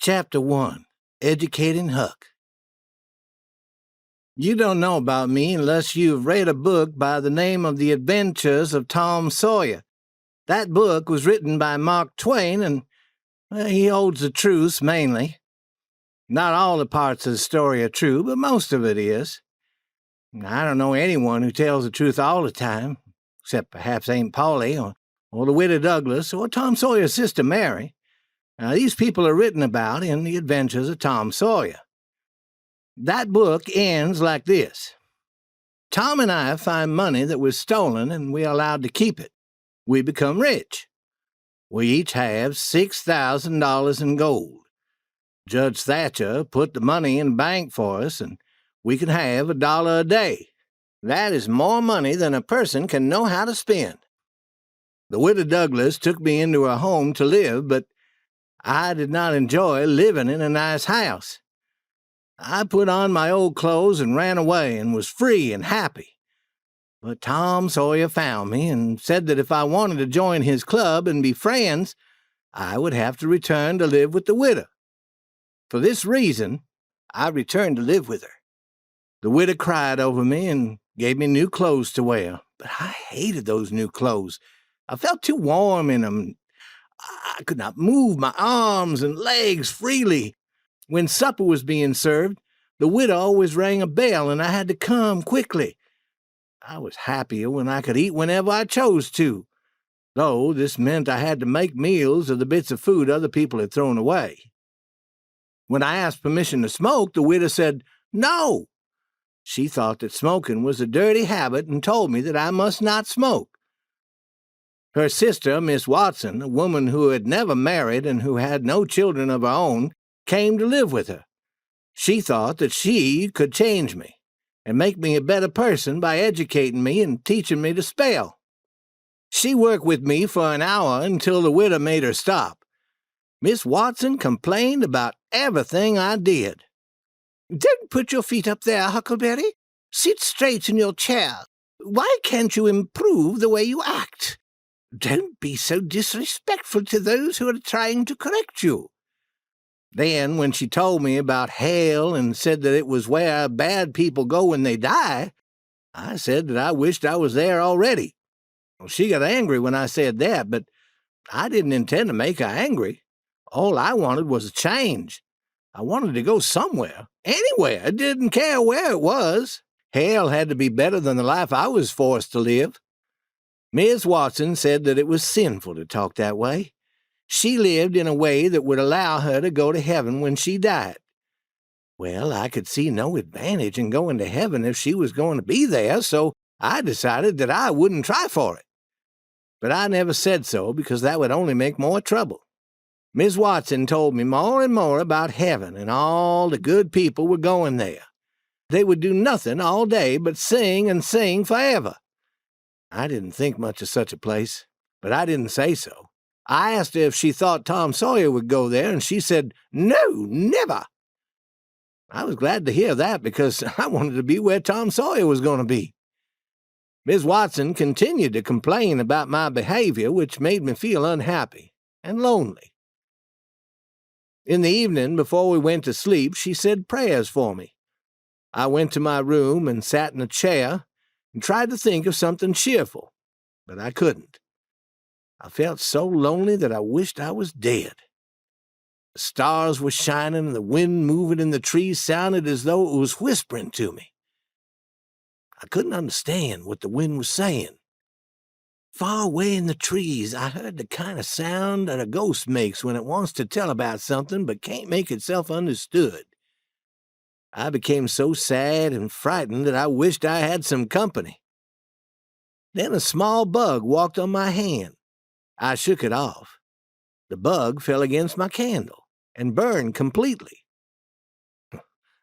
Chapter 1. Educating Huck. You don't know about me unless you've read a book by the name of The Adventures of Tom Sawyer. That book was written by Mark Twain, and he holds the truths mainly. Not all the parts of the story are true, but most of it is. I don't know anyone who tells the truth all the time, except perhaps Aunt Polly, or the widow Douglas, or Tom Sawyer's sister Mary. These people are written about in The Adventures of Tom Sawyer. That book ends like this. Tom and I find money that was stolen, and we're allowed to keep it. We become rich. We each have $6,000 in gold. Judge Thatcher put the money in the bank for us, and we can have $1 a day. That is more money than a person can know how to spend. The widow Douglas took me into her home to live, but I did not enjoy living in a nice house. I put on my old clothes and ran away and was free and happy. But Tom Sawyer found me and said that if I wanted to join his club and be friends, I would have to return to live with the widow. For this reason, I returned to live with her. The widow cried over me and gave me new clothes to wear, but I hated those new clothes. I felt too warm in them. I could not move my arms and legs freely. When supper was being served, the widow always rang a bell, and I had to come quickly. I was happier when I could eat whenever I chose to, though this meant I had to make meals of the bits of food other people had thrown away. When I asked permission to smoke, the widow said no. She thought that smoking was a dirty habit and told me that I must not smoke. Her sister, Miss Watson, a woman who had never married and who had no children of her own, came to live with her. She thought that she could change me and make me a better person by educating me and teaching me to spell. She worked with me for an hour until the widow made her stop. Miss Watson complained about everything I did. "Don't put your feet up there, Huckleberry. Sit straight in your chair. Why can't you improve the way you act? Don't be so disrespectful to those who are trying to correct you." Then, when she told me about hell and said that it was where bad people go when they die, I said that I wished I was there already. She got angry when I said that, but I didn't intend to make her angry. All I wanted was a change. I wanted to go somewhere, anywhere. I didn't care where it was. Hell had to be better than the life I was forced to live. Miss Watson said that it was sinful to talk that way. She lived in a way that would allow her to go to heaven when she died. Well, I could see no advantage in going to heaven if she was going to be there, so I decided that I wouldn't try for it. But I never said so because that would only make more trouble. Miss Watson told me more and more about heaven, and all the good people were going there. They would do nothing all day but sing and sing forever. I didn't think much of such a place, but I didn't say so. I asked her if she thought Tom Sawyer would go there, and she said, "No, never." I was glad to hear that because I wanted to be where Tom Sawyer was going to be. Miss Watson continued to complain about my behavior, which made me feel unhappy and lonely. In the evening, before we went to sleep, she said prayers for me. I went to my room and sat in a chair and tried to think of something cheerful, but I couldn't. I felt so lonely that I wished I was dead. The stars were shining and the wind moving in the trees sounded as though it was whispering to me. I couldn't understand what the wind was saying. Far away in the trees, I heard the kind of sound that a ghost makes when it wants to tell about something but can't make itself understood. I became so sad and frightened that I wished I had some company. Then a small bug walked on my hand. I shook it off. The bug fell against my candle and burned completely.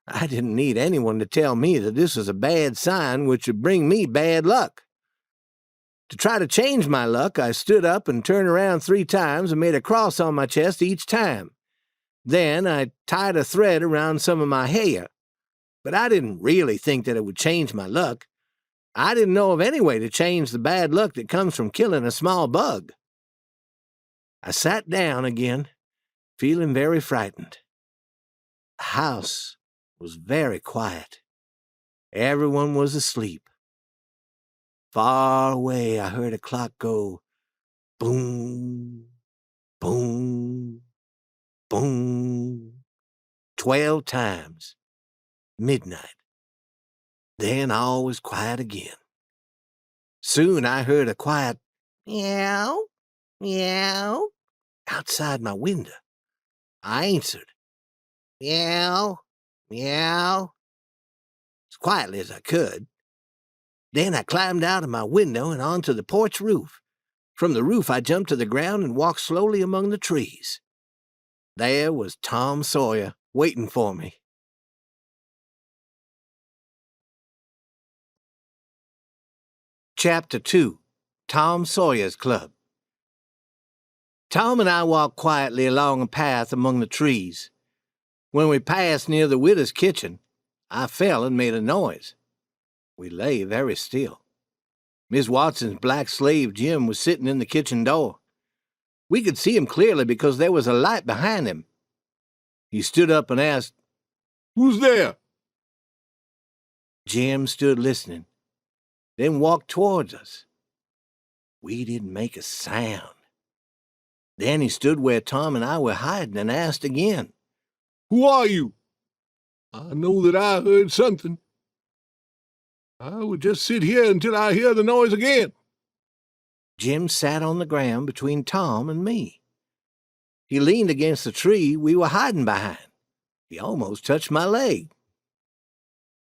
I didn't need anyone to tell me that this was a bad sign which would bring me bad luck. To try to change my luck, I stood up and turned around 3 times and made a cross on my chest each time. Then I tied a thread around some of my hair. But I didn't really think that it would change my luck. I didn't know of any way to change the bad luck that comes from killing a small bug. I sat down again, feeling very frightened. The house was very quiet. Everyone was asleep. Far away, I heard a clock go boom, boom, boom, 12 times. Midnight. Then all was quiet again. Soon I heard a quiet meow, meow outside my window. I answered, meow, meow, as quietly as I could. Then I climbed out of my window and onto the porch roof. From the roof I jumped to the ground and walked slowly among the trees. There was Tom Sawyer waiting for me. Chapter 2. Tom Sawyer's Club. Tom and I walked quietly along a path among the trees. When we passed near the widow's kitchen, I fell and made a noise. We lay very still. Miss Watson's black slave Jim was sitting in the kitchen door. We could see him clearly because there was a light behind him. He stood up and asked, "Who's there?" Jim stood listening, then walked towards us. We didn't make a sound. Then he stood where Tom and I were hiding and asked again, "Who are you? I know that I heard something. I would just sit here until I hear the noise again." Jim sat on the ground between Tom and me. He leaned against the tree we were hiding behind. He almost touched my leg.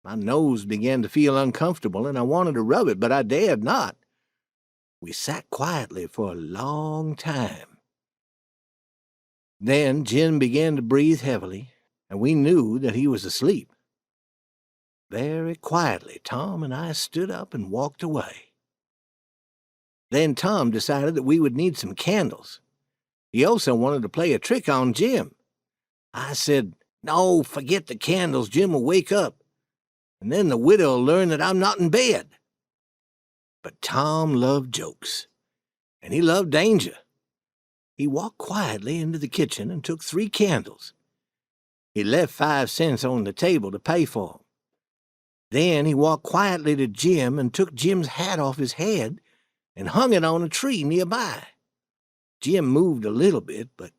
My nose began to feel uncomfortable, and I wanted to rub it, but I dared not. We sat quietly for a long time. Then Jim began to breathe heavily, and we knew that he was asleep. Very quietly, Tom and I stood up and walked away. Then Tom decided that we would need some candles. He also wanted to play a trick on Jim. I said, "No, forget the candles. Jim will wake up, and then the widow will learn that I'm not in bed." But Tom loved jokes, and he loved danger. He walked quietly into the kitchen and took 3 candles. He left 5 cents on the table to pay for them. Then he walked quietly to Jim and took Jim's hat off his head and hung it on a tree nearby. Jim moved a little bit, but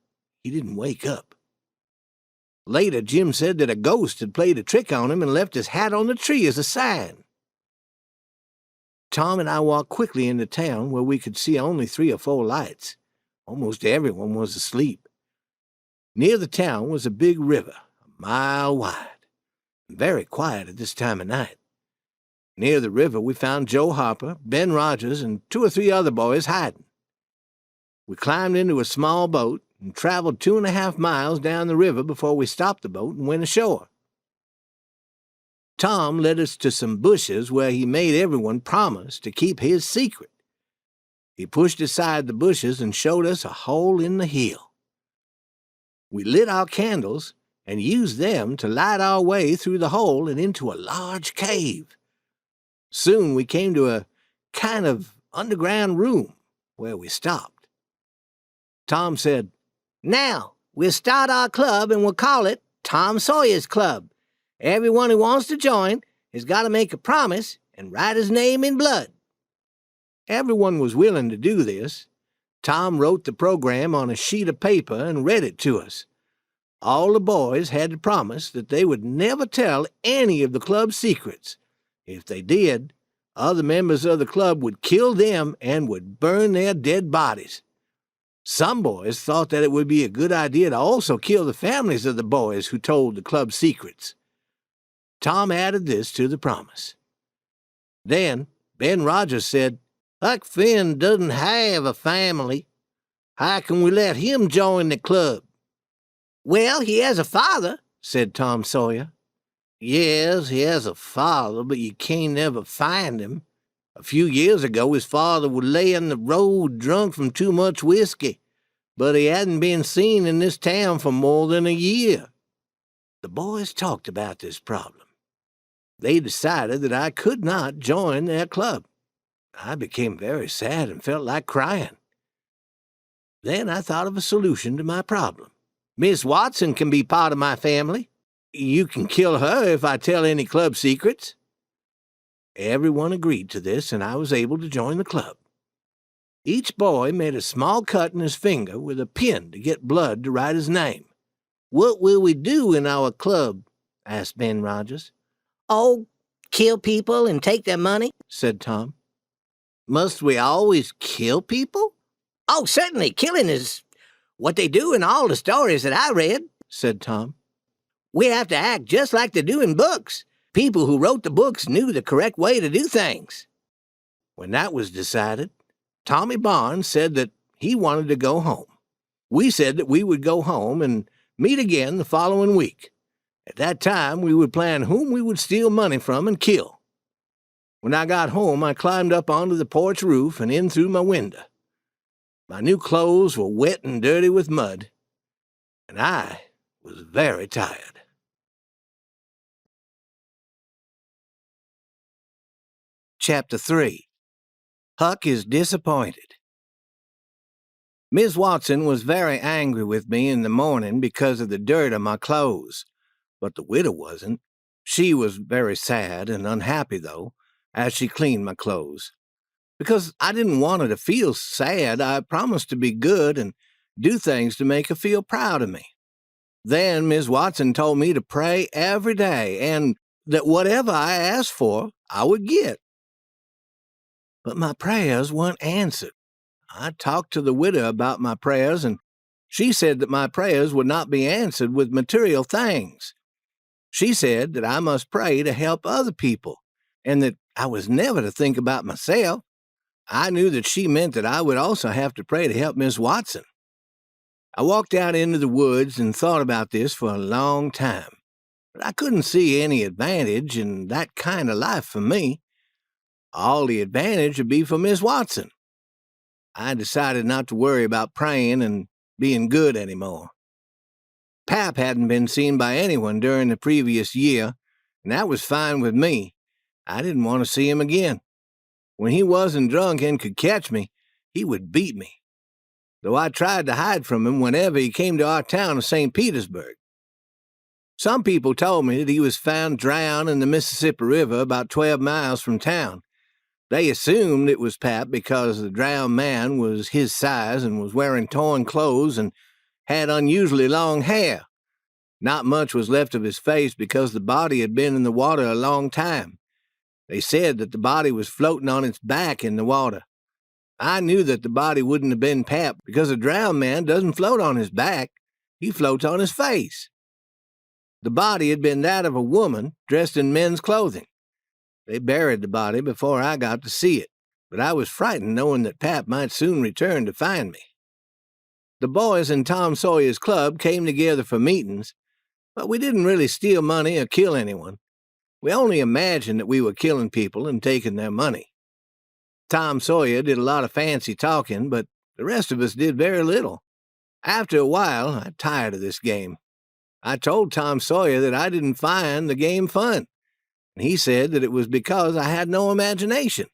he didn't wake up. Later, Jim said that a ghost had played a trick on him and left his hat on the tree as a sign. Tom and I walked quickly into town where we could see only 3 or 4 lights. Almost everyone was asleep. Near the town was a big river, a mile wide, and very quiet at this time of night. Near the river we found Joe Harper, Ben Rogers, and 2 or 3 other boys hiding. We climbed into a small boat and traveled 2.5 miles down the river before we stopped the boat and went ashore. Tom led us to some bushes where he made everyone promise to keep his secret. He pushed aside the bushes and showed us a hole in the hill. We lit our candles and used them to light our way through the hole and into a large cave. Soon we came to a kind of underground room where we stopped. Tom said, "Now, we'll start our club and we'll call it Tom Sawyer's Club. Everyone who wants to join has got to make a promise and write his name in blood." Everyone was willing to do this. Tom wrote the program on a sheet of paper and read it to us. All the boys had to promise that they would never tell any of the club's secrets. If they did, other members of the club would kill them and would burn their dead bodies. Some boys thought that it would be a good idea to also kill the families of the boys who told the club secrets. Tom added this to the promise. Then Ben Rogers said, "Huck Finn doesn't have a family. How can we let him join the club?" "Well, he has a father," said Tom Sawyer. "Yes, he has a father, but you can't never find him. A few years ago his father would lay in the road drunk from too much whiskey, but he hadn't been seen in this town for more than a year." The boys talked about this problem. They decided that I could not join their club. I became very sad and felt like crying. Then I thought of a solution to my problem. "Miss Watson can be part of my family." You can kill her if I tell any club secrets. Everyone agreed to this, and I was able to join the club. Each boy made a small cut in his finger with a pin to get blood to write his name. "What will we do in our club?" asked Ben Rogers. "Oh, kill people and take their money," said Tom. "Must we always kill people?" "Oh, certainly. Killing is what they do in all the stories that I read," said Tom. "We have to act just like they do in books. People who wrote the books knew the correct way to do things." When that was decided, Tommy Barnes said that he wanted to go home. We said that we would go home and meet again the following week. At that time, we would plan whom we would steal money from and kill. When I got home, I climbed up onto the porch roof and in through my window. My new clothes were wet and dirty with mud, and I was very tired. Chapter 3. Huck is disappointed. Miss Watson was very angry with me in the morning because of the dirt on my clothes, but the widow wasn't. She was very sad and unhappy, though, as she cleaned my clothes. Because I didn't want her to feel sad, I promised to be good and do things to make her feel proud of me. Then Miss Watson told me to pray every day and that whatever I asked for, I would get. But my prayers weren't answered. I talked to the widow about my prayers, and she said that my prayers would not be answered with material things. She said that I must pray to help other people, and that I was never to think about myself. I knew that she meant that I would also have to pray to help Miss Watson. I walked out into the woods and thought about this for a long time, but I couldn't see any advantage in that kind of life for me. All the advantage would be for Miss Watson. I decided not to worry about praying and being good anymore. Pap hadn't been seen by anyone during the previous year, and that was fine with me. I didn't want to see him again. When he wasn't drunk and could catch me, he would beat me, though I tried to hide from him whenever he came to our town of St. Petersburg. Some people told me that he was found drowned in the Mississippi River about 12 miles from town. They assumed it was Pap because the drowned man was his size and was wearing torn clothes and had unusually long hair. Not much was left of his face because the body had been in the water a long time. They said that the body was floating on its back in the water. I knew that the body wouldn't have been Pap because a drowned man doesn't float on his back. He floats on his face. The body had been that of a woman dressed in men's clothing. They buried the body before I got to see it, but I was frightened knowing that Pap might soon return to find me. The boys in Tom Sawyer's club came together for meetings, but we didn't really steal money or kill anyone. We only imagined that we were killing people and taking their money. Tom Sawyer did a lot of fancy talking, but the rest of us did very little. After a while, I tired of this game. I told Tom Sawyer that I didn't find the game fun. He said that it was because I had no imagination.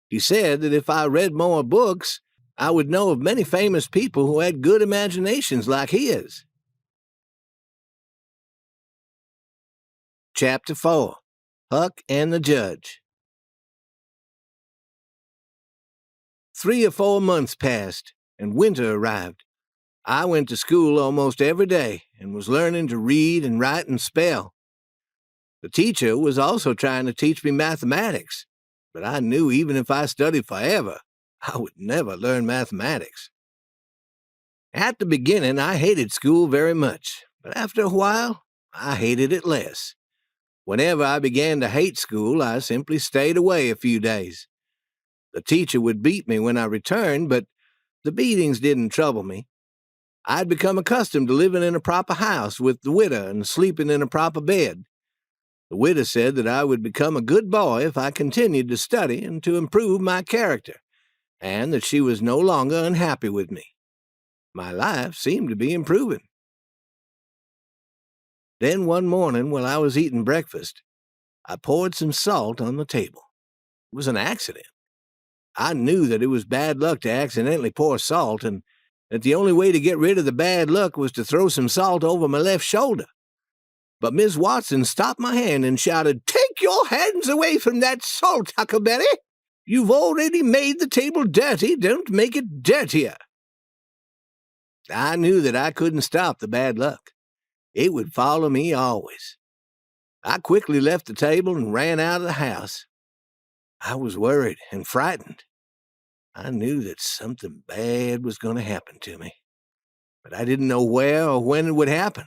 He said that if I read more books, I would know of many famous people who had good imaginations like his. Chapter 4. Huck and the Judge. 3 or 4 months passed, and winter arrived. I went to school almost every day and was learning to read and write and spell. The teacher was also trying to teach me mathematics, but I knew even if I studied forever, I would never learn mathematics. At the beginning, I hated school very much, but after a while, I hated it less. Whenever I began to hate school, I simply stayed away a few days. The teacher would beat me when I returned, but the beatings didn't trouble me. I'd become accustomed to living in a proper house with the widow and sleeping in a proper bed. The widow said that I would become a good boy if I continued to study and to improve my character, and that she was no longer unhappy with me. My life seemed to be improving. Then one morning, while I was eating breakfast, I poured some salt on the table. It was an accident. I knew that it was bad luck to accidentally pour salt, and that the only way to get rid of the bad luck was to throw some salt over my left shoulder. But Miss Watson stopped my hand and shouted, "Take your hands away from that salt, Huckleberry! You've already made the table dirty. Don't make it dirtier." I knew that I couldn't stop the bad luck. It would follow me always. I quickly left the table and ran out of the house. I was worried and frightened. I knew that something bad was going to happen to me, but I didn't know where or when it would happen.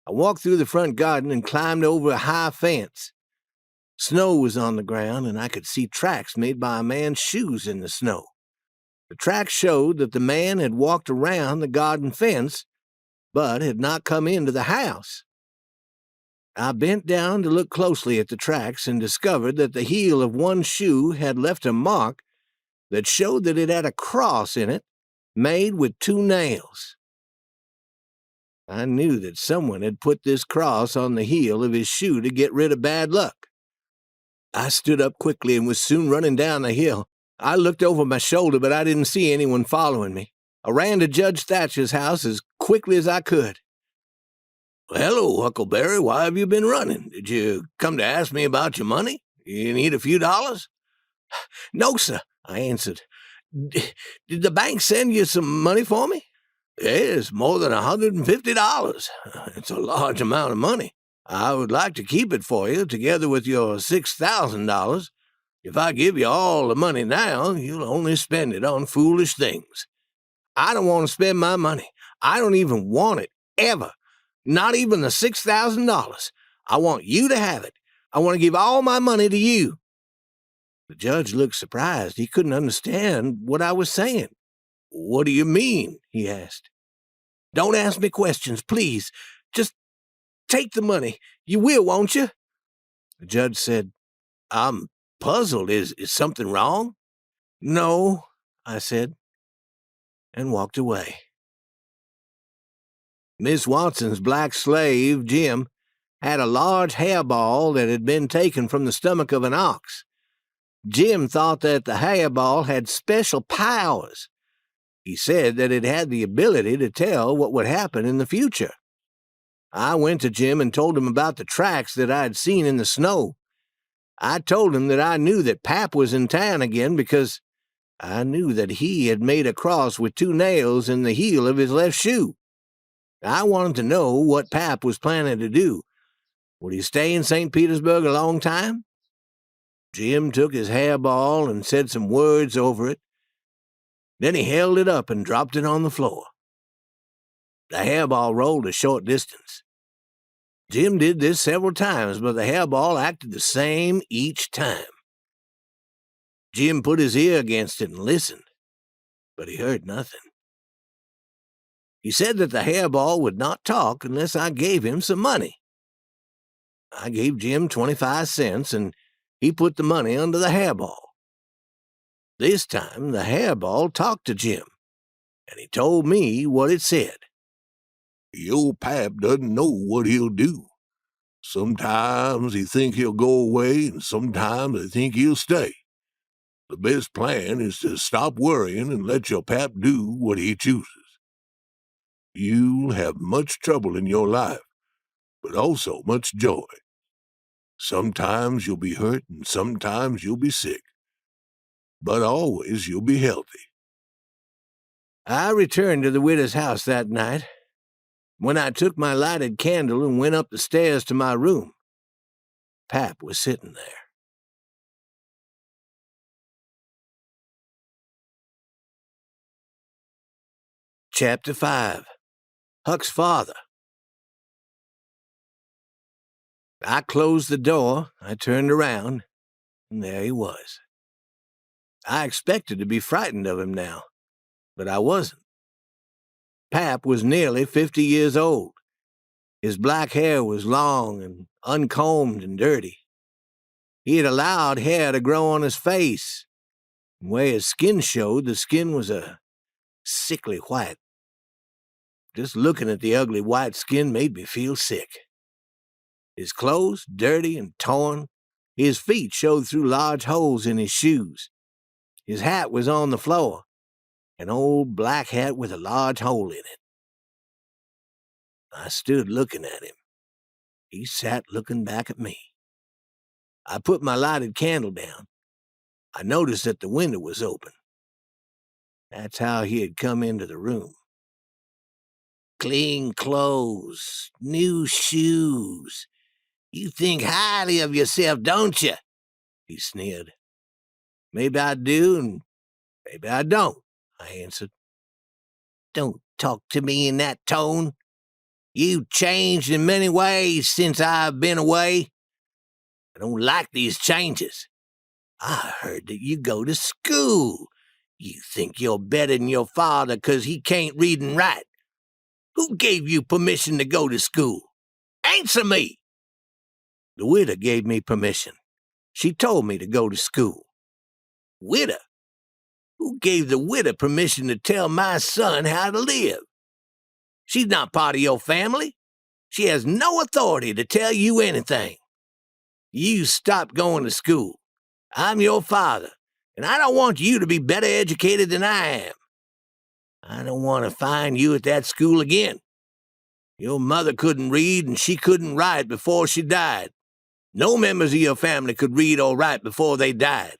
I walked through the front garden and climbed over a high fence. Snow was on the ground, and I could see tracks made by a man's shoes in the snow. The tracks showed that the man had walked around the garden fence, but had not come into the house. I bent down to look closely at the tracks and discovered that the heel of one shoe had left a mark that showed that it had a cross in it, made with 2 nails. I knew that someone had put this cross on the heel of his shoe to get rid of bad luck. I stood up quickly and was soon running down the hill. I looked over my shoulder, but I didn't see anyone following me. I ran to Judge Thatcher's house as quickly as I could. "Hello, Huckleberry, why have you been running? Did you come to ask me about your money? You need a few dollars?" "No, sir," I answered. Did the bank send you some money for me?" "Yes, more than $150. It's a large amount of money. I would like to keep it for you, together with your $6,000. If I give you all the money now, you'll only spend it on foolish things." "I don't want to spend my money. I don't even want it, ever. Not even the $6,000. I want you to have it. I want to give all my money to you." The judge looked surprised. He couldn't understand what I was saying. "What do you mean?" he asked. "Don't ask me questions, please. Just take the money. You will, won't you?" The judge said, "I'm puzzled. Is something wrong?" "No," I said, and walked away. Miss Watson's black slave, Jim, had a large hairball that had been taken from the stomach of an ox. Jim thought that the hairball had special powers. He said that it had the ability to tell what would happen in the future. I went to Jim and told him about the tracks that I had seen in the snow. I told him that I knew that Pap was in town again because I knew that he had made a cross with 2 nails in the heel of his left shoe. I wanted to know what Pap was planning to do. Would he stay in St. Petersburg a long time? Jim took his hairball and said some words over it. Then he held it up and dropped it on the floor. The hairball rolled a short distance. Jim did this several times, but the hairball acted the same each time. Jim put his ear against it and listened, but he heard nothing. He said that the hairball would not talk unless I gave him some money. I gave Jim 25 cents, and he put the money under the hairball. This time the hairball talked to Jim, and he told me what it said. "Your pap doesn't know what he'll do. Sometimes he think he'll go away, and sometimes he think he'll stay. The best plan is to stop worrying and let your pap do what he chooses. You'll have much trouble in your life, but also much joy. Sometimes you'll be hurt, and sometimes you'll be sick, but always you'll be healthy." I returned to the widow's house that night. When I took my lighted candle and went up the stairs to my room, Pap was sitting there. Chapter 5. Huck's Father. I closed the door, I turned around, and there he was. I expected to be frightened of him now, but I wasn't. Pap was nearly 50 years old. His black hair was long and uncombed and dirty. He had allowed hair to grow on his face, and where his skin showed, the skin was a sickly white. Just looking at the ugly white skin made me feel sick. His clothes, dirty and torn. His feet showed through large holes in his shoes. His hat was on the floor, an old black hat with a large hole in it. I stood looking at him. He sat looking back at me. I put my lighted candle down. I noticed that the window was open. That's how he had come into the room. Clean clothes, new shoes. You think highly of yourself, don't you? He sneered. Maybe I do, and maybe I don't, I answered. Don't talk to me in that tone. You've changed in many ways since I've been away. I don't like these changes. I heard that you go to school. You think you're better than your father 'cause he can't read and write. Who gave you permission to go to school? Answer me! The widow gave me permission. She told me to go to school. Widow? Who gave the widow permission to tell my son how to live? She's not part of your family. She has no authority to tell you anything. You stop going to school. I'm your father, and I don't want you to be better educated than I am. I don't want to find you at that school again. Your mother couldn't read, and she couldn't write before she died. No members of your family could read or write before they died.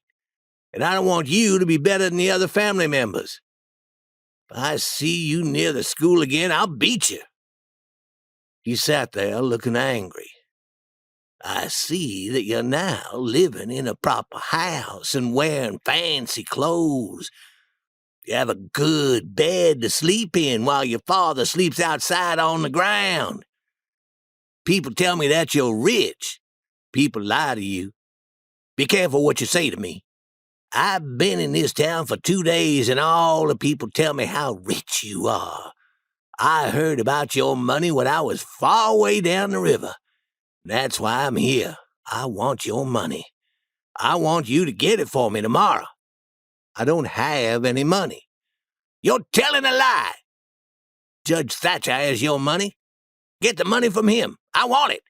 And I don't want you to be better than the other family members. If I see you near the school again, I'll beat you. He sat there looking angry. I see that you're now living in a proper house and wearing fancy clothes. You have a good bed to sleep in while your father sleeps outside on the ground. People tell me that you're rich. People lie to you. Be careful what you say to me. I've been in this town for 2 days, and all the people tell me how rich you are. I heard about your money when I was far away down the river. That's why I'm here. I want your money. I want you to get it for me tomorrow. I don't have any money. You're telling a lie. Judge Thatcher has your money. Get the money from him. I want it.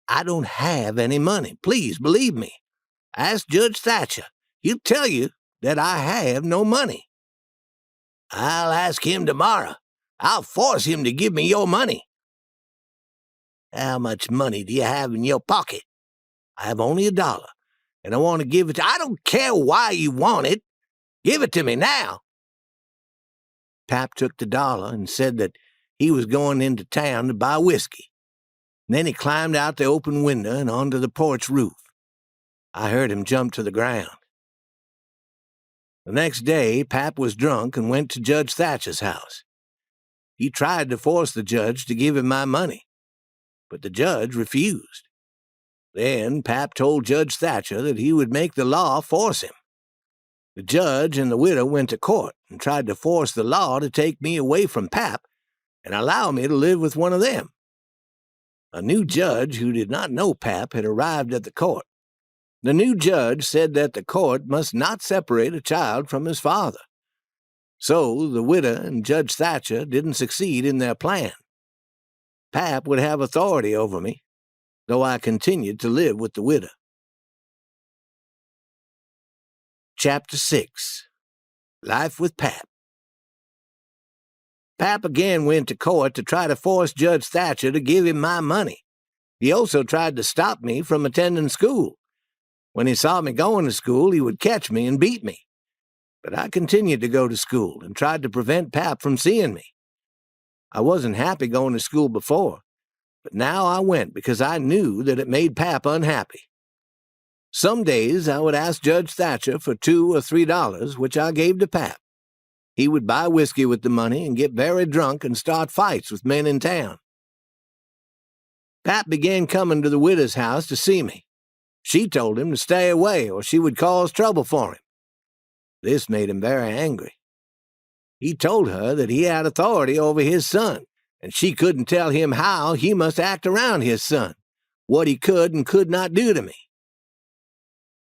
I don't have any money. Please believe me. Ask Judge Thatcher. He'll tell you that I have no money. I'll ask him tomorrow. I'll force him to give me your money. How much money do you have in your pocket? I have only $1, and I want to give it to you. I don't care why you want it. Give it to me now. Pap took the $1 and said that he was going into town to buy whiskey. And then he climbed out the open window and onto the porch roof. I heard him jump to the ground. The next day, Pap was drunk and went to Judge Thatcher's house. He tried to force the judge to give him my money, but the judge refused. Then Pap told Judge Thatcher that he would make the law force him. The judge and the widow went to court and tried to force the law to take me away from Pap and allow me to live with one of them. A new judge who did not know Pap had arrived at the court. The new judge said that the court must not separate a child from his father. So the widow and Judge Thatcher didn't succeed in their plan. Pap would have authority over me, though I continued to live with the widow. Chapter 6. Life with Pap. Pap again went to court to try to force Judge Thatcher to give him my money. He also tried to stop me from attending school. When he saw me going to school, he would catch me and beat me. But I continued to go to school and tried to prevent Pap from seeing me. I wasn't happy going to school before, but now I went because I knew that it made Pap unhappy. Some days I would ask Judge Thatcher for $2 or $3, which I gave to Pap. He would buy whiskey with the money and get very drunk and start fights with men in town. Pap began coming to the widow's house to see me. She told him to stay away or she would cause trouble for him. This made him very angry. He told her that he had authority over his son, and she couldn't tell him how he must act around his son, what he could and could not do to me.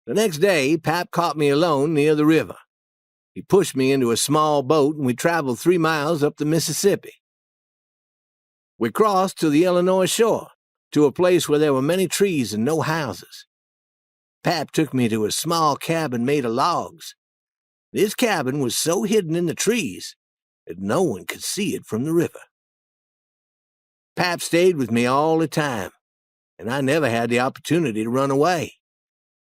The next day, Pap caught me alone near the river. He pushed me into a small boat, and we traveled 3 miles up the Mississippi. We crossed to the Illinois shore, to a place where there were many trees and no houses. Pap took me to a small cabin made of logs. This cabin was so hidden in the trees that no one could see it from the river. Pap stayed with me all the time. and I never had the opportunity to run away.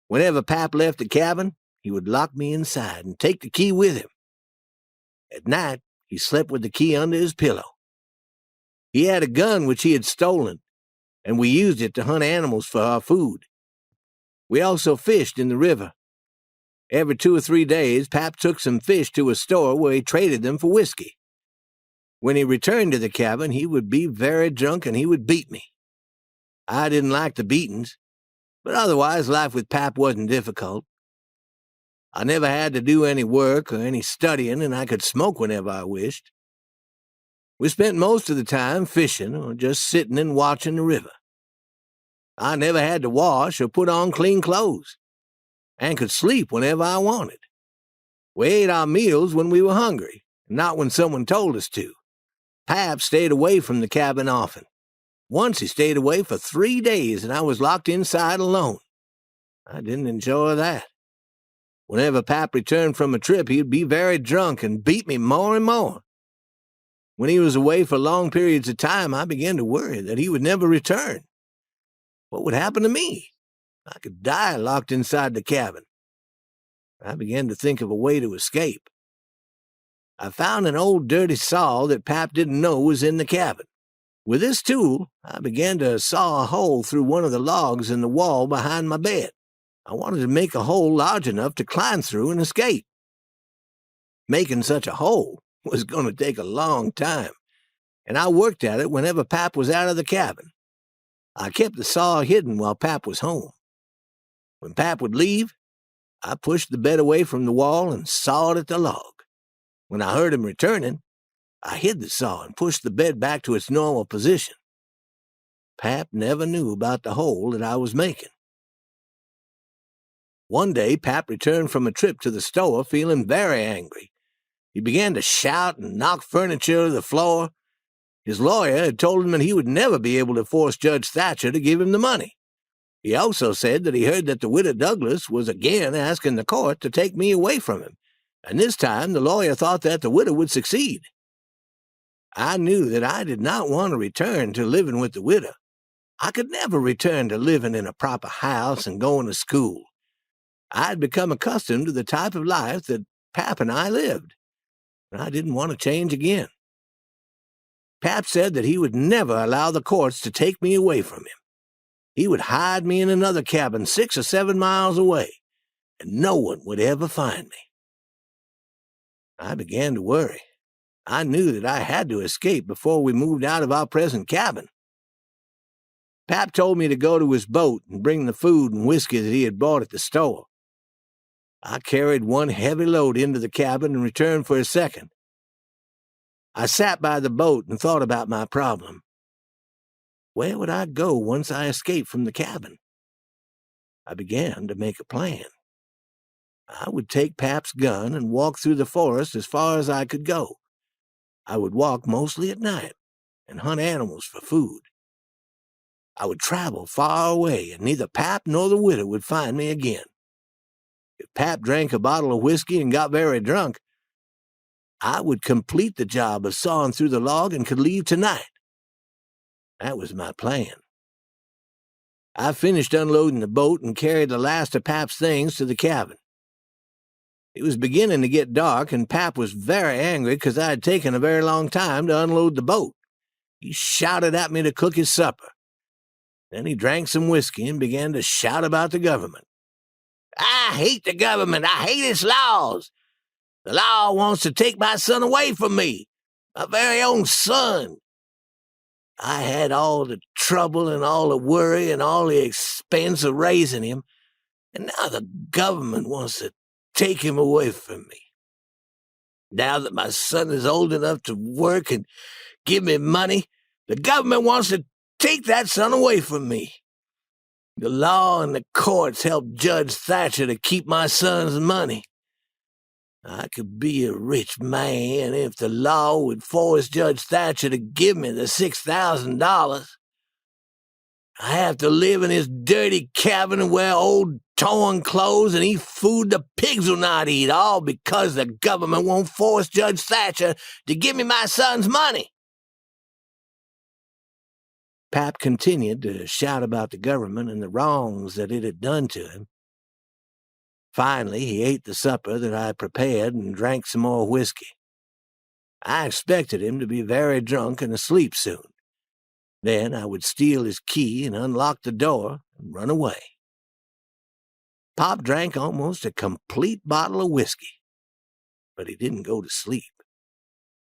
Whenever Pap left the cabin, he would lock me inside and take the key with him. At night, he slept with the key under his pillow. He had a gun which he had stolen, and we used it to hunt animals for our food. We also fished in the river. Every 2 or 3 days, Pap took some fish to a store where he traded them for whiskey. When he returned to the cabin, he would be very drunk and he would beat me. I didn't like the beatings, but otherwise life with Pap wasn't difficult. I never had to do any work or any studying, and I could smoke whenever I wished. We spent most of the time fishing or just sitting and watching the river. I never had to wash or put on clean clothes, and could sleep whenever I wanted. We ate our meals when we were hungry, not when someone told us to. Pap stayed away from the cabin often. Once he stayed away for 3 days, and I was locked inside alone. I didn't enjoy that. Whenever Pap returned from a trip, he'd be very drunk and beat me more and more. When he was away for long periods of time, I began to worry that he would never return. What would happen to me? I could die locked inside the cabin. I began to think of a way to escape. I found an old dirty saw that Pap didn't know was in the cabin. With this tool, I began to saw a hole through one of the logs in the wall behind my bed. I wanted to make a hole large enough to climb through and escape. Making such a hole was going to take a long time, and I worked at it whenever Pap was out of the cabin. I kept the saw hidden while Pap was home. When Pap would leave, I pushed the bed away from the wall and sawed at the log. When I heard him returning, I hid the saw and pushed the bed back to its normal position. Pap never knew about the hole that I was making. One day, Pap returned from a trip to the store feeling very angry. He began to shout and knock furniture to the floor. His lawyer had told him that he would never be able to force Judge Thatcher to give him the money. He also said that he heard that the widow Douglas was again asking the court to take me away from him, and this time the lawyer thought that the widow would succeed. I knew that I did not want to return to living with the widow. I could never return to living in a proper house and going to school. I had become accustomed to the type of life that Pap and I lived, and I didn't want to change again. Pap said that he would never allow the courts to take me away from him. He would hide me in another cabin 6 or 7 miles away, and no one would ever find me. I began to worry. I knew that I had to escape before we moved out of our present cabin. Pap told me to go to his boat and bring the food and whiskey that he had bought at the store. I carried one heavy load into the cabin and returned for a second. I sat by the boat and thought about my problem. Where would I go once I escaped from the cabin? I began to make a plan. I would take Pap's gun and walk through the forest as far as I could go. I would walk mostly at night and hunt animals for food. I would travel far away, and neither Pap nor the widow would find me again. If Pap drank a bottle of whiskey and got very drunk, I would complete the job of sawing through the log and could leave tonight. That was my plan. I finished unloading the boat and carried the last of Pap's things to the cabin. It was beginning to get dark, and Pap was very angry because I had taken a very long time to unload the boat. He shouted at me to cook his supper. Then he drank some whiskey and began to shout about the government. I hate the government. I hate its laws. The law wants to take my son away from me, my very own son. I had all the trouble and all the worry and all the expense of raising him, and now the government wants to take him away from me. Now that my son is old enough to work and give me money, the government wants to take that son away from me. The law and the courts helped Judge Thatcher to keep my son's money. I could be a rich man if the law would force Judge Thatcher to give me the $6,000. I have to live in his dirty cabin and wear old torn clothes and eat food the pigs will not eat, all because the government won't force Judge Thatcher to give me my son's money. Pap continued to shout about the government and the wrongs that it had done to him. Finally, he ate the supper that I prepared and drank some more whiskey. I expected him to be very drunk and asleep soon. Then I would steal his key and unlock the door and run away. Pop drank almost a complete bottle of whiskey, but he didn't go to sleep.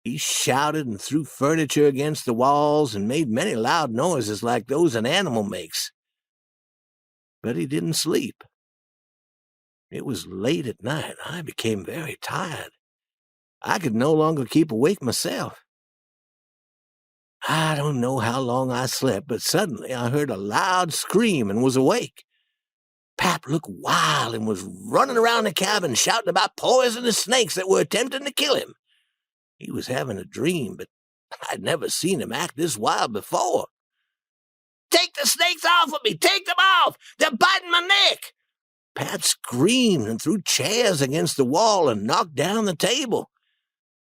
He shouted and threw furniture against the walls and made many loud noises like those an animal makes. But he didn't sleep. It was late at night. I became very tired. I could no longer keep awake myself. I don't know how long I slept, but suddenly I heard a loud scream and was awake. Pap looked wild and was running around the cabin shouting about poisonous snakes that were attempting to kill him. He was having a dream, but I'd never seen him act this wild before. "Take the snakes off of me! Take them off! They're biting my neck!" Pap screamed and threw chairs against the wall and knocked down the table.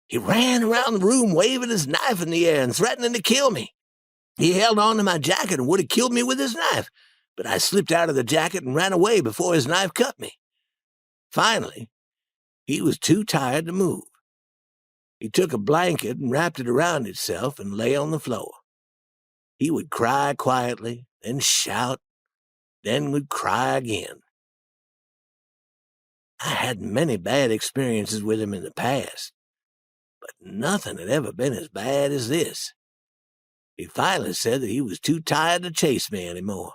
He ran around the room waving his knife in the air and threatening to kill me. He held on to my jacket and would have killed me with his knife, but I slipped out of the jacket and ran away before his knife cut me. Finally, he was too tired to move. He took a blanket and wrapped it around himself and lay on the floor. He would cry quietly, then shout, then would cry again. I had many bad experiences with him in the past, but nothing had ever been as bad as this. He finally said that he was too tired to chase me anymore.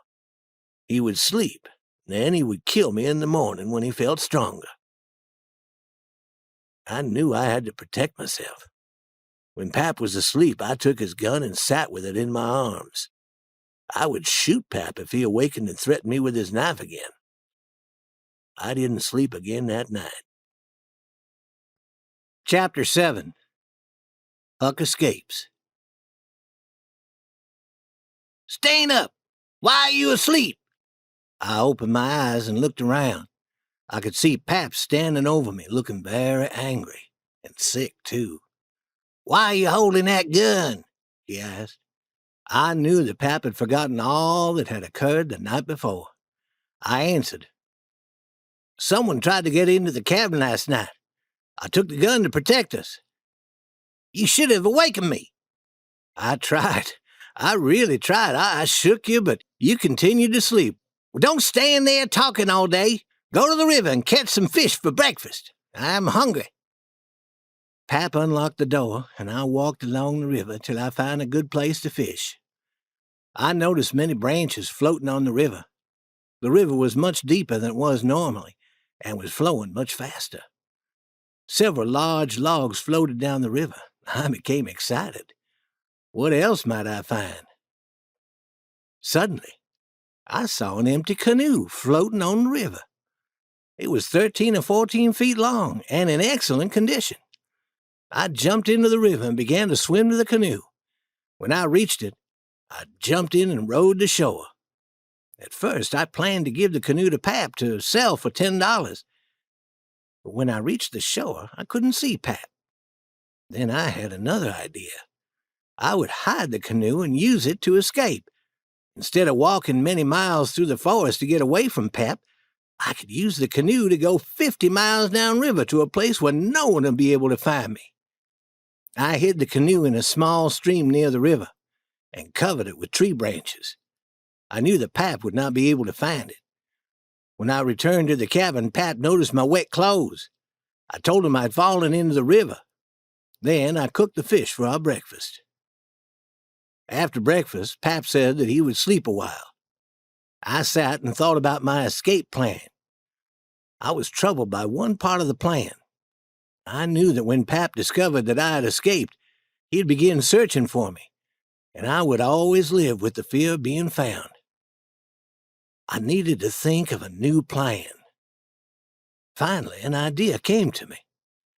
He would sleep, then he would kill me in the morning when he felt stronger. I knew I had to protect myself. When Pap was asleep, I took his gun and sat with it in my arms. I would shoot Pap if he awakened and threatened me with his knife again. I didn't sleep again that night. Chapter 7. Huck Escapes. "Stand up! Why are you asleep?" I opened my eyes and looked around. I could see Pap standing over me, looking very angry and sick, too. "Why are you holding that gun?" he asked. I knew that Pap had forgotten all that had occurred the night before. I answered, "Someone tried to get into the cabin last night. I took the gun to protect us." "You should have awakened me." "I tried. I really tried. I shook you, but you continued to sleep." "Well, don't stand there talking all day. Go to the river and catch some fish for breakfast. I'm hungry." Pap unlocked the door, and I walked along the river till I found a good place to fish. I noticed many branches floating on the river. The river was much deeper than it was normally, and was flowing much faster. Several large logs floated down the river. I became excited. What else might I find? Suddenly, I saw an empty canoe floating on the river. It was 13 or 14 feet long and in excellent condition. I jumped into the river and began to swim to the canoe. When I reached it, I jumped in and rowed to shore. At first, I planned to give the canoe to Pap to sell for $10. But when I reached the shore, I couldn't see Pap. Then I had another idea. I would hide the canoe and use it to escape. Instead of walking many miles through the forest to get away from Pap, I could use the canoe to go 50 miles downriver to a place where no one would be able to find me. I hid the canoe in a small stream near the river and covered it with tree branches. I knew that Pap would not be able to find it. When I returned to the cabin, Pap noticed my wet clothes. I told him I'd fallen into the river. Then I cooked the fish for our breakfast. After breakfast, Pap said that he would sleep a while. I sat and thought about my escape plan. I was troubled by one part of the plan. I knew that when Pap discovered that I had escaped, he'd begin searching for me, and I would always live with the fear of being found. I needed to think of a new plan. Finally, an idea came to me.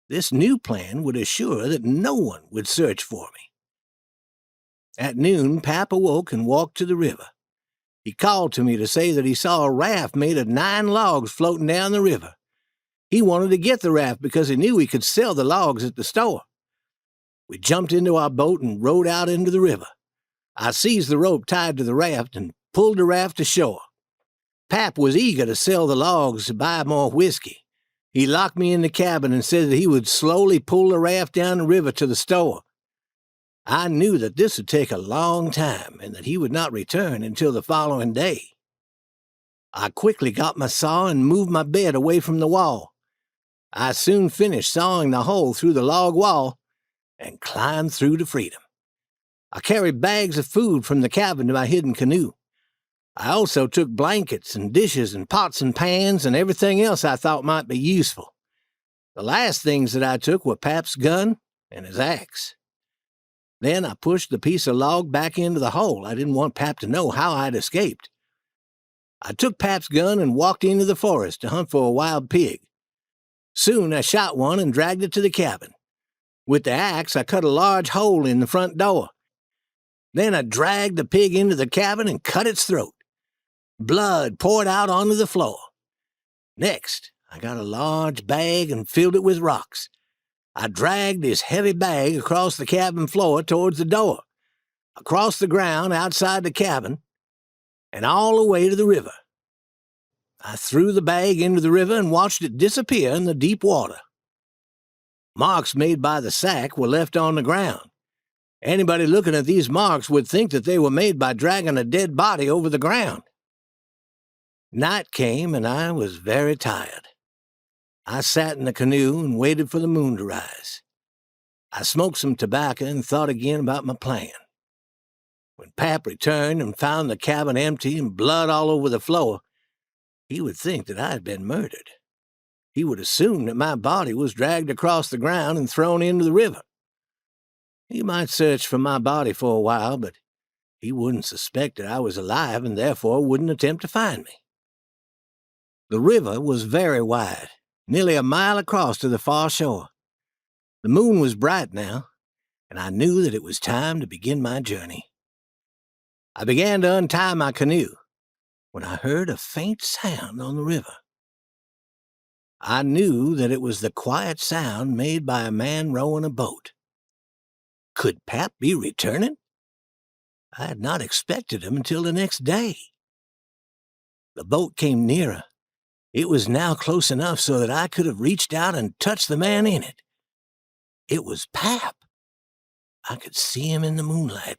This new plan would assure that no one would search for me. At noon, Pap awoke and walked to the river. He called to me to say that he saw a raft made of 9 logs floating down the river. He wanted to get the raft because he knew he could sell the logs at the store. We jumped into our boat and rowed out into the river. I seized the rope tied to the raft and pulled the raft ashore. Pap was eager to sell the logs to buy more whiskey. He locked me in the cabin and said that he would slowly pull the raft down the river to the store. I knew that this would take a long time and that he would not return until the following day. I quickly got my saw and moved my bed away from the wall. I soon finished sawing the hole through the log wall and climbed through to freedom. I carried bags of food from the cabin to my hidden canoe. I also took blankets and dishes and pots and pans and everything else I thought might be useful. The last things that I took were Pap's gun and his axe. Then I pushed the piece of log back into the hole. I didn't want Pap to know how I'd escaped. I took Pap's gun and walked into the forest to hunt for a wild pig. Soon I shot one and dragged it to the cabin. With the axe, I cut a large hole in the front door. Then I dragged the pig into the cabin and cut its throat. Blood poured out onto the floor. Next, I got a large bag and filled it with rocks. I dragged this heavy bag across the cabin floor towards the door, across the ground outside the cabin, and all the way to the river. I threw the bag into the river and watched it disappear in the deep water. Marks made by the sack were left on the ground. Anybody looking at these marks would think that they were made by dragging a dead body over the ground. Night came and I was very tired. I sat in the canoe and waited for the moon to rise. I smoked some tobacco and thought again about my plan. When Pap returned and found the cabin empty and blood all over the floor, he would think that I had been murdered. He would assume that my body was dragged across the ground and thrown into the river. He might search for my body for a while, but he wouldn't suspect that I was alive and therefore wouldn't attempt to find me. The river was very wide, nearly a mile across to the far shore. The moon was bright now, and I knew that it was time to begin my journey. I began to untie my canoe when I heard a faint sound on the river. I knew that it was the quiet sound made by a man rowing a boat. Could Pap be returning? I had not expected him until the next day. The boat came nearer. It was now close enough so that I could have reached out and touched the man in it. It was Pap. I could see him in the moonlight,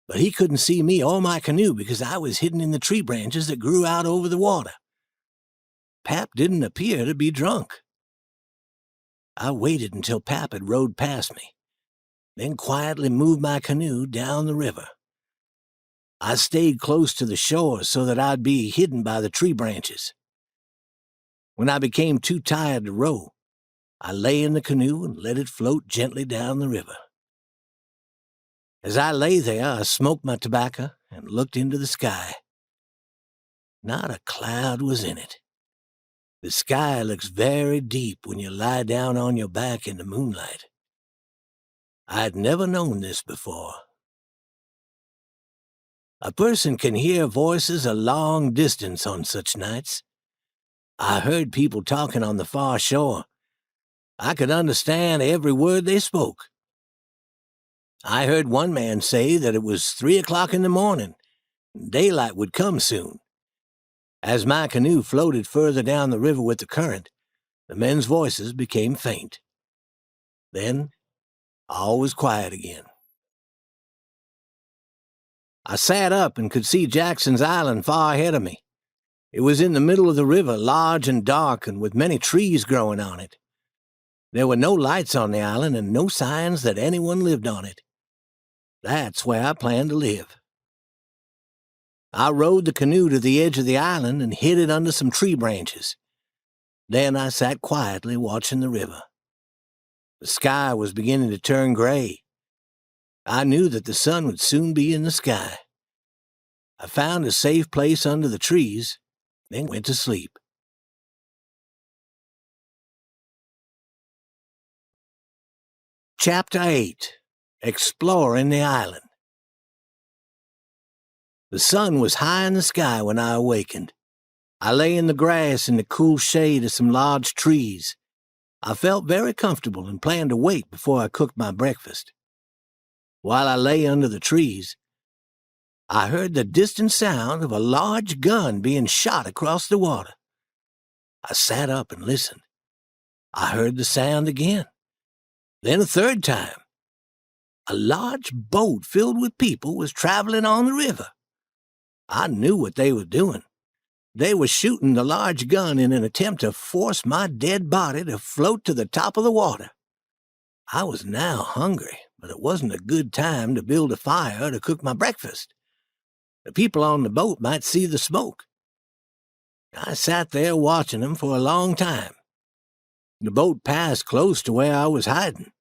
but he couldn't see me or my canoe because I was hidden in the tree branches that grew out over the water. Pap didn't appear to be drunk. I waited until Pap had rowed past me, then quietly moved my canoe down the river. I stayed close to the shore so that I'd be hidden by the tree branches. When I became too tired to row, I lay in the canoe and let it float gently down the river. As I lay there, I smoked my tobacco and looked into the sky. Not a cloud was in it. The sky looks very deep when you lie down on your back in the moonlight. I'd never known this before. A person can hear voices a long distance on such nights. I heard people talking on the far shore. I could understand every word they spoke. I heard one man say that it was 3 o'clock in the morning. Daylight would come soon. As my canoe floated further down the river with the current, the men's voices became faint. Then, all was quiet again. I sat up and could see Jackson's Island far ahead of me. It was in the middle of the river, large and dark, and with many trees growing on it. There were no lights on the island and no signs that anyone lived on it. That's where I planned to live. I rowed the canoe to the edge of the island and hid it under some tree branches. Then I sat quietly watching the river. The sky was beginning to turn gray. I knew that the sun would soon be in the sky. I found a safe place under the trees, then went to sleep. Chapter 8. Exploring the Island. The sun was high in the sky when I awakened. I lay in the grass in the cool shade of some large trees. I felt very comfortable and planned to wait before I cooked my breakfast. While I lay under the trees, I heard the distant sound of a large gun being shot across the water. I sat up and listened. I heard the sound again. Then a third time. A large boat filled with people was traveling on the river. I knew what they were doing. They were shooting the large gun in an attempt to force my dead body to float to the top of the water. I was now hungry, but it wasn't a good time to build a fire to cook my breakfast. The people on the boat might see the smoke. I sat there watching them for a long time. The boat passed close to where I was hiding.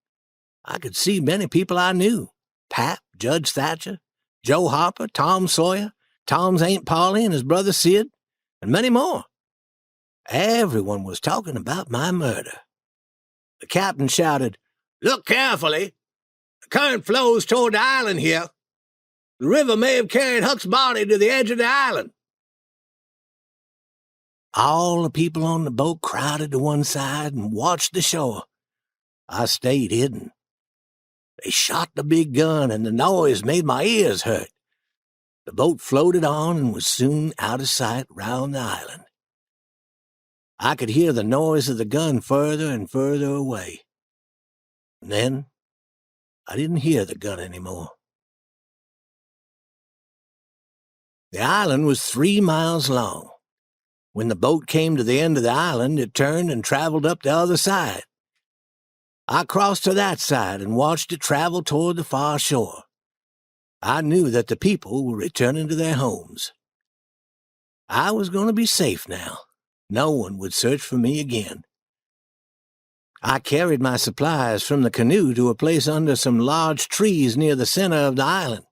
I could see many people I knew: Pap, Judge Thatcher, Joe Harper, Tom Sawyer, Tom's Aunt Polly and his brother Sid, and many more. Everyone was talking about my murder. The captain shouted, "Look carefully. The current flows toward the island here. The river may have carried Huck's body to the edge of the island." All the people on the boat crowded to one side and watched the shore. I stayed hidden. They shot the big gun, and the noise made my ears hurt. The boat floated on and was soon out of sight round the island. I could hear the noise of the gun further and further away. And then I didn't hear the gun anymore. The island was 3 miles long. When the boat came to the end of the island, it turned and traveled up the other side. I crossed to that side and watched it travel toward the far shore. I knew that the people were returning to their homes. I was going to be safe now. No one would search for me again. I carried my supplies from the canoe to a place under some large trees near the center of the island.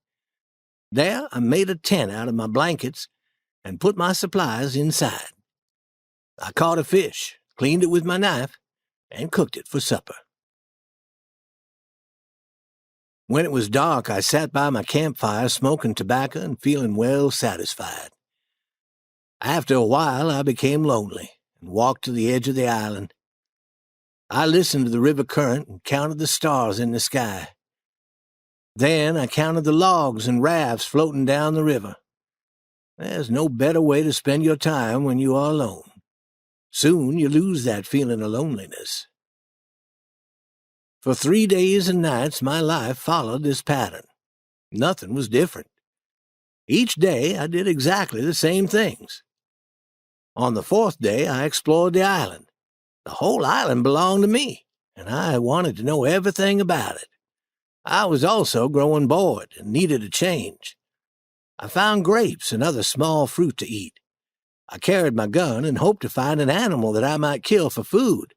There I made a tent out of my blankets and put my supplies inside. I caught a fish, cleaned it with my knife, and cooked it for supper. When it was dark, I sat by my campfire smoking tobacco and feeling well satisfied. After a while, I became lonely and walked to the edge of the island. I listened to the river current and counted the stars in the sky. Then I counted the logs and rafts floating down the river. There's no better way to spend your time when you are alone. Soon you lose that feeling of loneliness. For 3 days and nights, my life followed this pattern. Nothing was different. Each day, I did exactly the same things. On the 4th day, I explored the island. The whole island belonged to me, and I wanted to know everything about it. I was also growing bored and needed a change. I found grapes and other small fruit to eat. I carried my gun and hoped to find an animal that I might kill for food.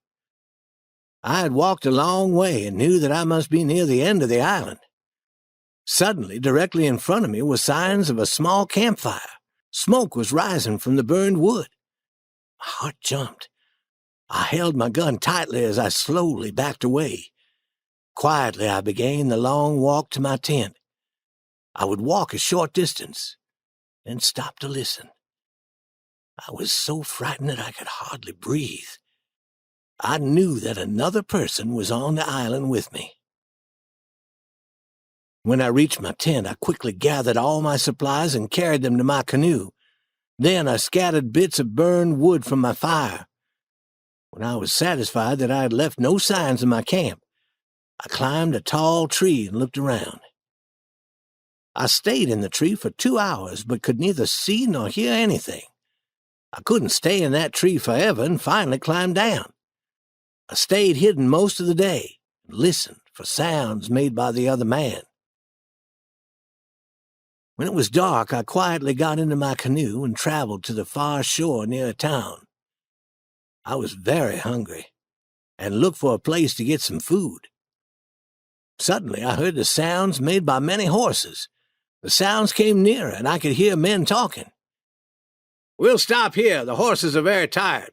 I had walked a long way and knew that I must be near the end of the island. Suddenly, directly in front of me were signs of a small campfire. Smoke was rising from the burned wood. My heart jumped. I held my gun tightly as I slowly backed away. Quietly, I began the long walk to my tent. I would walk a short distance, then stop to listen. I was so frightened that I could hardly breathe. I knew that another person was on the island with me. When I reached my tent, I quickly gathered all my supplies and carried them to my canoe. Then I scattered bits of burned wood from my fire. When I was satisfied that I had left no signs of my camp, I climbed a tall tree and looked around. I stayed in the tree for 2 hours, but could neither see nor hear anything. I couldn't stay in that tree forever and finally climbed down. I stayed hidden most of the day and listened for sounds made by the other man. When it was dark, I quietly got into my canoe and traveled to the far shore near a town. I was very hungry and looked for a place to get some food. Suddenly, I heard the sounds made by many horses. The sounds came nearer, and I could hear men talking. "We'll stop here. The horses are very tired.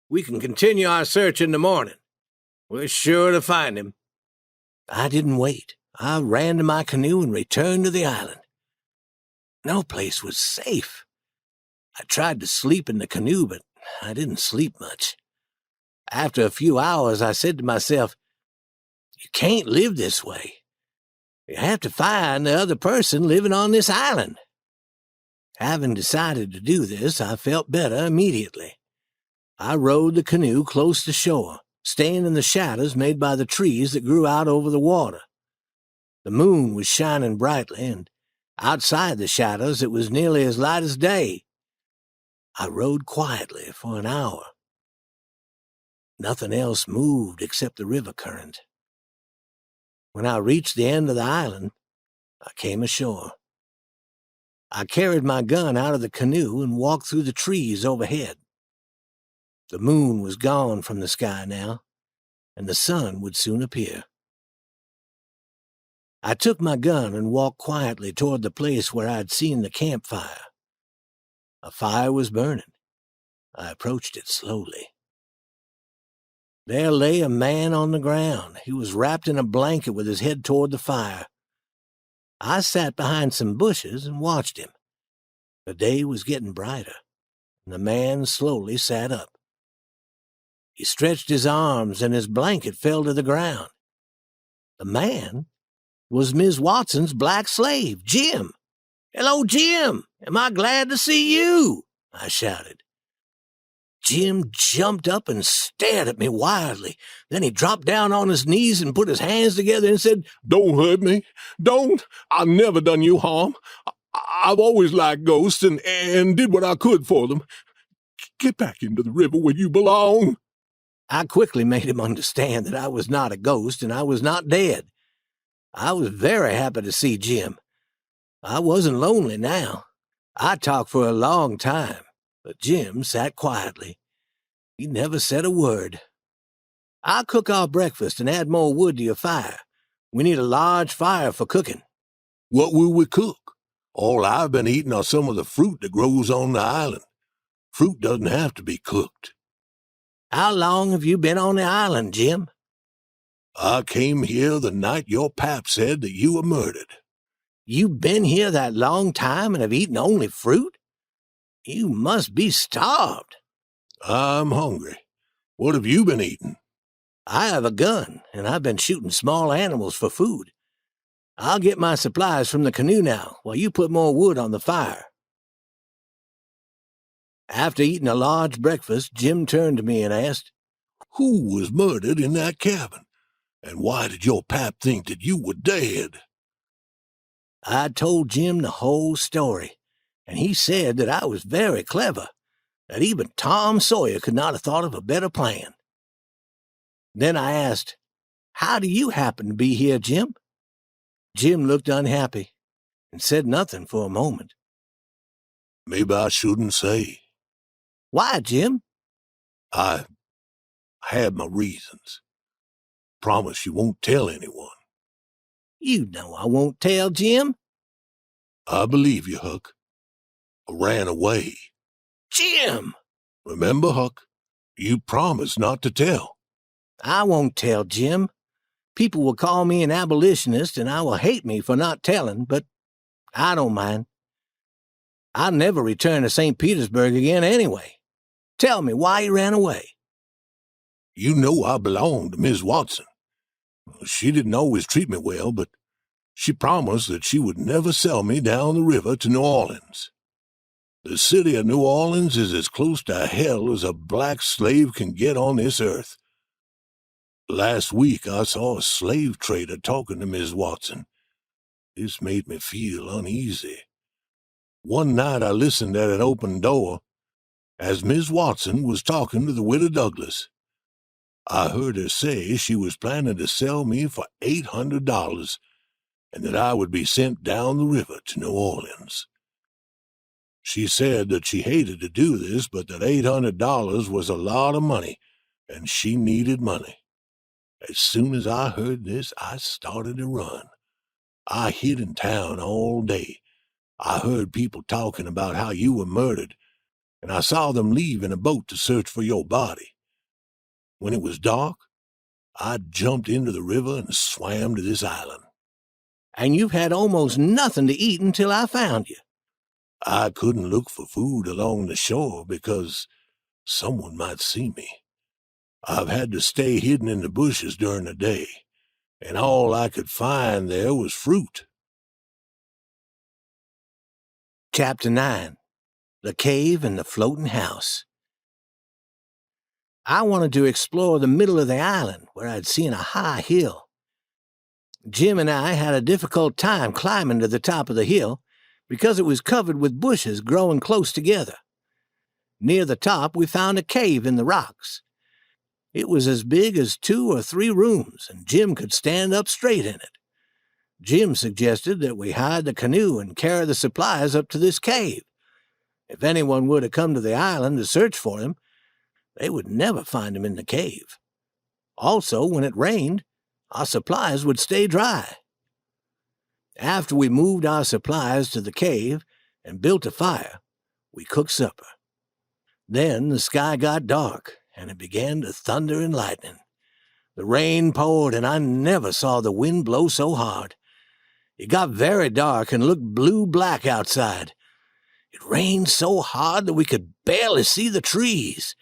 We can continue our search in the morning. We're sure to find him." I didn't wait. I ran to my canoe and returned to the island. No place was safe. I tried to sleep in the canoe, but I didn't sleep much. After a few hours, I said to myself, "You can't live this way. You have to find the other person living on this island. Having decided to do this, I felt better immediately. I rowed the canoe close to shore, staying in the shadows made by the trees that grew out over the water. The moon was shining brightly, and outside the shadows it was nearly as light as day. I rowed quietly for an hour. Nothing else moved except the river current. When I reached the end of the island, I came ashore. I carried my gun out of the canoe and walked through the trees overhead. The moon was gone from the sky now, and the sun would soon appear. I took my gun and walked quietly toward the place where I had seen the campfire. A fire was burning. I approached it slowly. There lay a man on the ground. He was wrapped in a blanket with his head toward the fire. I sat behind some bushes and watched him. The day was getting brighter, and the man slowly sat up. He stretched his arms, and his blanket fell to the ground. The man was Miss Watson's black slave, Jim. "Hello, Jim! Am I glad to see you?" I shouted. Jim jumped up and stared at me wildly. Then he dropped down on his knees and put his hands together and said, "Don't hurt me. Don't. I've never done you harm. I've always liked ghosts and did what I could for them. Get back into the river where you belong." I quickly made him understand that I was not a ghost and I was not dead. I was very happy to see Jim. I wasn't lonely now. I talked for a long time, but Jim sat quietly. He never said a word. "I'll cook our breakfast and add more wood to your fire. We need a large fire for cooking." "What will we cook? All I've been eating are some of the fruit that grows on the island. Fruit doesn't have to be cooked." "How long have you been on the island, Jim?" "I came here the night your pap said that you were murdered." "You've been here that long time and have eaten only fruit? You must be starved." "I'm hungry. What have you been eating?" "I have a gun, and I've been shooting small animals for food. I'll get my supplies from the canoe now, while you put more wood on the fire." After eating a large breakfast, Jim turned to me and asked, "Who was murdered in that cabin? And why did your pap think that you were dead?" I told Jim the whole story, and he said that I was very clever, that even Tom Sawyer could not have thought of a better plan. Then I asked, "How do you happen to be here, Jim?" Jim looked unhappy and said nothing for a moment. "Maybe I shouldn't say. "Why, Jim?" I had my reasons. Promise you won't tell anyone." "You know I won't tell, Jim." "I believe you, Huck. I ran away." "Jim!" "Remember, Huck, you promised not to tell." "I won't tell, Jim. People will call me an abolitionist, and I will hate me for not telling, but I don't mind. I'll never return to St. Petersburg again anyway. Tell me why you ran away." "You know I belonged to Miss Watson. She didn't always treat me well, but she promised that she would never sell me down the river to New Orleans. The city of New Orleans is as close to hell as a black slave can get on this earth. Last week I saw a slave trader talking to Miss Watson. This made me feel uneasy. One night I listened at an open door as Miss Watson was talking to the widow Douglas. I heard her say she was planning to sell me for $800 and that I would be sent down the river to New Orleans. She said that she hated to do this, but that $800 was a lot of money, and she needed money. As soon as I heard this, I started to run. I hid in town all day. I heard people talking about how you were murdered, and I saw them leave in a boat to search for your body. When it was dark, I jumped into the river and swam to this island." "And you've had almost nothing to eat until I found you." "I couldn't look for food along the shore because someone might see me. I've had to stay hidden in the bushes during the day. and all I could find there was fruit. Chapter 9. The Cave and the Floating House. I wanted to explore the middle of the island, where I'd seen a high hill. Jim and I had a difficult time climbing to the top of the hill because it was covered with bushes growing close together. Near the top, we found a cave in the rocks. It was as big as 2 or 3 rooms, and Jim could stand up straight in it. Jim suggested that we hide the canoe and carry the supplies up to this cave. If anyone were to come to the island to search for him, they would never find him in the cave. Also, when it rained, our supplies would stay dry. After we moved our supplies to the cave and built a fire, we cooked supper. Then the sky got dark, and it began to thunder and lightning. The rain poured, and I never saw the wind blow so hard. It got very dark and looked blue-black outside. It rained so hard that we could barely see the trees.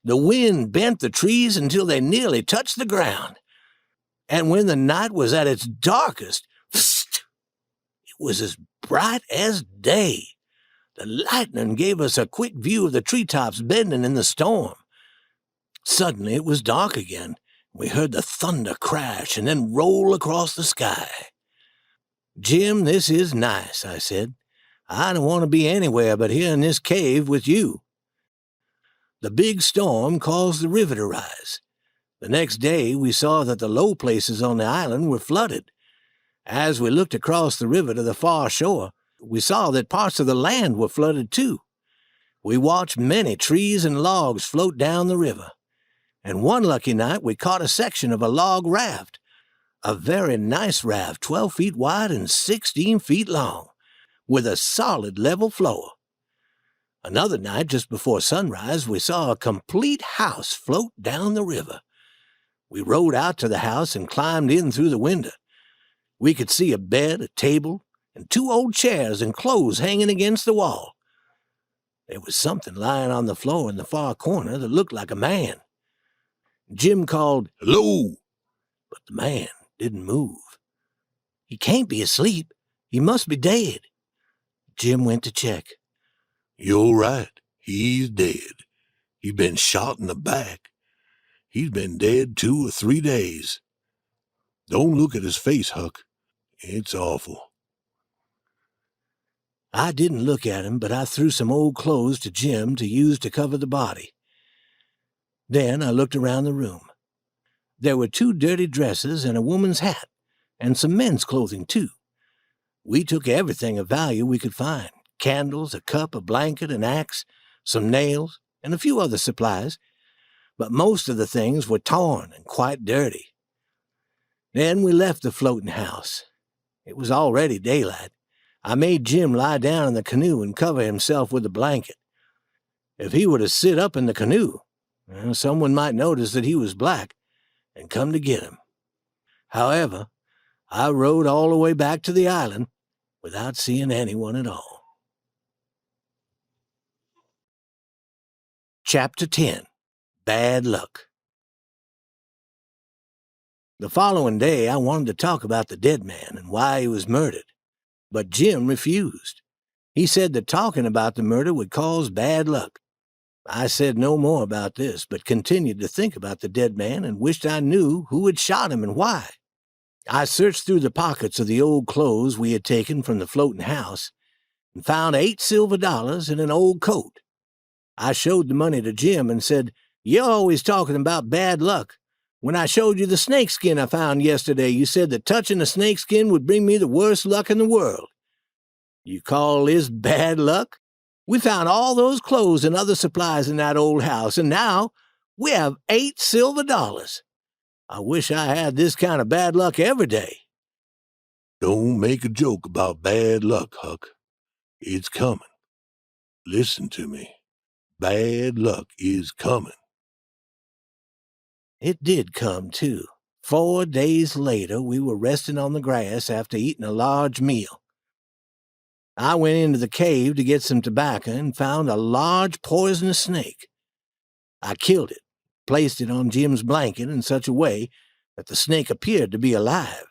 The wind bent the trees until they nearly touched the ground. And when the night was at its darkest, it was as bright as day. The lightning gave us a quick view of the treetops bending in the storm. Suddenly it was dark again. We heard the thunder crash and then roll across the sky. "Jim, this is nice," I said. "I don't want to be anywhere but here in this cave with you." The big storm caused the river to rise. The next day we saw that the low places on the island were flooded. As we looked across the river to the far shore, we saw that parts of the land were flooded too. We watched many trees and logs float down the river. And one lucky night we caught a section of a log raft, a very nice raft, 12 feet wide and 16 feet long, with a solid level floor. Another night, just before sunrise, we saw a complete house float down the river. We rowed out to the house and climbed in through the window. We could see a bed, a table, and 2 old chairs and clothes hanging against the wall. There was something lying on the floor in the far corner that looked like a man. Jim called, "Hello!" but the man didn't move. "He can't be asleep. He must be dead." Jim went to check. "You're right. He's dead. He's been shot in the back. He's been dead 2 or 3 days. Don't look at his face, Huck. It's awful." I didn't look at him, but I threw some old clothes to Jim to use to cover the body. Then I looked around the room. There were 2 dirty dresses and a woman's hat, and some men's clothing, too. We took everything of value we could find: candles, a cup, a blanket, an axe, some nails, and a few other supplies, but most of the things were torn and quite dirty. Then we left the floating house. It was already daylight. I made Jim lie down in the canoe and cover himself with a blanket. If he were to sit up in the canoe, someone might notice that he was black and come to get him. However, I rowed all the way back to the island without seeing anyone at all. Chapter 10. Bad Luck. The following day, I wanted to talk about the dead man and why he was murdered, but Jim refused. He said that talking about the murder would cause bad luck. I said no more about this, but continued to think about the dead man and wished I knew who had shot him and why. I searched through the pockets of the old clothes we had taken from the floating house and found $8 silver and an old coat. I showed the money to Jim and said, "You're always talking about bad luck. When I showed you the snakeskin I found yesterday, you said that touching the snakeskin would bring me the worst luck in the world. You call this bad luck? We found all those clothes and other supplies in that old house, and now we have $8 silver. I wish I had this kind of bad luck every day." "Don't make a joke about bad luck, Huck. It's coming. Listen to me. Bad luck is coming." It did come, too. 4 days later, we were resting on the grass after eating a large meal. I went into the cave to get some tobacco and found a large poisonous snake. I killed it, placed it on Jim's blanket in such a way that the snake appeared to be alive.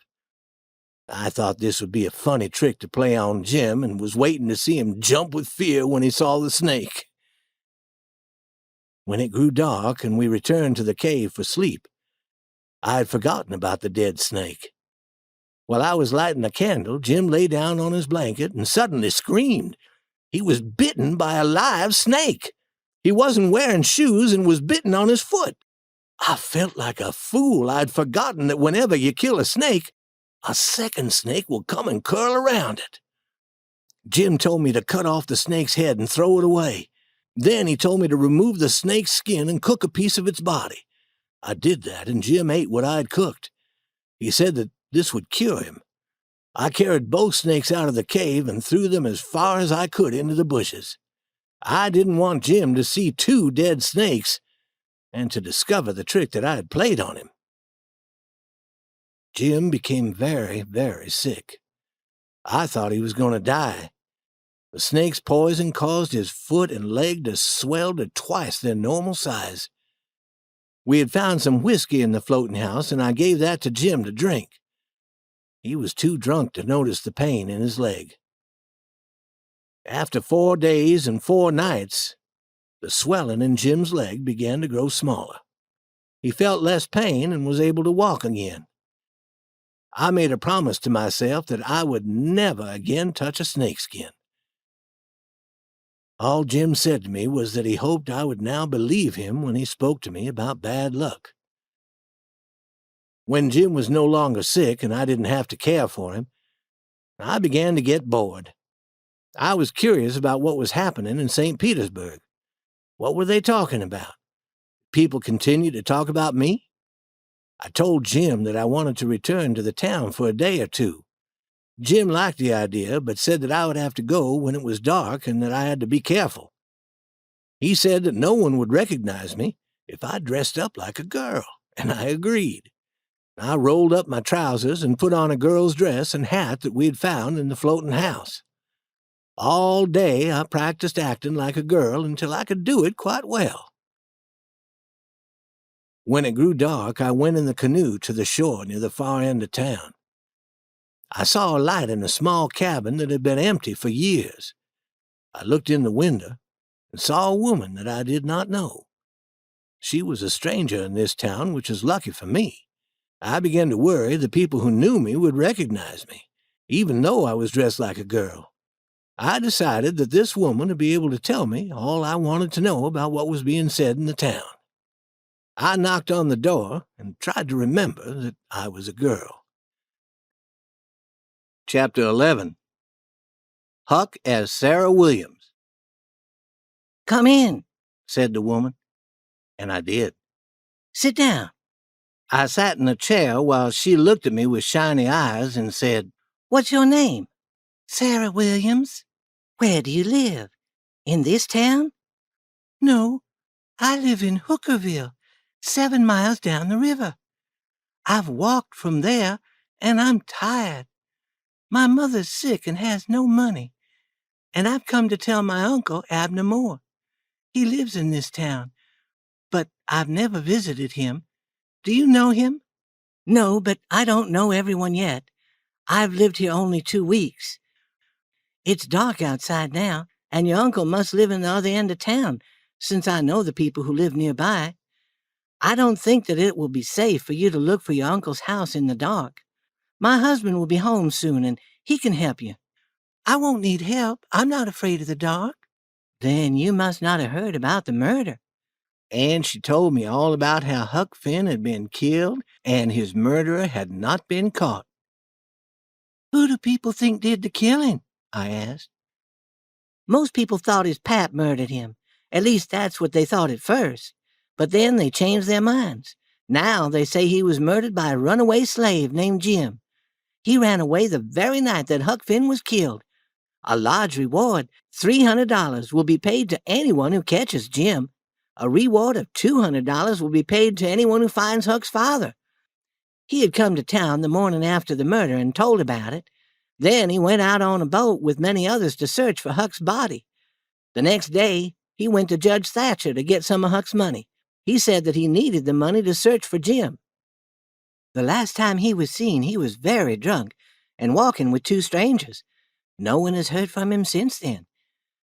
I thought this would be a funny trick to play on Jim and was waiting to see him jump with fear when he saw the snake. When it grew dark and we returned to the cave for sleep, I had forgotten about the dead snake. While I was lighting a candle, Jim lay down on his blanket and suddenly screamed. He was bitten by a live snake. He wasn't wearing shoes and was bitten on his foot. I felt like a fool. I'd forgotten that whenever you kill a snake, a second snake will come and curl around it. Jim told me to cut off the snake's head and throw it away. Then he told me to remove the snake's skin and cook a piece of its body. I did that, and Jim ate what I'd cooked. He said that this would cure him. I carried both snakes out of the cave and threw them as far as I could into the bushes. I didn't want Jim to see 2 dead snakes and to discover the trick that I had played on him. Jim became very, very sick. I thought he was going to die. The snake's poison caused his foot and leg to swell to twice their normal size. We had found some whiskey in the floating house, and I gave that to Jim to drink. He was too drunk to notice the pain in his leg. After 4 days and 4 nights, the swelling in Jim's leg began to grow smaller. He felt less pain and was able to walk again. I made a promise to myself that I would never again touch a snakeskin. All Jim said to me was that he hoped I would now believe him when he spoke to me about bad luck. When Jim was no longer sick and I didn't have to care for him, I began to get bored. I was curious about what was happening in St. Petersburg. What were they talking about? People continued to talk about me? I told Jim that I wanted to return to the town for a day or 2. Jim liked the idea, but said that I would have to go when it was dark and that I had to be careful. He said that no one would recognize me if I dressed up like a girl, and I agreed. I rolled up my trousers and put on a girl's dress and hat that we had found in the floating house. All day I practiced acting like a girl until I could do it quite well. When it grew dark, I went in the canoe to the shore near the far end of town. I saw a light in a small cabin that had been empty for years. I looked in the window and saw a woman that I did not know. She was a stranger in this town, which was lucky for me. I began to worry the people who knew me would recognize me, even though I was dressed like a girl. I decided that this woman would be able to tell me all I wanted to know about what was being said in the town. I knocked on the door and tried to remember that I was a girl. Chapter 11. Huck as Sarah Williams. "Come in," said the woman, and I did. "Sit down." I sat in a chair while she looked at me with shiny eyes and said, "What's your name?" "Sarah Williams." "Where do you live? In this town?" "No, I live in Hookerville, 7 miles down the river. I've walked from there, and I'm tired. My mother's sick and has no money, and I've come to tell my uncle, Abner Moore. He lives in this town, but I've never visited him. Do you know him?" "No, but I don't know everyone yet. I've lived here only 2 weeks. It's dark outside now, and your uncle must live in the other end of town, since I know the people who live nearby. I don't think that it will be safe for you to look for your uncle's house in the dark. My husband will be home soon, and he can help you." "I won't need help. I'm not afraid of the dark." "Then you must not have heard about the murder." And she told me all about how Huck Finn had been killed and his murderer had not been caught. "Who do people think did the killing?" I asked. "Most people thought his pap murdered him. At least that's what they thought at first. But then they changed their minds. Now they say he was murdered by a runaway slave named Jim. He ran away the very night that Huck Finn was killed. A large reward, $300, will be paid to anyone who catches Jim. A reward of $200 will be paid to anyone who finds Huck's father. He had come to town the morning after the murder and told about it. Then he went out on a boat with many others to search for Huck's body. The next day, he went to Judge Thatcher to get some of Huck's money. He said that he needed the money to search for Jim." The last time he was seen, he was very drunk and walking with two strangers. No one has heard from him since then.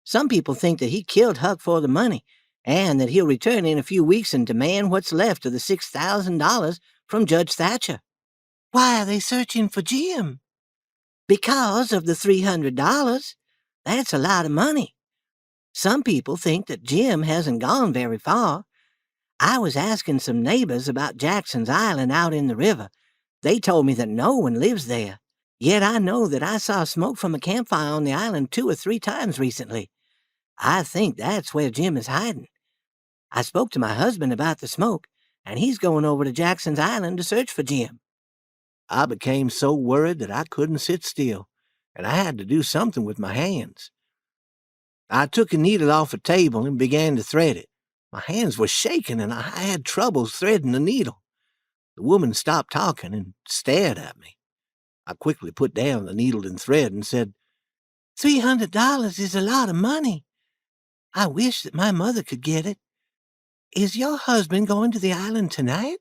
Some people think that he killed Huck for the money, and that he'll return in a few weeks and demand what's left of the $6,000 from Judge Thatcher. Why are they searching for Jim? Because of the $300. That's a lot of money. Some people think that Jim hasn't gone very far. I was asking some neighbors about Jackson's Island out in the river. They told me that no one lives there. Yet I know that I saw smoke from a campfire on the island 2 or 3 times recently. I think that's where Jim is hiding. I spoke to my husband about the smoke, and he's going over to Jackson's Island to search for Jim. I became so worried that I couldn't sit still, and I had to do something with my hands. I took a needle off a table and began to thread it. My hands were shaking, and I had trouble threading the needle. The woman stopped talking and stared at me. I quickly put down the needle and thread and said, $300 is a lot of money. I wish that my mother could get it. Is your husband going to the island tonight?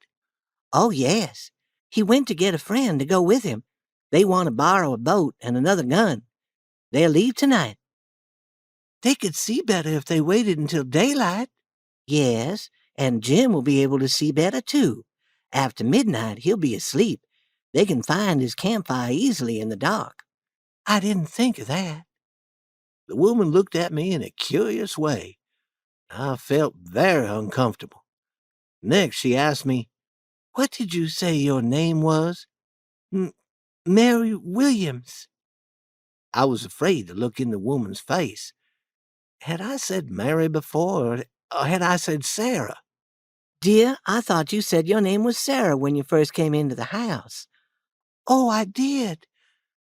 Oh, yes. He went to get a friend to go with him. They want to borrow a boat and another gun. They'll leave tonight. They could see better if they waited until daylight. Yes, and Jim will be able to see better, too. After midnight, he'll be asleep. They can find his campfire easily in the dark. I didn't think of that. The woman looked at me in a curious way. I felt very uncomfortable. Next, she asked me, What did you say your name was? Mary Williams. I was afraid to look in the woman's face. Had I said Mary before, or had I said Sarah? Dear, I thought you said your name was Sarah when you first came into the house. Oh, I did.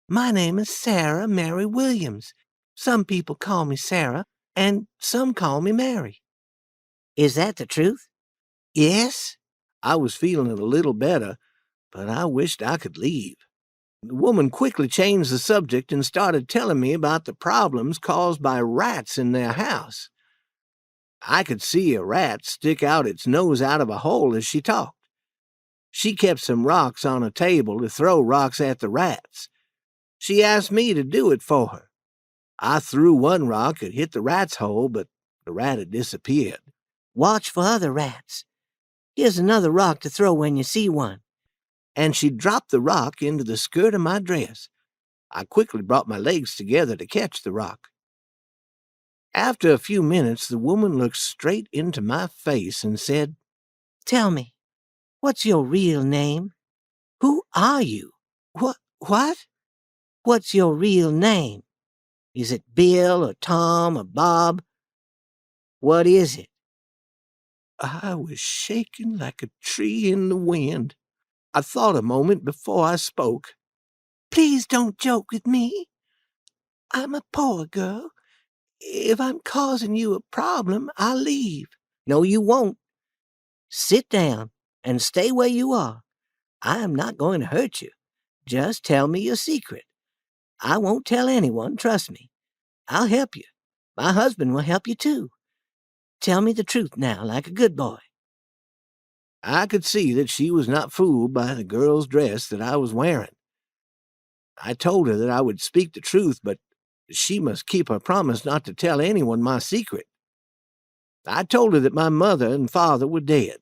My name is Sarah Mary Williams. Some people call me Sarah, and some call me Mary. Is that the truth? Yes. I was feeling a little better, but I wished I could leave. The woman quickly changed the subject and started telling me about the problems caused by rats in their house. I could see a rat stick out its nose out of a hole as she talked. She kept some rocks on a table to throw rocks at the rats. She asked me to do it for her. I threw one rock and hit the rat's hole, but the rat had disappeared. Watch for other rats. Here's another rock to throw when you see one. And she dropped the rock into the skirt of my dress. I quickly brought my legs together to catch the rock. After a few minutes, the woman looked straight into my face and said, Tell me, what's your real name? Who are you? What? What's your real name? Is it Bill or Tom or Bob? What is it? I was shaking like a tree in the wind. I thought a moment before I spoke. Please don't joke with me. I'm a poor girl. If I'm causing you a problem, I'll leave. No, you won't. Sit down and stay where you are. I am not going to hurt you. Just tell me your secret. I won't tell anyone, trust me. I'll help you. My husband will help you too. Tell me the truth now, like a good boy. I could see that she was not fooled by the girl's dress that I was wearing. I told her that I would speak the truth, but she must keep her promise not to tell anyone my secret. I told her that my mother and father were dead,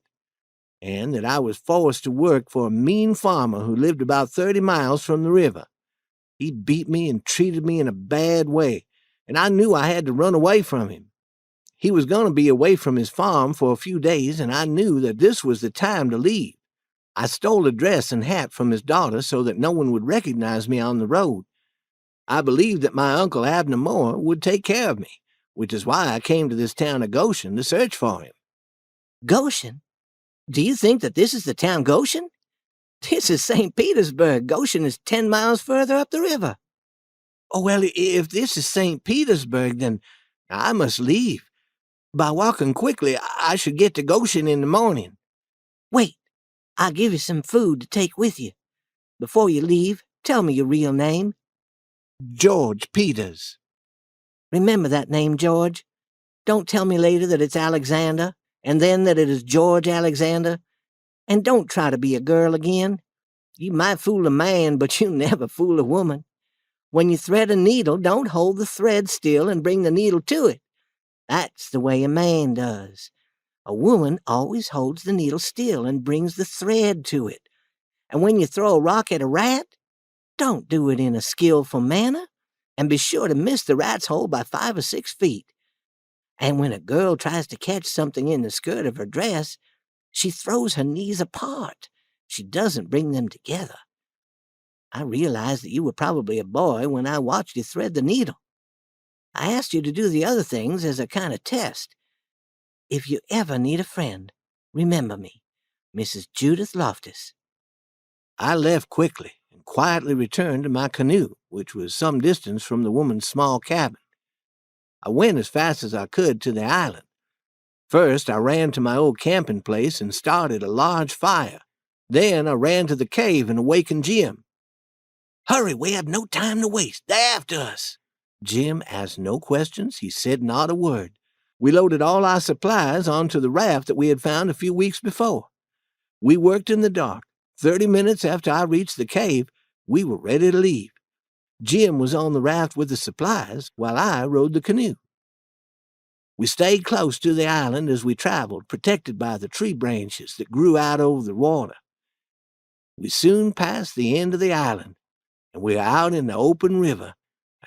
and that I was forced to work for a mean farmer who lived about 30 miles from the river. He beat me and treated me in a bad way, and I knew I had to run away from him. He was going to be away from his farm for a few days, and I knew that this was the time to leave. I stole a dress and hat from his daughter so that no one would recognize me on the road. I believed that my Uncle Abner Moore would take care of me, which is why I came to this town of Goshen to search for him. Goshen? Do you think that this is the town Goshen? This is St. Petersburg. Goshen is 10 miles further up the river. Oh, well, if this is St. Petersburg, then I must leave. By walking quickly, I should get to Goshen in the morning. Wait, I'll give you some food to take with you. Before you leave, tell me your real name. George Peters. Remember that name, George. Don't tell me later that it's Alexander, and then that it is George Alexander. And don't try to be a girl again. You might fool a man, but you'll never fool a woman. When you thread a needle, don't hold the thread still and bring the needle to it. That's the way a man does. A woman always holds the needle still and brings the thread to it. And when you throw a rock at a rat, don't do it in a skillful manner, and be sure to miss the rat's hole by 5 or 6 feet. And when a girl tries to catch something in the skirt of her dress, she throws her knees apart. She doesn't bring them together. I realized that you were probably a boy when I watched you thread the needle. I asked you to do the other things as a kind of test. If you ever need a friend, remember me, Mrs. Judith Loftus. I left quickly and quietly returned to my canoe, which was some distance from the woman's small cabin. I went as fast as I could to the island. First, I ran to my old camping place and started a large fire. Then I ran to the cave and awakened Jim. Hurry, we have no time to waste. They're after us. Jim asked no questions. He said not a word. We loaded all our supplies onto the raft that we had found a few weeks before. We worked in the dark. 30 minutes after I reached the cave, we were ready to leave. Jim was on the raft with the supplies, while I rowed the canoe. We stayed close to the island as we traveled, protected by the tree branches that grew out over the water. We soon passed the end of the island, and we were out in the open river,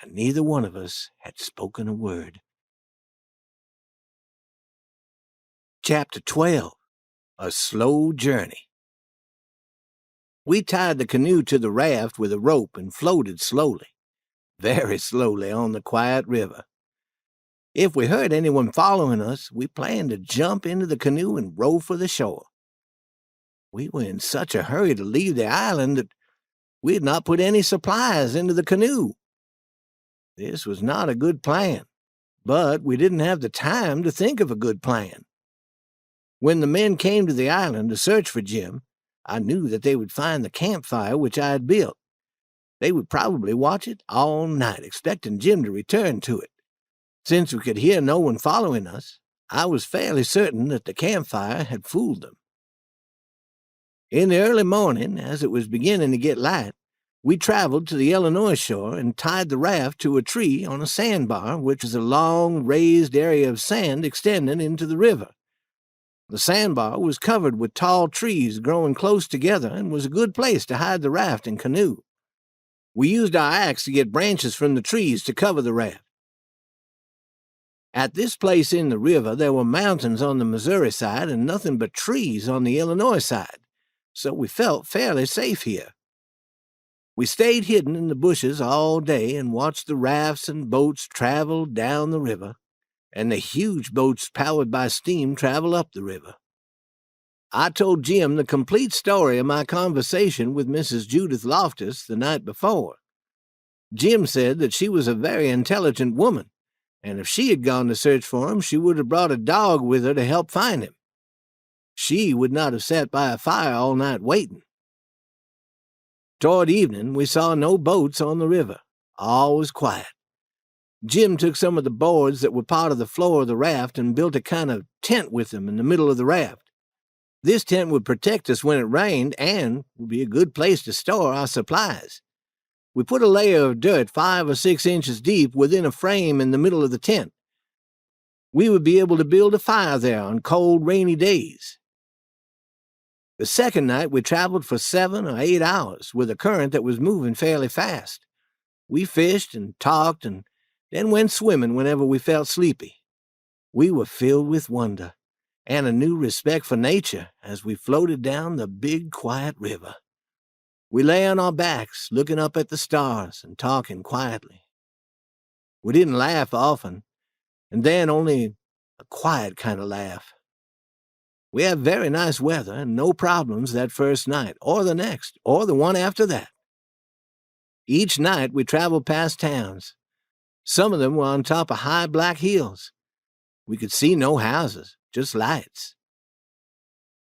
and neither one of us had spoken a word. Chapter 12. A Slow Journey. We tied the canoe to the raft with a rope and floated slowly, very slowly on the quiet river. If we heard anyone following us, we planned to jump into the canoe and row for the shore. We were in such a hurry to leave the island that we had not put any supplies into the canoe. This was not a good plan, but we didn't have the time to think of a good plan. When the men came to the island to search for Jim, I knew that they would find the campfire which I had built. They would probably watch it all night, expecting Jim to return to it. Since we could hear no one following us, I was fairly certain that the campfire had fooled them. In the early morning, as it was beginning to get light, we traveled to the Illinois shore and tied the raft to a tree on a sandbar, which was a long, raised area of sand extending into the river. The sandbar was covered with tall trees growing close together and was a good place to hide the raft and canoe. We used our axe to get branches from the trees to cover the raft. At this place in the river, there were mountains on the Missouri side and nothing but trees on the Illinois side, so we felt fairly safe here. We stayed hidden in the bushes all day and watched the rafts and boats travel down the river, and the huge boats powered by steam travel up the river. I told Jim the complete story of my conversation with Mrs. Judith Loftus the night before. Jim said that she was a very intelligent woman, and if she had gone to search for him, she would have brought a dog with her to help find him. She would not have sat by a fire all night waiting. Toward evening, we saw no boats on the river. All was quiet. Jim took some of the boards that were part of the floor of the raft and built a kind of tent with them in the middle of the raft. This tent would protect us when it rained and would be a good place to store our supplies. We put a layer of dirt 5 or 6 inches deep within a frame in the middle of the tent. We would be able to build a fire there on cold, rainy days. The second night, we traveled for 7 or 8 hours with a current that was moving fairly fast. We fished and talked and then went swimming whenever we felt sleepy. We were filled with wonder and a new respect for nature as we floated down the big, quiet river. We lay on our backs, looking up at the stars and talking quietly. We didn't laugh often, and then only a quiet kind of laugh. We had very nice weather and no problems that first night, or the next, or the one after that. Each night we traveled past towns. Some of them were on top of high black hills. We could see no houses, just lights.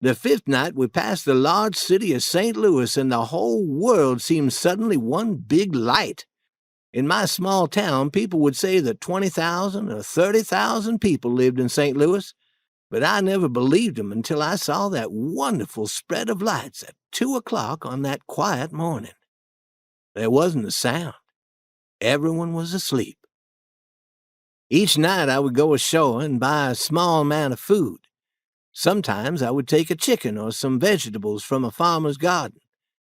The fifth night we passed the large city of St. Louis, and the whole world seemed suddenly one big light. In my small town, people would say that 20,000 or 30,000 people lived in St. Louis, but I never believed them until I saw that wonderful spread of lights at 2 o'clock on that quiet morning. There wasn't a sound. Everyone was asleep. Each night I would go ashore and buy a small amount of food. Sometimes I would take a chicken or some vegetables from a farmer's garden.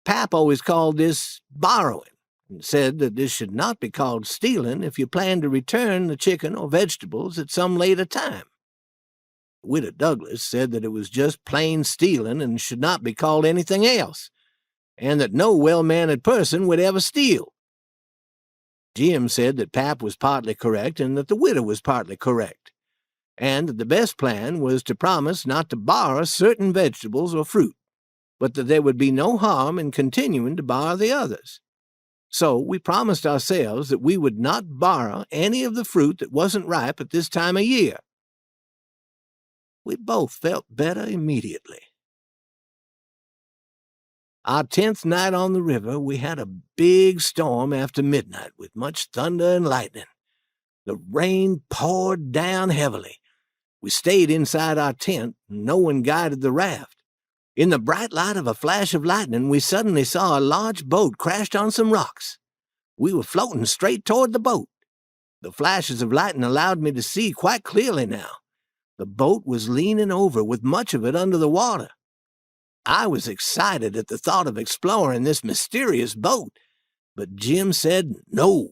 Pap always called this borrowing, and said that this should not be called stealing if you plan to return the chicken or vegetables at some later time. Widow Douglas said that it was just plain stealing and should not be called anything else, and that no well-mannered person would ever steal. Jim said that Pap was partly correct and that the widow was partly correct, and that the best plan was to promise not to borrow certain vegetables or fruit, but that there would be no harm in continuing to borrow the others. So we promised ourselves that we would not borrow any of the fruit that wasn't ripe at this time of year. We both felt better immediately. Our 10th night on the river, we had a big storm after midnight with much thunder and lightning. The rain poured down heavily. We stayed inside our tent, and no one guided the raft. In the bright light of a flash of lightning, we suddenly saw a large boat crashed on some rocks. We were floating straight toward the boat. The flashes of lightning allowed me to see quite clearly now. The boat was leaning over with much of it under the water. I was excited at the thought of exploring this mysterious boat, but Jim said no.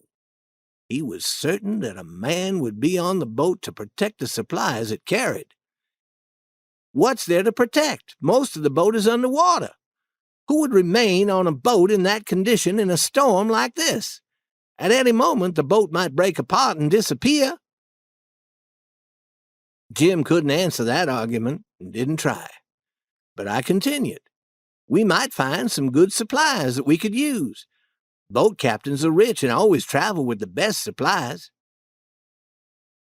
He was certain that a man would be on the boat to protect the supplies it carried. What's there to protect? Most of the boat is underwater. Who would remain on a boat in that condition in a storm like this? At any moment, the boat might break apart and disappear. Jim couldn't answer that argument and didn't try. But I continued. We might find some good supplies that we could use. Boat captains are rich and always travel with the best supplies.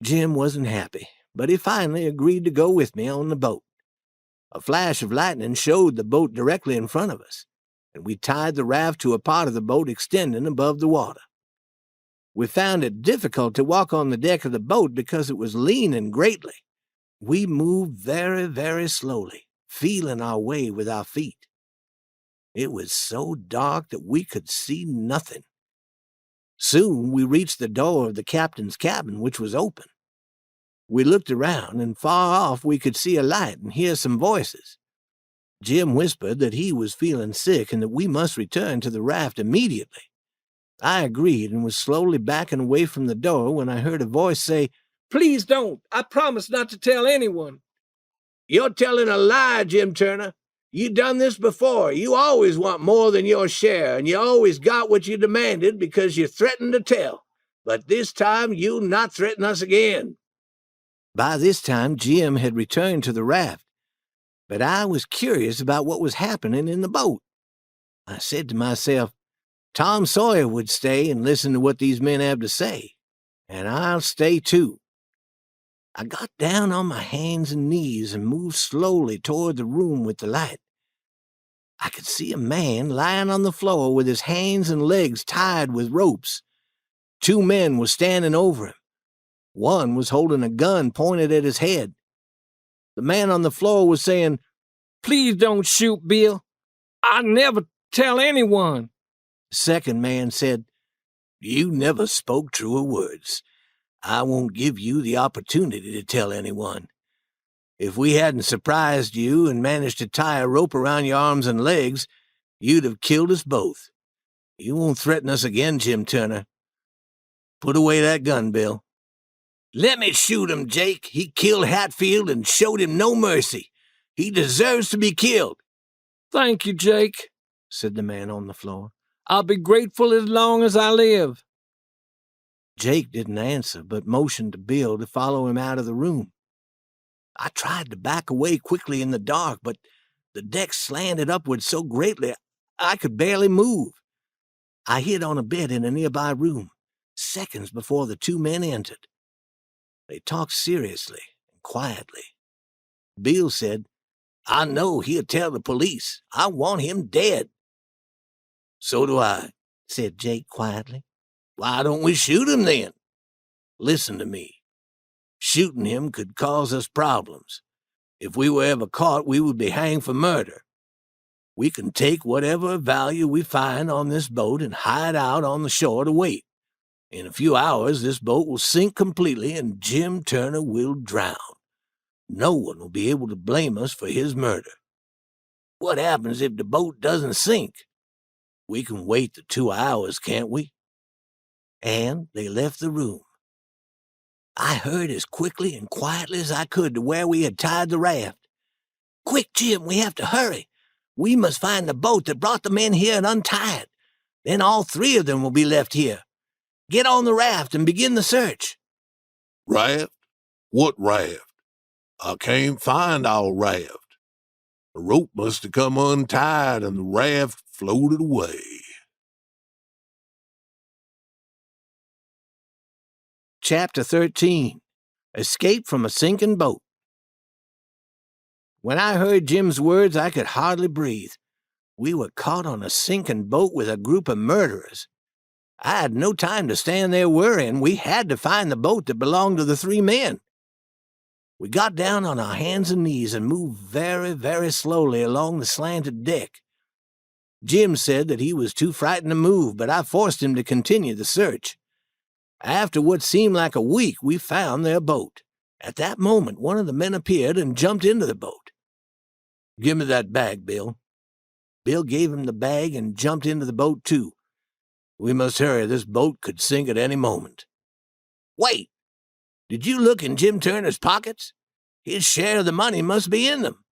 Jim wasn't happy, but he finally agreed to go with me on the boat. A flash of lightning showed the boat directly in front of us, and we tied the raft to a part of the boat extending above the water. We found it difficult to walk on the deck of the boat because it was leaning greatly. We moved very, very slowly, feeling our way with our feet. It was so dark that we could see nothing. Soon we reached the door of the captain's cabin, which was open. We looked around, and far off we could see a light and hear some voices. Jim whispered that he was feeling sick and that we must return to the raft immediately. I agreed and was slowly backing away from the door when I heard a voice say, "Please don't. I promise not to tell anyone." "You're telling a lie, Jim Turner. You done this before. You always want more than your share, and you always got what you demanded because you threatened to tell. But this time you not threaten us again." By this time, Jim had returned to the raft, but I was curious about what was happening in the boat. I said to myself, Tom Sawyer would stay and listen to what these men have to say, and I'll stay too. I got down on my hands and knees and moved slowly toward the room with the light. I could see a man lying on the floor with his hands and legs tied with ropes. 2 men were standing over him. One was holding a gun pointed at his head. The man on the floor was saying, "Please don't shoot, Bill. I never tell anyone." The second man said, "You never spoke truer words. I won't give you the opportunity to tell anyone. If we hadn't surprised you and managed to tie a rope around your arms and legs, you'd have killed us both. You won't threaten us again, Jim Turner. Put away that gun, Bill." "Let me shoot him, Jake. He killed Hatfield and showed him no mercy. He deserves to be killed." "Thank you, Jake," said the man on the floor. "I'll be grateful as long as I live." Jake didn't answer, but motioned to Bill to follow him out of the room. I tried to back away quickly in the dark, but the deck slanted upward so greatly I could barely move. I hid on a bed in a nearby room, seconds before the 2 men entered. They talked seriously and quietly. Bill said, "I know he'll tell the police. I want him dead." "So do I," said Jake quietly. "Why don't we shoot him then? Listen to me. Shooting him could cause us problems. If we were ever caught, we would be hanged for murder. We can take whatever value we find on this boat and hide out on the shore to wait. In a few hours, this boat will sink completely and Jim Turner will drown. No one will be able to blame us for his murder. What happens if the boat doesn't sink? We can wait the 2 hours, can't we?" And they left the room. I hurried as quickly and quietly as I could to where we had tied the raft. "Quick, Jim, we have to hurry. We must find the boat that brought the men here and untie it. Then all 3 of them will be left here. Get on the raft and begin the search." "Raft? What raft? I can't find our raft. The rope must have come untied and the raft floated away." Chapter 13. Escape from a Sinking Boat. When I heard Jim's words, I could hardly breathe. We were caught on a sinking boat with a group of murderers. I had no time to stand there worrying. We had to find the boat that belonged to the 3 men. We got down on our hands and knees and moved very, very slowly along the slanted deck. Jim said that he was too frightened to move, but I forced him to continue the search. After what seemed like a week, we found their boat. At that moment, one of the men appeared and jumped into the boat. "Give me that bag, Bill." Bill gave him the bag and jumped into the boat, too. "We must hurry. This boat could sink at any moment." "Wait! Did you look in Jim Turner's pockets? His share of the money must be in them."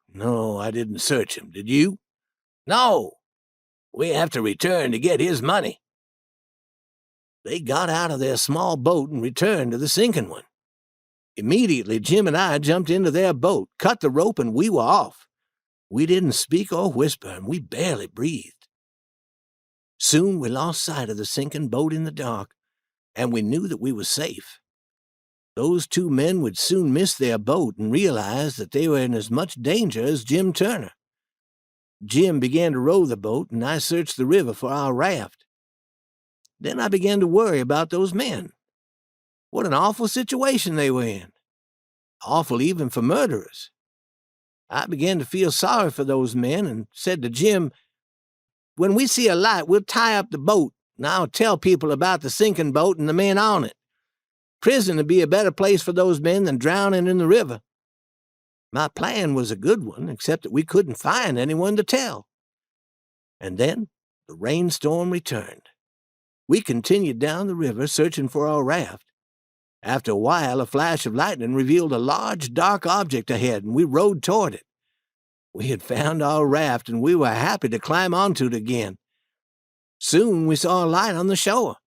"No, I didn't search him. Did you?" "No. We have to return to get his money." They got out of their small boat and returned to the sinking one. Immediately, Jim and I jumped into their boat, cut the rope, and we were off. We didn't speak or whisper, and we barely breathed. Soon we lost sight of the sinking boat in the dark, and we knew that we were safe. Those 2 men would soon miss their boat and realize that they were in as much danger as Jim Turner. Jim began to row the boat, and I searched the river for our raft. Then I began to worry about those men. What an awful situation they were in. Awful even for murderers. I began to feel sorry for those men and said to Jim, "When we see a light, we'll tie up the boat, and I'll tell people about the sinking boat and the men on it. Prison would be a better place for those men than drowning in the river." My plan was a good one, except that we couldn't find anyone to tell. And then the rainstorm returned. We continued down the river, searching for our raft. After a while, a flash of lightning revealed a large, dark object ahead, and we rowed toward it. We had found our raft, and we were happy to climb onto it again. Soon we saw a light on the shore,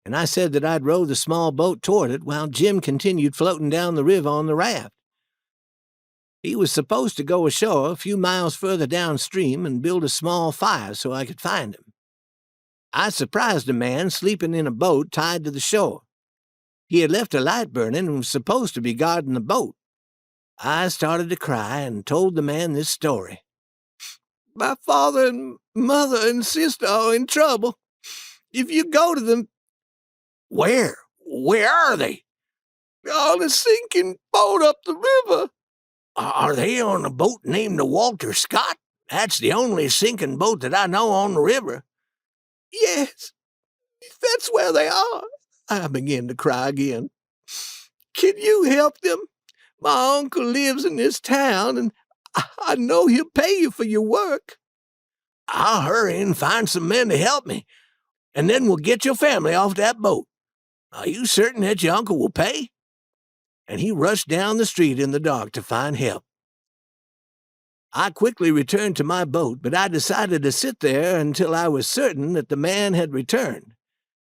and I said that I'd row the small boat toward it while Jim continued floating down the river on the raft. He was supposed to go ashore a few miles further downstream and build a small fire so I could find him. I surprised a man sleeping in a boat tied to the shore. He had left a light burning and was supposed to be guarding the boat. I started to cry and told the man this story. "My father and mother and sister are in trouble. If you go to them—" "Where? Where are they?" "On a sinking boat up the river." "Are they on a boat named the Walter Scott? That's the only sinking boat that I know on the river." "Yes, that's where they are." I began to cry again. "Can you help them? My uncle lives in this town, and I know he'll pay you for your work." "I'll hurry and find some men to help me, and then we'll get your family off that boat. Are you certain that your uncle will pay?" And he rushed down the street in the dark to find help. I quickly returned to my boat, but I decided to sit there until I was certain that the man had returned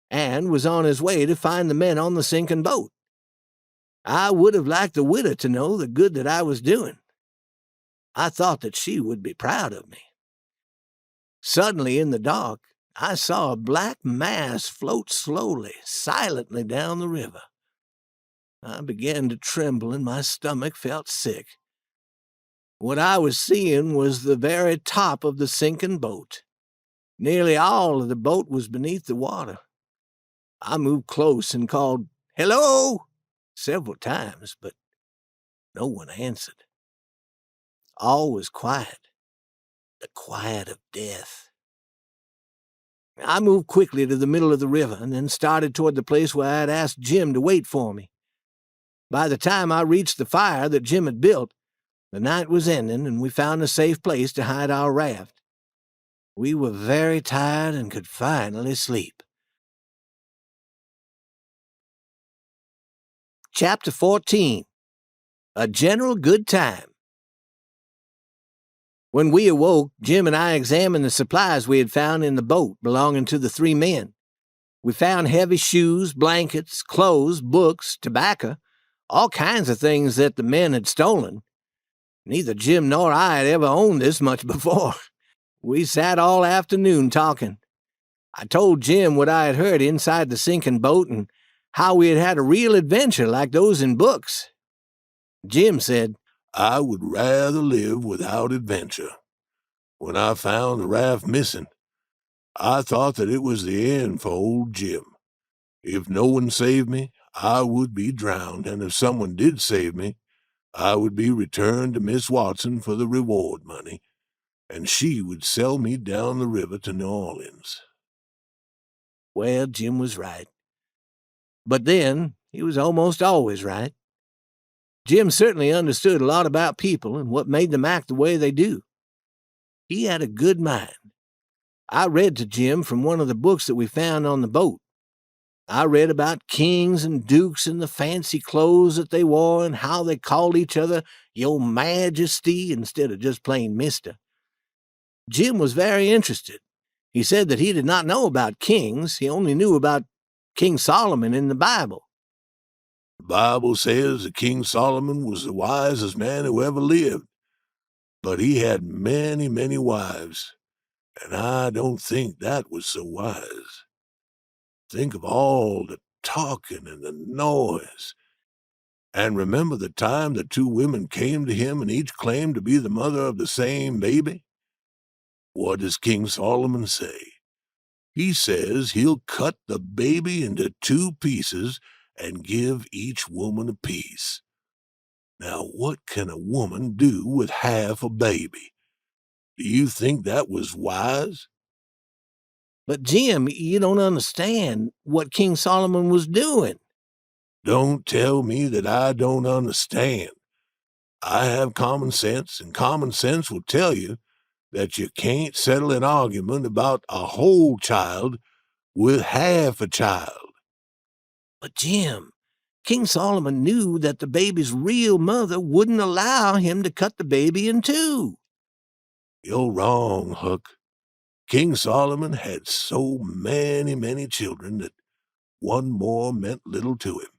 and was on his way to find the men on the sinking boat. I would have liked the widow to know the good that I was doing. I thought that she would be proud of me. Suddenly, in the dark, I saw a black mass float slowly, silently down the river. I began to tremble and my stomach felt sick. What I was seeing was the very top of the sinking boat. Nearly all of the boat was beneath the water. I moved close and called, "Hello!" several times, but no one answered. All was quiet. the quiet of death. I moved quickly to the middle of the river and then started toward the place where I had asked Jim to wait for me. By the time I reached the fire that Jim had built, the night was ending and we found a safe place to hide our raft. We were very tired and could finally sleep. Chapter 14. A General Good Time. When we awoke, Jim and I examined the supplies we had found in the boat belonging to the 3 men. We found heavy shoes, blankets, clothes, books, tobacco, all kinds of things that the men had stolen. Neither Jim nor I had ever owned this much before. We sat all afternoon talking. I told Jim what I had heard inside the sinking boat and how we had had a real adventure like those in books. Jim said, I would rather live without adventure. When I found the raft missing, I thought that it was the end for old Jim. If no one saved me, I would be drowned, and if someone did save me, I would be returned to Miss Watson for the reward money, and she would sell me down the river to New Orleans. Well, Jim was right. But then, he was almost always right. Jim certainly understood a lot about people and what made them act the way they do. He had a good mind. I read to Jim from one of the books that we found on the boat. I read about kings and dukes and the fancy clothes that they wore and how they called each other Your Majesty instead of just plain Mister. Jim was very interested. He said that he did not know about kings. He only knew about King Solomon in the Bible. The Bible says that King Solomon was the wisest man who ever lived, but he had many, many wives, and I don't think that was so wise. Think of all the talking and the noise. And remember the time that 2 women came to him and each claimed to be the mother of the same baby? What does King Solomon say? He says he'll cut the baby into 2 pieces and give each woman a piece. Now, what can a woman do with half a baby? Do you think that was wise? But Jim, you don't understand what King Solomon was doing. Don't tell me that I don't understand. I have common sense, and common sense will tell you that you can't settle an argument about a whole child with half a child. But Jim, King Solomon knew that the baby's real mother wouldn't allow him to cut the baby in 2. You're wrong, Huck. King Solomon had so many, many children that one more meant little to him.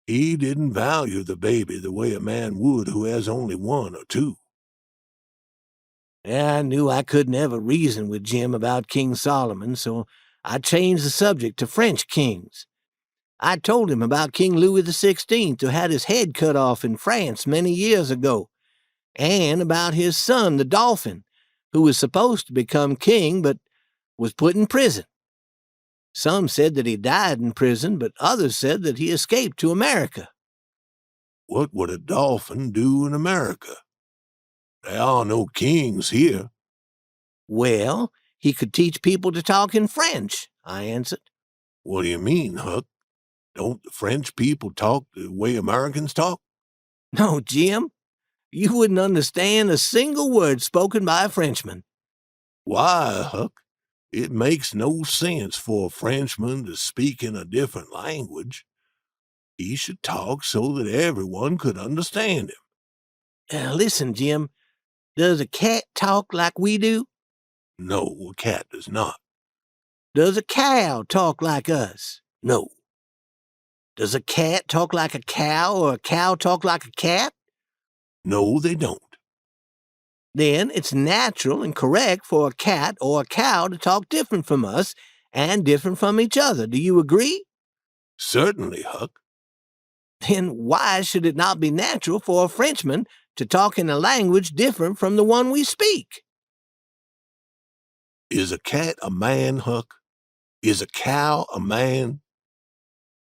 He didn't value the baby the way a man would who has only 1 or 2. I knew I could never reason with Jim about King Solomon, so I changed the subject to French kings. I told him about King Louis XVI, who had his head cut off in France many years ago, and about his son, the Dauphin, who was supposed to become king but was put in prison. Some said that he died in prison, but others said that he escaped to America. What would a dolphin do in America? There are no kings here. Well, he could teach people to talk in French, I answered. What do you mean, Huck? Don't the French people talk the way Americans talk? No, Jim, you wouldn't understand a single word spoken by a Frenchman. Why, Huck? It makes no sense for a Frenchman to speak in a different language. He should talk so that everyone could understand him. Listen, Jim, does a cat talk like we do? No, a cat does not. Does a cow talk like us? No. Does a cat talk like a cow or a cow talk like a cat? No, they don't. Then it's natural and correct for a cat or a cow to talk different from us and different from each other. Do you agree? Certainly, Huck. Then why should it not be natural for a Frenchman to talk in a language different from the one we speak? Is a cat a man, Huck? Is a cow a man?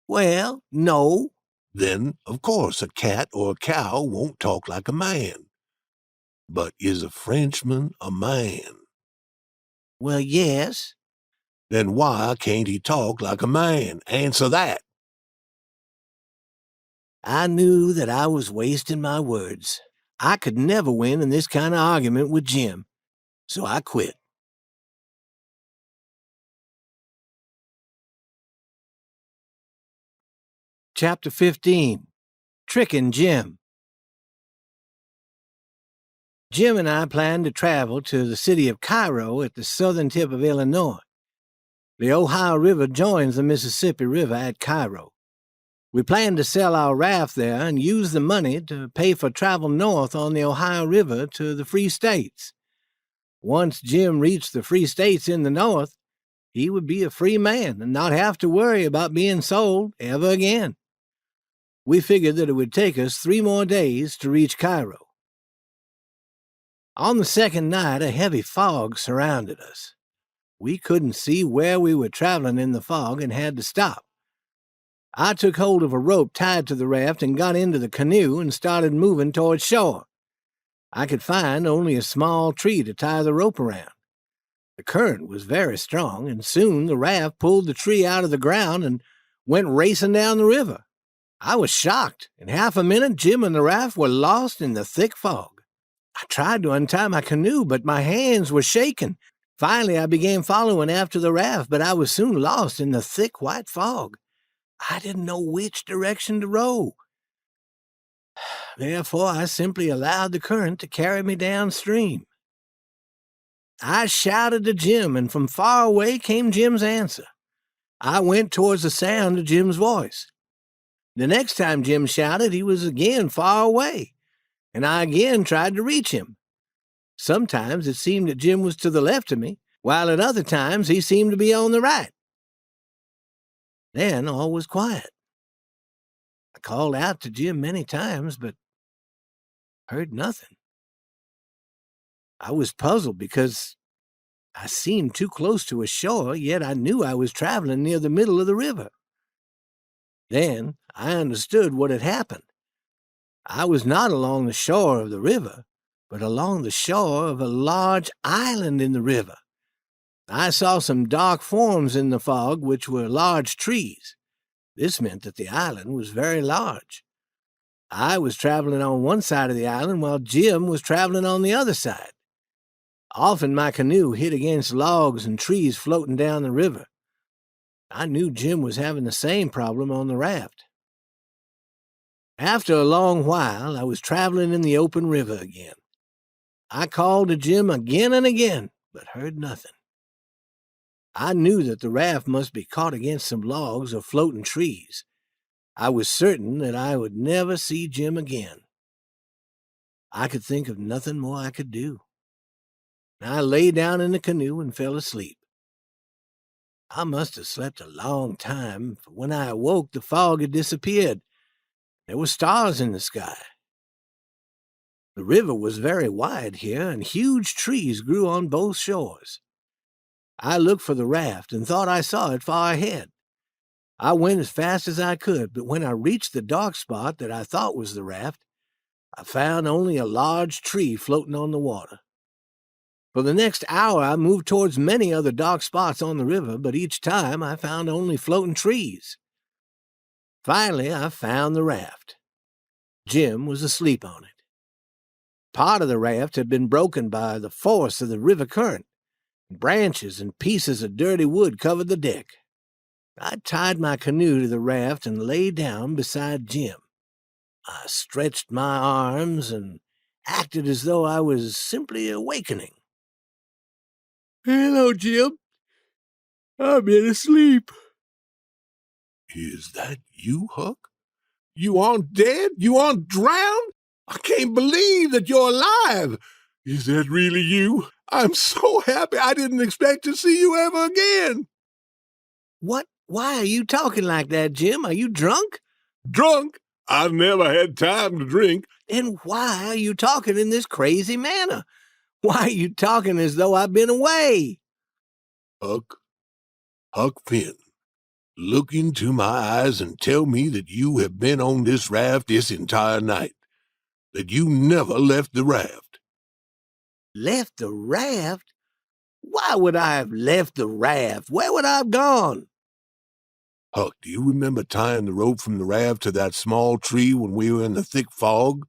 Well, no. Then, of course, a cat or a cow won't talk like a man. But is a Frenchman a man? Well, yes. Then why can't he talk like a man? Answer that. I knew that I was wasting my words. I could never win in this kind of argument with Jim, so I quit. Chapter 15. Tricking Jim. Jim and I planned to travel to the city of Cairo at the southern tip of Illinois. The Ohio River joins the Mississippi River at Cairo. We planned to sell our raft there and use the money to pay for travel north on the Ohio River to the Free States. Once Jim reached the Free States in the north, he would be a free man and not have to worry about being sold ever again. We figured that it would take us 3 more days to reach Cairo. On the second night, a heavy fog surrounded us. We couldn't see where we were traveling in the fog and had to stop. I took hold of a rope tied to the raft and got into the canoe and started moving toward shore. I could find only a small tree to tie the rope around. The current was very strong, and soon the raft pulled the tree out of the ground and went racing down the river. I was shocked. In half a minute, Jim and the raft were lost in the thick fog. I tried to untie my canoe, but my hands were shaking. Finally, I began following after the raft, but I was soon lost in the thick white fog. I didn't know which direction to row. Therefore, I simply allowed the current to carry me downstream. I shouted to Jim, and from far away came Jim's answer. I went towards the sound of Jim's voice. The next time Jim shouted, he was again far away, and I again tried to reach him. Sometimes it seemed that Jim was to the left of me, while at other times he seemed to be on the right. Then all was quiet. I called out to Jim many times, but heard nothing. I was puzzled because I seemed too close to a shore, yet I knew I was traveling near the middle of the river. Then I understood what had happened. I was not along the shore of the river, but along the shore of a large island in the river. I saw some dark forms in the fog, which were large trees. This meant that the island was very large. I was traveling on one side of the island while Jim was traveling on the other side. Often my canoe hit against logs and trees floating down the river. I knew Jim was having the same problem on the raft. After a long while, I was traveling in the open river again. I called to Jim again and again, but heard nothing. I knew that the raft must be caught against some logs or floating trees. I was certain that I would never see Jim again. I could think of nothing more I could do. I lay down in the canoe and fell asleep. I must have slept a long time, for when I awoke, the fog had disappeared. There were stars in the sky. The river was very wide here, and huge trees grew on both shores. I looked for the raft and thought I saw it far ahead. I went as fast as I could, but when I reached the dark spot that I thought was the raft, I found only a large tree floating on the water. For the next hour, I moved towards many other dark spots on the river, but each time I found only floating trees. Finally, I found the raft. Jim was asleep on it. Part of the raft had been broken by the force of the river current. Branches and pieces of dirty wood covered the deck. I tied my canoe to the raft and lay down beside Jim. I stretched my arms and acted as though I was simply awakening. "Hello, Jim. I've been asleep." Is that you, Huck? You aren't dead? You aren't drowned? I can't believe that you're alive. Is that really you? I'm so happy. I didn't expect to see you ever again. What? Why are you talking like that, Jim? Are you drunk? Drunk? I've never had time to drink. Then why are you talking in this crazy manner? Why are you talking as though I've been away? Huck Finn, look into my eyes and tell me that you have been on this raft this entire night, that you never left the raft. Left the raft? Why would I have left the raft? Where would I have gone? Huck, do you remember tying the rope from the raft to that small tree when we were in the thick fog?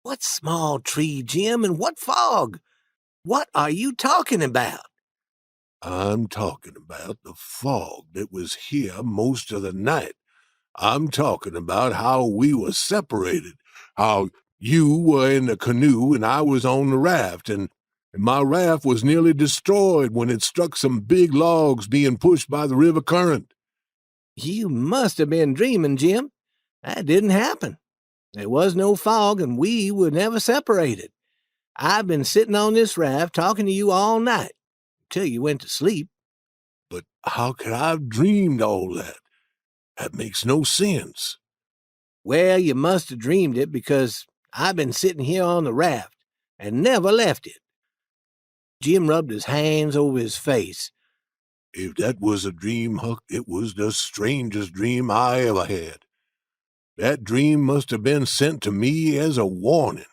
What small tree, Jim, and what fog? What are you talking about? I'm talking about the fog that was here most of the night. I'm talking about how we were separated, how you were in the canoe and I was on the raft, and my raft was nearly destroyed when it struck some big logs being pushed by the river current. You must have been dreaming, Jim. That didn't happen. There was no fog, and we were never separated. I've been sitting on this raft talking to you all night, till you went to sleep. But how could I have dreamed all that? That makes no sense. Well, you must have dreamed it, because I've been sitting here on the raft and never left it. Jim rubbed his hands over his face. If that was a dream, Huck, it was the strangest dream I ever had. That dream must have been sent to me as a warning.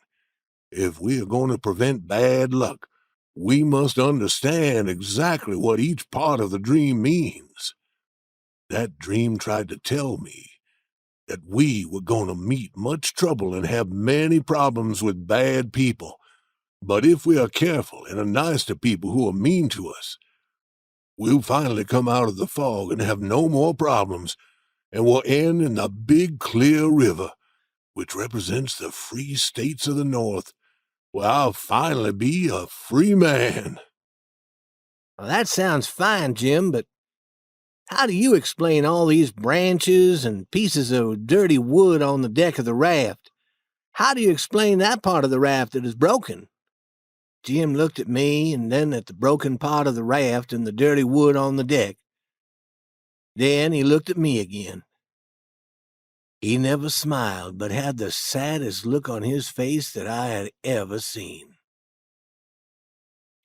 If we are going to prevent bad luck, we must understand exactly what each part of the dream means. That dream tried to tell me that we were going to meet much trouble and have many problems with bad people. But if we are careful and are nice to people who are mean to us, we'll finally come out of the fog and have no more problems, and we'll end in the big clear river, which represents the free states of the North, where I'll finally be a free man. Well, that sounds fine, Jim, but how do you explain all these branches and pieces of dirty wood on the deck of the raft? How do you explain that part of the raft that is broken? Jim looked at me and then at the broken part of the raft and the dirty wood on the deck. Then he looked at me again. He never smiled, but had the saddest look on his face that I had ever seen.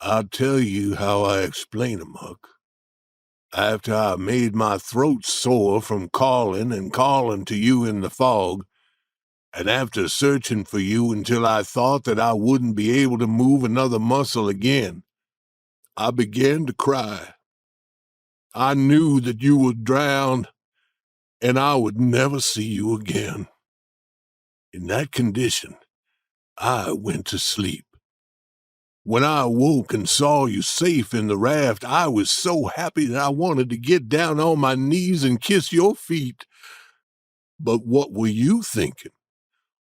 I'll tell you how I explain 'em, Huck. After I made my throat sore from calling and calling to you in the fog, and after searching for you until I thought that I wouldn't be able to move another muscle again, I began to cry. I knew that you were drowned, and I would never see you again. In that condition, I went to sleep. When I awoke and saw you safe in the raft, I was so happy that I wanted to get down on my knees and kiss your feet. But what were you thinking?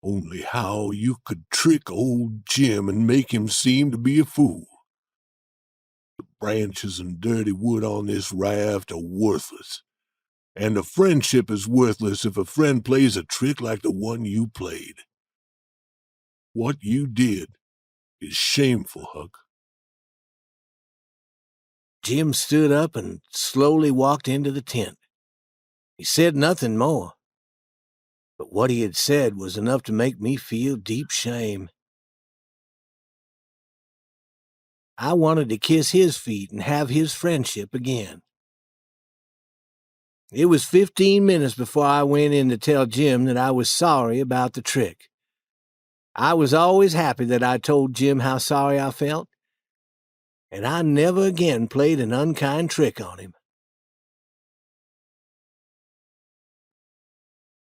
Only how you could trick old Jim and make him seem to be a fool. The branches and dirty wood on this raft are worthless, and a friendship is worthless if a friend plays a trick like the one you played. What you did is shameful, Huck. Jim stood up and slowly walked into the tent. He said nothing more, but what he had said was enough to make me feel deep shame. I wanted to kiss his feet and have his friendship again. It was 15 minutes before I went in to tell Jim that I was sorry about the trick. I was always happy that I told Jim how sorry I felt, and I never again played an unkind trick on him.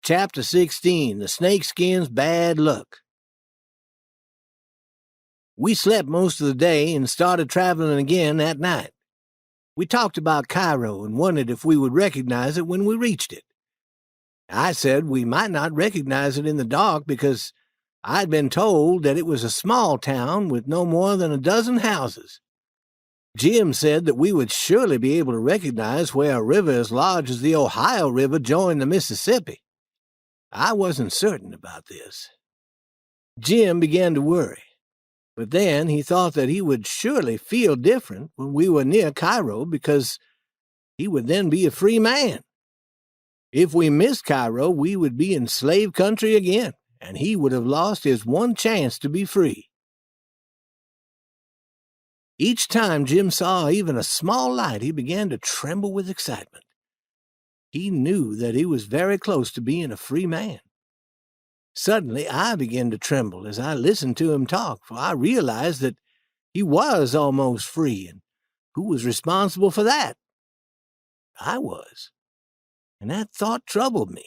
Chapter 16, The Snakeskin's Bad Luck. We slept most of the day and started traveling again that night. We talked about Cairo and wondered if we would recognize it when we reached it. I said we might not recognize it in the dark because I'd been told that it was a small town with no more than a dozen houses. Jim said that we would surely be able to recognize where a river as large as the Ohio River joined the Mississippi. I wasn't certain about this. Jim began to worry, but then he thought that he would surely feel different when we were near Cairo because he would then be a free man. If we missed Cairo, we would be in slave country again, and he would have lost his one chance to be free. Each time Jim saw even a small light, he began to tremble with excitement. He knew that he was very close to being a free man. Suddenly, I began to tremble as I listened to him talk, for I realized that he was almost free, and who was responsible for that? I was, and that thought troubled me.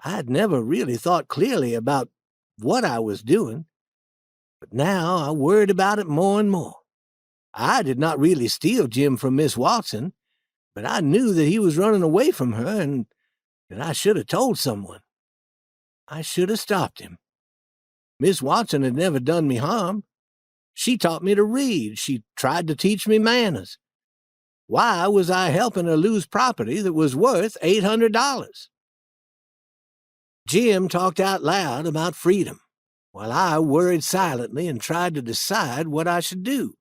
I had never really thought clearly about what I was doing, but now I worried about it more and more. I did not really steal Jim from Miss Watson, but I knew that he was running away from her and that I should have told someone. I should have stopped him. Miss Watson had never done me harm. She taught me to read. She tried to teach me manners. Why was I helping her lose property that was worth $800? Jim talked out loud about freedom, while I worried silently and tried to decide what I should do.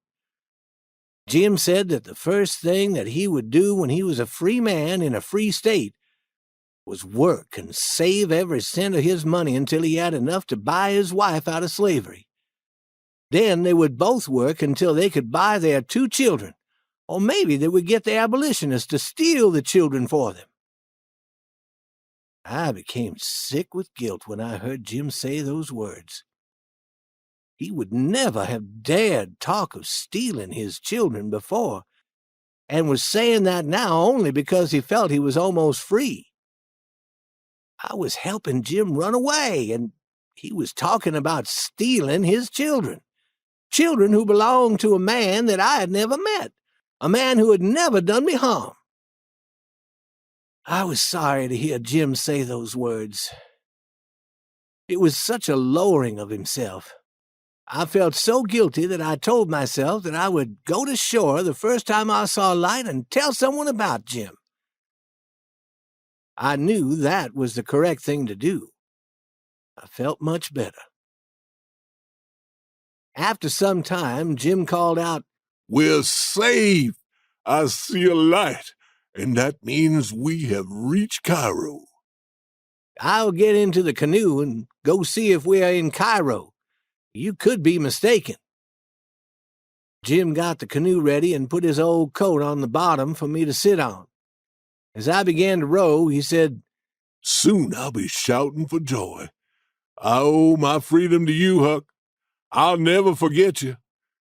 Jim said that the first thing that he would do when he was a free man in a free state was work and save every cent of his money until he had enough to buy his wife out of slavery. Then they would both work until they could buy their 2 children, or maybe they would get the abolitionists to steal the children for them. I became sick with guilt when I heard Jim say those words. He would never have dared talk of stealing his children before, and was saying that now only because he felt he was almost free. I was helping Jim run away, and he was talking about stealing his children. Children who belonged to a man that I had never met, a man who had never done me harm. I was sorry to hear Jim say those words. It was such a lowering of himself. I felt so guilty that I told myself that I would go to shore the first time I saw light and tell someone about Jim. I knew that was the correct thing to do. I felt much better. After some time, Jim called out, "We're safe. I see a light, and that means we have reached Cairo." "I'll get into the canoe and go see if we are in Cairo. You could be mistaken." Jim got the canoe ready and put his old coat on the bottom for me to sit on. As I began to row, he said, "Soon I'll be shouting for joy. I owe my freedom to you, Huck. I'll never forget you.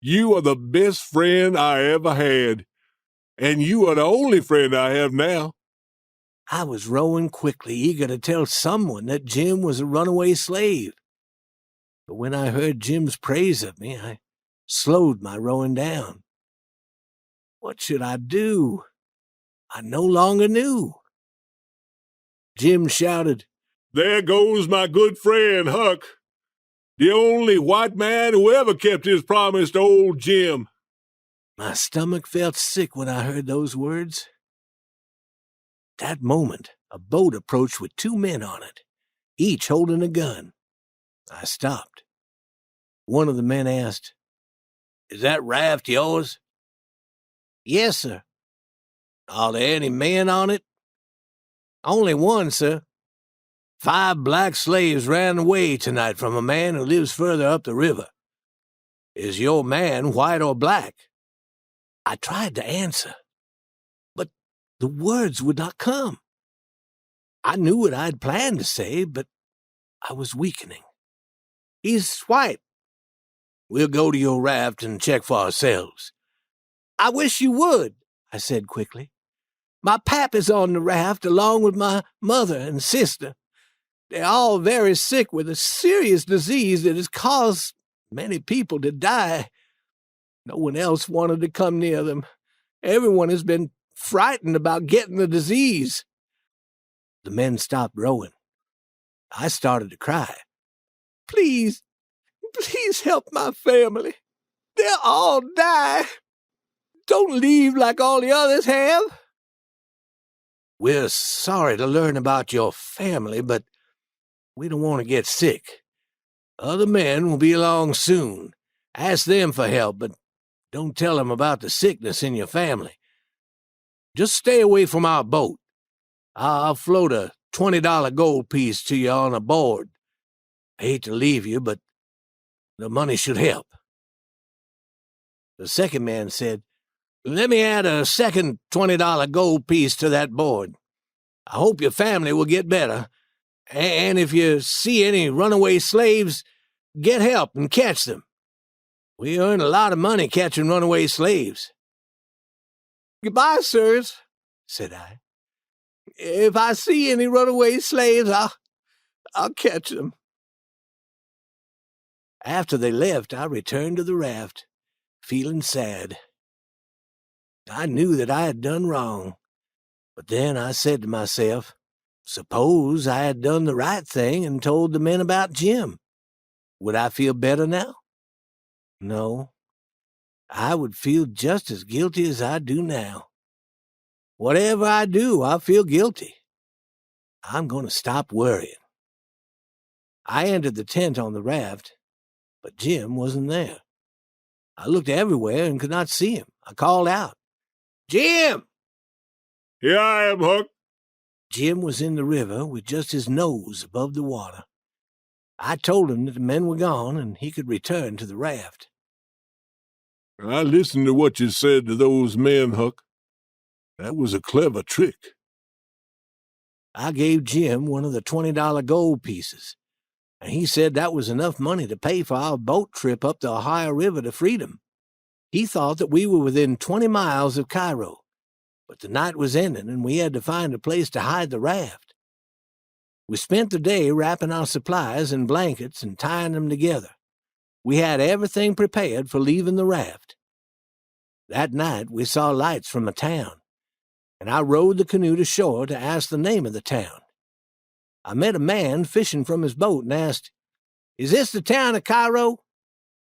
You are the best friend I ever had, and you are the only friend I have now." I was rowing quickly, eager to tell someone that Jim was a runaway slave. But when I heard Jim's praise of me, I slowed my rowing down. What should I do? I no longer knew. Jim shouted, "There goes my good friend, Huck, the only white man who ever kept his promise to old Jim." My stomach felt sick when I heard those words. At that moment, a boat approached with 2 men on it, each holding a gun. I stopped. One of the men asked, "Is that raft yours?" "Yes, sir." "Are there any men on it?" "Only one, sir. 5 black slaves ran away tonight from a man who lives further up the river. Is your man white or black?" I tried to answer, but the words would not come. I knew what I had planned to say, but I was weakening. "He's white." "We'll go to your raft and check for ourselves." "I wish you would," I said quickly. "My pap is on the raft along with my mother and sister. They're all very sick with a serious disease that has caused many people to die. No one else wanted to come near them. Everyone has been frightened about getting the disease." The men stopped rowing. I started to cry. Please help my family. They'll all die. Don't leave like all the others have." "We're sorry to learn about your family, but we don't want to get sick. Other men will be along soon. Ask them for help, but don't tell them about the sickness in your family. Just stay away from our boat. I'll float a $20 gold piece to you on a board. I hate to leave you, but the money should help." The second man said, "Let me add a second $20 gold piece to that board. I hope your family will get better, And if you see any runaway slaves, get help and catch them. We earn a lot of money catching runaway slaves." "Goodbye, sirs," said I. "If I see any runaway slaves, I'll catch them." After they left, I returned to the raft, feeling sad. I knew that I had done wrong, but then I said to myself, suppose I had done the right thing and told the men about Jim. Would I feel better now? No, I would feel just as guilty as I do now. Whatever I do, I feel guilty. I'm going to stop worrying. I entered the tent on the raft, but Jim wasn't there. I looked everywhere and could not see him. I called out, "Jim!" "Here I am, Huck." Jim was in the river with just his nose above the water. I told him that the men were gone and he could return to the raft. "I listened to what you said to those men, Huck. That was a clever trick." I gave Jim one of the $20 gold pieces, and he said that was enough money to pay for our boat trip up the Ohio River to freedom. He thought that we were within 20 miles of Cairo, but the night was ending and we had to find a place to hide the raft. We spent the day wrapping our supplies in blankets and tying them together. We had everything prepared for leaving the raft. That night we saw lights from a town, and I rowed the canoe to shore to ask the name of the town. I met a man fishing from his boat and asked, "Is this the town of Cairo?"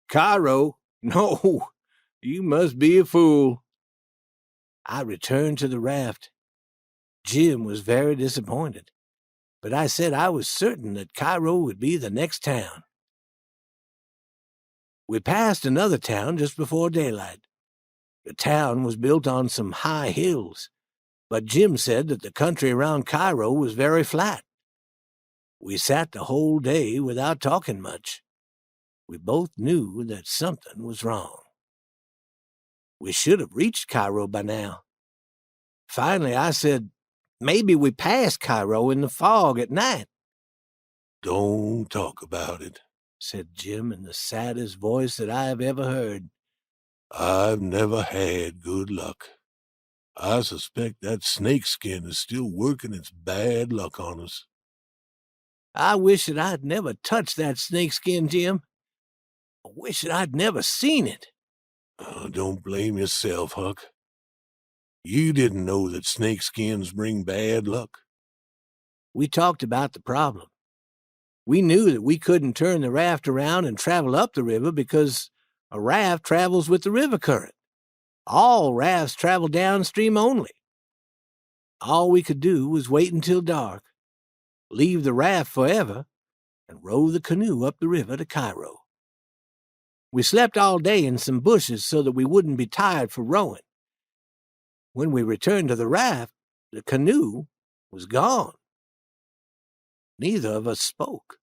"Cairo? No, you must be a fool." I returned to the raft. Jim was very disappointed, but I said I was certain that Cairo would be the next town. We passed another town just before daylight. The town was built on some high hills, but Jim said that the country around Cairo was very flat. We sat the whole day without talking much. We both knew that something was wrong. We should have reached Cairo by now. Finally, I said, "Maybe we passed Cairo in the fog at night." "Don't talk about it," said Jim in the saddest voice that I have ever heard. "I've never had good luck. I suspect that snakeskin is still working its bad luck on us." I wish that I'd never touched that snakeskin, Jim. I wish that I'd never seen it. Don't blame yourself, Huck. You didn't know that snakeskins bring bad luck. We talked about the problem. We knew that we couldn't turn the raft around and travel up the river because a raft travels with the river current. All rafts travel downstream only. All we could do was wait until dark, leave the raft forever, and row the canoe up the river to Cairo. We slept all day in some bushes so that we wouldn't be tired for rowing. When we returned to the raft, the canoe was gone. Neither of us spoke.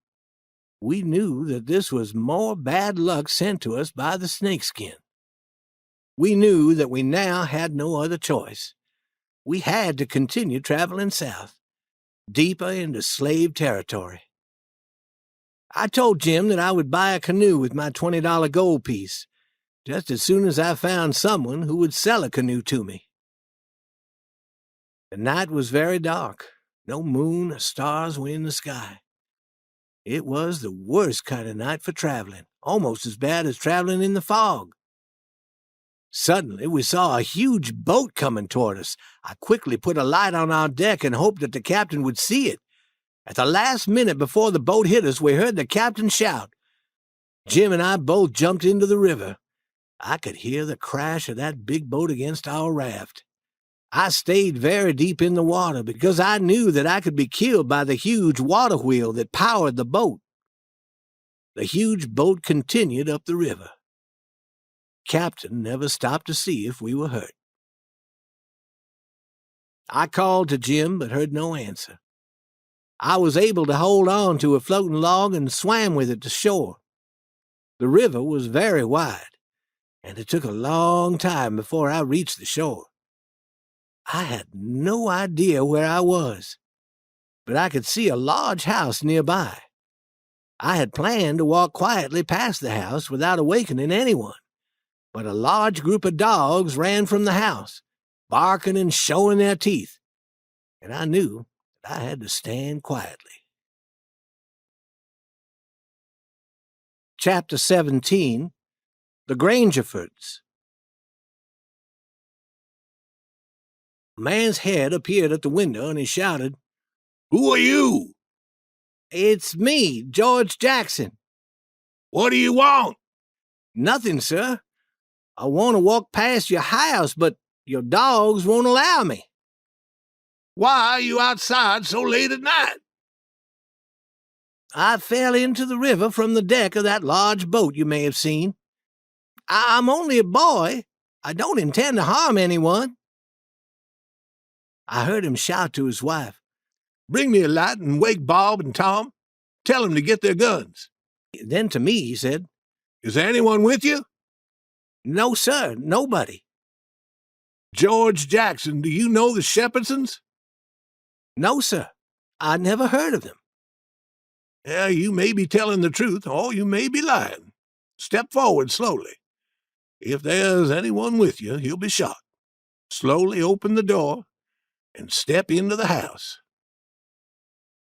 We knew that this was more bad luck sent to us by the snakeskin. We knew that we now had no other choice. We had to continue traveling south, deeper into slave territory. I told Jim that I would buy a canoe with my $20 gold piece, just as soon as I found someone who would sell a canoe to me. The night was very dark. No moon or stars were in the sky. It was the worst kind of night for traveling, almost as bad as traveling in the fog. Suddenly, we saw a huge boat coming toward us. I quickly put a light on our deck and hoped that the captain would see it. At the last minute before the boat hit us, we heard the captain shout. Jim and I both jumped into the river. I could hear the crash of that big boat against our raft. I stayed very deep in the water because I knew that I could be killed by the huge water wheel that powered the boat. The huge boat continued up the river. Captain never stopped to see if we were hurt. I called to Jim but heard no answer. I was able to hold on to a floating log and swam with it to shore. The river was very wide, and it took a long time before I reached the shore. I had no idea where I was, but I could see a large house nearby. I had planned to walk quietly past the house without awakening anyone, but a large group of dogs ran from the house, barking and showing their teeth, and I knew that I had to stand quietly. Chapter 17, The Grangerfords. A man's head appeared at the window, and he shouted, "Who are you?" "It's me, George Jackson." "What do you want?" "Nothing, sir. I want to walk past your house, but your dogs won't allow me." "Why are you outside so late at night?" "I fell into the river from the deck of that large boat you may have seen. I'm only a boy. I don't intend to harm anyone." I heard him shout to his wife, "Bring me a light and wake Bob and Tom. Tell them to get their guns." Then to me he said, "Is there anyone with you?" "No, sir, nobody." "George Jackson, do you know the Shepherdsons?" "No, sir. I never heard of them." "Yeah, you may be telling the truth, or you may be lying. Step forward slowly. If there's anyone with you, he'll be shot. Slowly open the door and step into the house."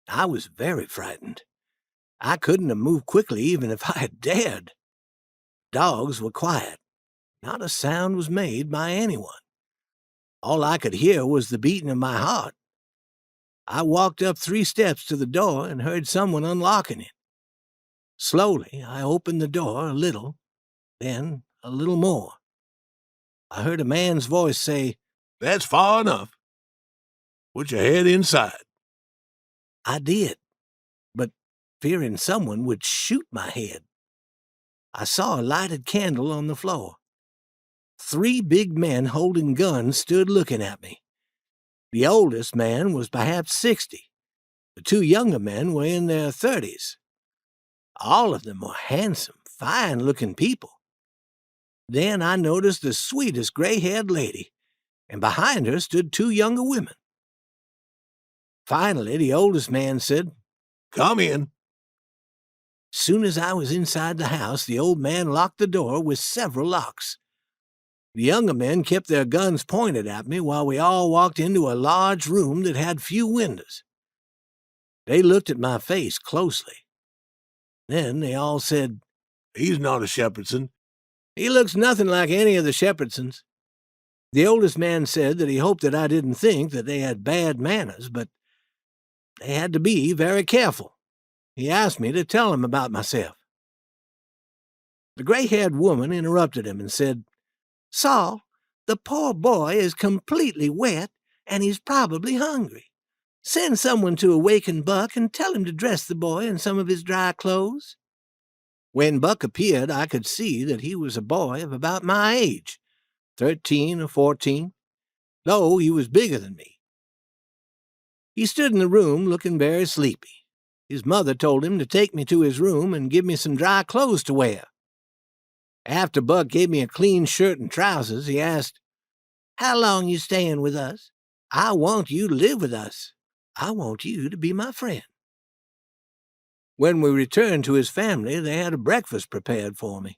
I was very frightened. I couldn't have moved quickly even if I had dared. Dogs were quiet. Not a sound was made by anyone. All I could hear was the beating of my heart. I walked up 3 steps to the door and heard someone unlocking it. Slowly, I opened the door a little, then a little more. I heard a man's voice say, "That's far enough. Put your head inside." I did, but fearing someone would shoot my head. I saw a lighted candle on the floor. 3 big men holding guns stood looking at me. The oldest man was perhaps 60. The 2 younger men were in their 30s. All of them were handsome, fine-looking people. Then I noticed the sweetest gray-haired lady, and behind her stood 2 younger women. Finally, the oldest man said, "Come in." Soon as I was inside the house, the old man locked the door with several locks. The younger men kept their guns pointed at me while we all walked into a large room that had few windows. They looked at my face closely. Then they all said, "He's not a Shepherdson." "He looks nothing like any of the Shepherdsons." The oldest man said that he hoped that I didn't think that they had bad manners, but they had to be very careful. He asked me to tell him about myself. The gray-haired woman interrupted him and said, "Saul, the poor boy is completely wet, and he's probably hungry. Send someone to awaken Buck and tell him to dress the boy in some of his dry clothes." When Buck appeared, I could see that he was a boy of about my age, 13 or 14, though he was bigger than me. He stood in the room looking very sleepy. His mother told him to take me to his room and give me some dry clothes to wear. After Buck gave me a clean shirt and trousers, he asked, "How long you staying with us? I want you to live with us. I want you to be my friend." When we returned to his family, they had a breakfast prepared for me.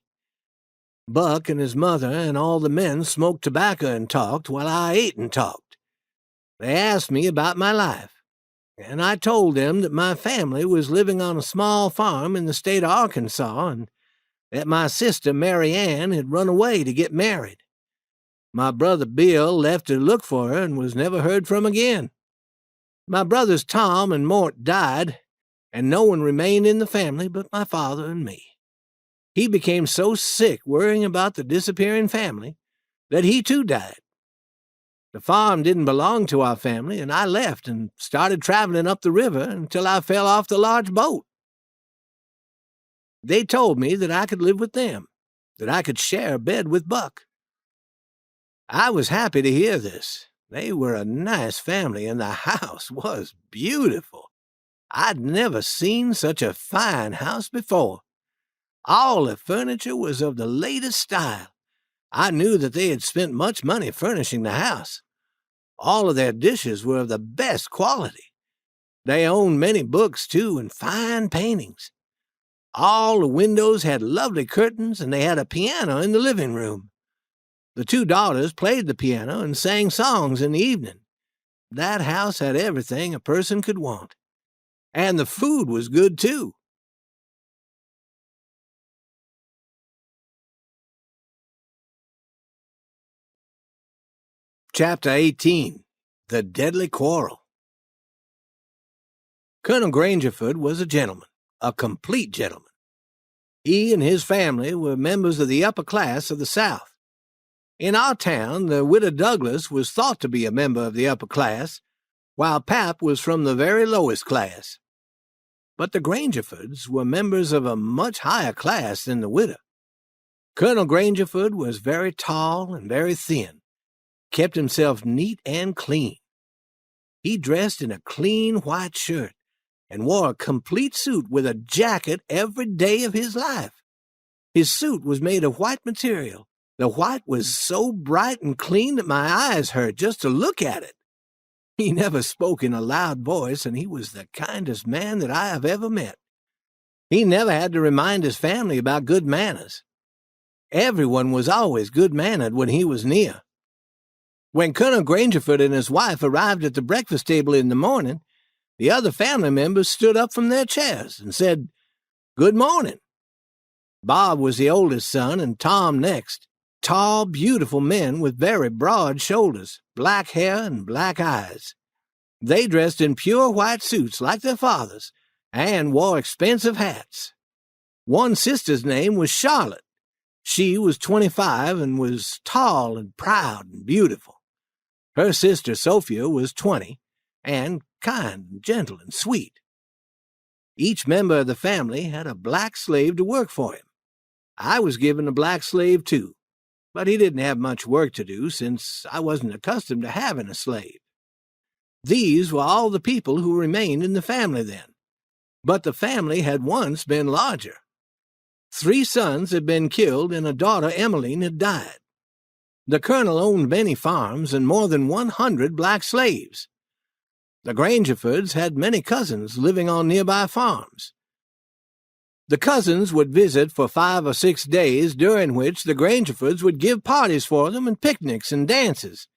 Buck and his mother and all the men smoked tobacco and talked while I ate and talked. They asked me about my life, and I told them that my family was living on a small farm in the state of Arkansas and that my sister Mary Ann had run away to get married. My brother Bill left to look for her and was never heard from again. My brothers Tom and Mort died, and no one remained in the family but my father and me. He became so sick worrying about the disappearing family that he too died. The farm didn't belong to our family, and I left and started traveling up the river until I fell off the large boat. They told me that I could live with them, that I could share a bed with Buck. I was happy to hear this. They were a nice family, and the house was beautiful. I'd never seen such a fine house before. All the furniture was of the latest style. I knew that they had spent much money furnishing the house. All of their dishes were of the best quality. They owned many books, too, and fine paintings. All the windows had lovely curtains, and they had a piano in the living room. The two daughters played the piano and sang songs in the evening. That house had everything a person could want. And the food was good, too. Chapter 18. The Deadly Quarrel. Colonel Grangerford was a gentleman, a complete gentleman. He and his family were members of the upper class of the South. In our town, the widow Douglas was thought to be a member of the upper class, while Pap was from the very lowest class. But the Grangerfords were members of a much higher class than the widow. Colonel Grangerford was very tall and very thin, kept himself neat and clean. He dressed in a clean white shirt and wore a complete suit with a jacket every day of his life. His suit was made of white material. The white was so bright and clean that my eyes hurt just to look at it. He never spoke in a loud voice, and he was the kindest man that I have ever met. He never had to remind his family about good manners. Everyone was always good-mannered when he was near. When Colonel Grangerford and his wife arrived at the breakfast table in the morning, the other family members stood up from their chairs and said, "Good morning." Bob was the oldest son, and Tom next. Tall, beautiful men with very broad shoulders, black hair, and black eyes. They dressed in pure white suits like their fathers, and wore expensive hats. One sister's name was Charlotte. She was 25 and was tall and proud and beautiful. Her sister Sophia was 20, and kind and gentle and sweet. Each member of the family had a black slave to work for him. I was given a black slave, too, but he didn't have much work to do since I wasn't accustomed to having a slave. These were all the people who remained in the family then, but the family had once been larger. 3 sons had been killed, and a daughter, Emmeline, had died. The colonel owned many farms and more than 100 black slaves. The Grangerfords had many cousins living on nearby farms. The cousins would visit for 5 or 6 days, during which the Grangerfords would give parties for them and picnics and dances.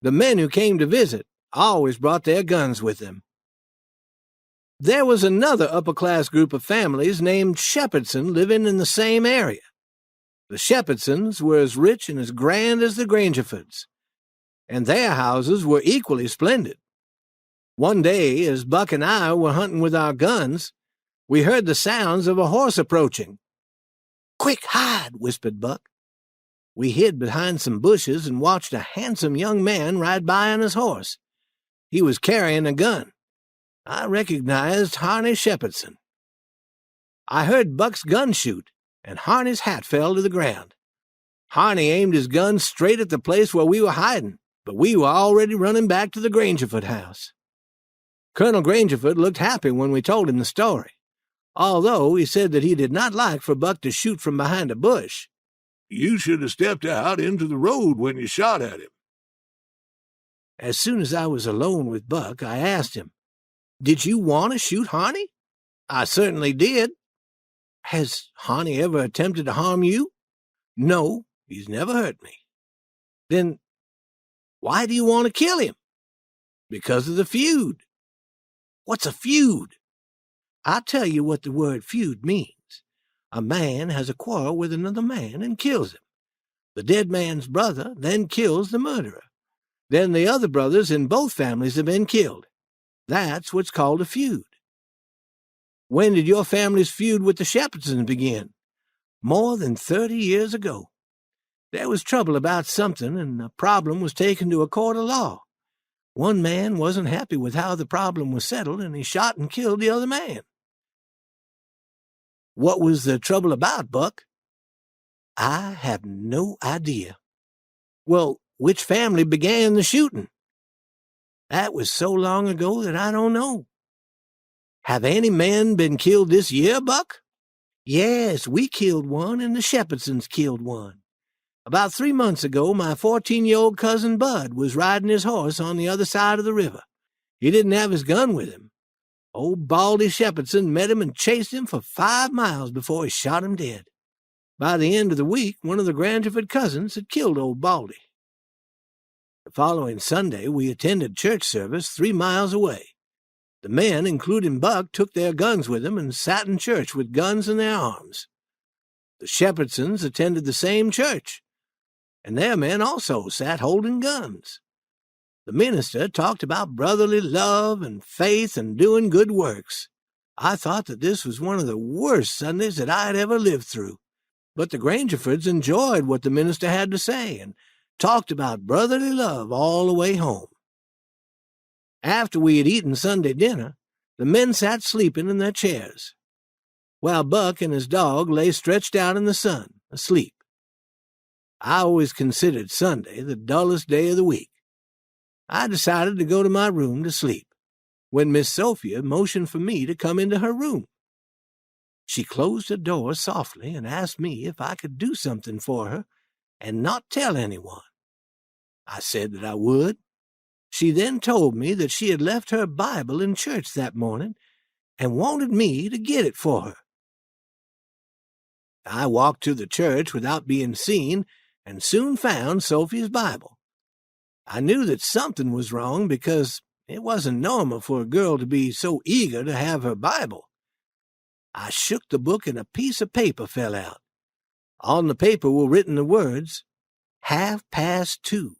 The men who came to visit always brought their guns with them. There was another upper-class group of families named Shepherdson living in the same area. The Shepherdsons were as rich and as grand as the Grangerfords, and their houses were equally splendid. One day, as Buck and I were hunting with our guns, we heard the sounds of a horse approaching. "Quick, hide," whispered Buck. We hid behind some bushes and watched a handsome young man ride by on his horse. He was carrying a gun. I recognized Harney Shepherdson. I heard Buck's gun shoot, and Harney's hat fell to the ground. Harney aimed his gun straight at the place where we were hiding, but we were already running back to the Grangerford house. Colonel Grangerford looked happy when we told him the story, although he said that he did not like for Buck to shoot from behind a bush. "You should have stepped out into the road when you shot at him." As soon as I was alone with Buck, I asked him, "Did you want to shoot Harney?" "I certainly did." "Has Harney ever attempted to harm you?" "No, he's never hurt me." "Then why do you want to kill him?" "Because of the feud." "What's a feud?" "I'll tell you what the word feud means. A man has a quarrel with another man and kills him. The dead man's brother then kills the murderer. Then the other brothers in both families have been killed. That's what's called a feud." "When did your family's feud with the Shepherdsons begin?" "More than 30 years ago. There was trouble about something, and the problem was taken to a court of law. One man wasn't happy with how the problem was settled, and he shot and killed the other man." "What was the trouble about, Buck?" "I have no idea." "Well, which family began the shooting?" "That was so long ago that I don't know." "Have any men been killed this year, Buck?" "Yes, we killed one, and the Shepherdsons killed one. About 3 months ago, my 14-year-old cousin Bud was riding his horse on the other side of the river. He didn't have his gun with him. Old Baldy Shepherdson met him and chased him for 5 miles before he shot him dead. By the end of the week, one of the Grangerford cousins had killed old Baldy. The following Sunday, we attended church service 3 miles away. The men, including Buck, took their guns with them and sat in church with guns in their arms. The Shepherdsons attended the same church, and their men also sat holding guns. The minister talked about brotherly love and faith and doing good works. I thought that this was one of the worst Sundays that I had ever lived through. But the Grangerfords enjoyed what the minister had to say and talked about brotherly love all the way home. After we had eaten Sunday dinner, the men sat sleeping in their chairs, while Buck and his dog lay stretched out in the sun, asleep. I always considered Sunday the dullest day of the week. I decided to go to my room to sleep, when Miss Sophia motioned for me to come into her room. She closed her door softly and asked me if I could do something for her and not tell anyone. I said that I would. She then told me that she had left her Bible in church that morning and wanted me to get it for her. I walked to the church without being seen and soon found Sophie's Bible. I knew that something was wrong because it wasn't normal for a girl to be so eager to have her Bible. I shook the book and a piece of paper fell out. On the paper were written the words, 2:30.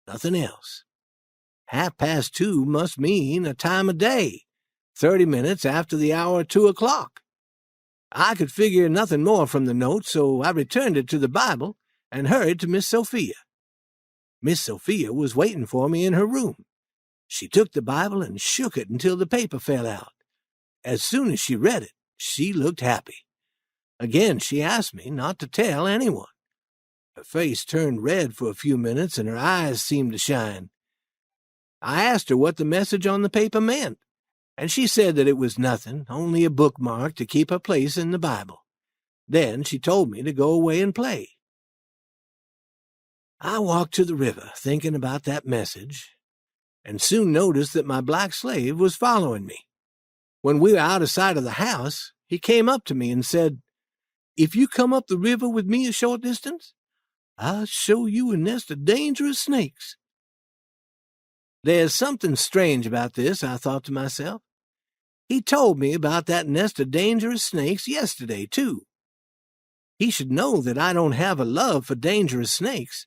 Nothing else. 2:30 must mean a time of day, 30 minutes after the hour 2 o'clock. I could figure nothing more from the note, so I returned it to the Bible and hurried to Miss Sophia. Miss Sophia was waiting for me in her room. She took the Bible and shook it until the paper fell out. As soon as she read it, she looked happy. Again she asked me not to tell anyone. Her face turned red for a few minutes and her eyes seemed to shine. I asked her what the message on the paper meant, and she said that it was nothing, only a bookmark to keep her place in the Bible. Then she told me to go away and play. I walked to the river, thinking about that message, and soon noticed that my black slave was following me. When we were out of sight of the house, he came up to me and said, "If you come up the river with me a short distance, I'll show you a nest of dangerous snakes." There's something strange about this, I thought to myself. He told me about that nest of dangerous snakes yesterday, too. He should know that I don't have a love for dangerous snakes,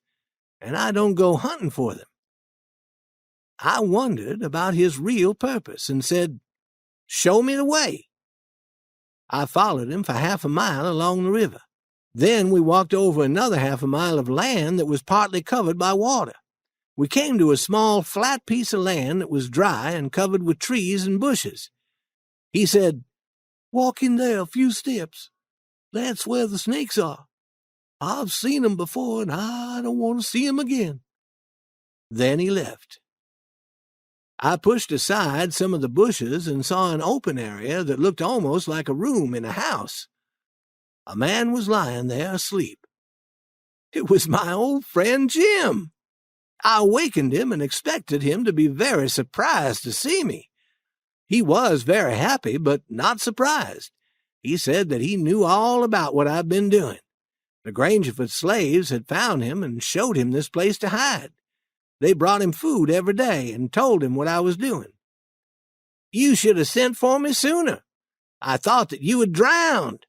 and I don't go hunting for them. I wondered about his real purpose and said, "Show me the way." I followed him for 1/2 mile along the river. Then we walked over another 1/2 mile of land that was partly covered by water. We came to a small, flat piece of land that was dry and covered with trees and bushes. He said, "Walk in there a few steps. That's where the snakes are. I've seen 'em before, and I don't want to see 'em again." Then he left. I pushed aside some of the bushes and saw an open area that looked almost like a room in a house. A man was lying there asleep. It was my old friend Jim. I awakened him and expected him to be very surprised to see me. He was very happy, but not surprised. He said that he knew all about what I'd been doing. The Grangerford slaves had found him and showed him this place to hide. They brought him food every day and told him what I was doing. "You should have sent for me sooner. I thought that you had drowned.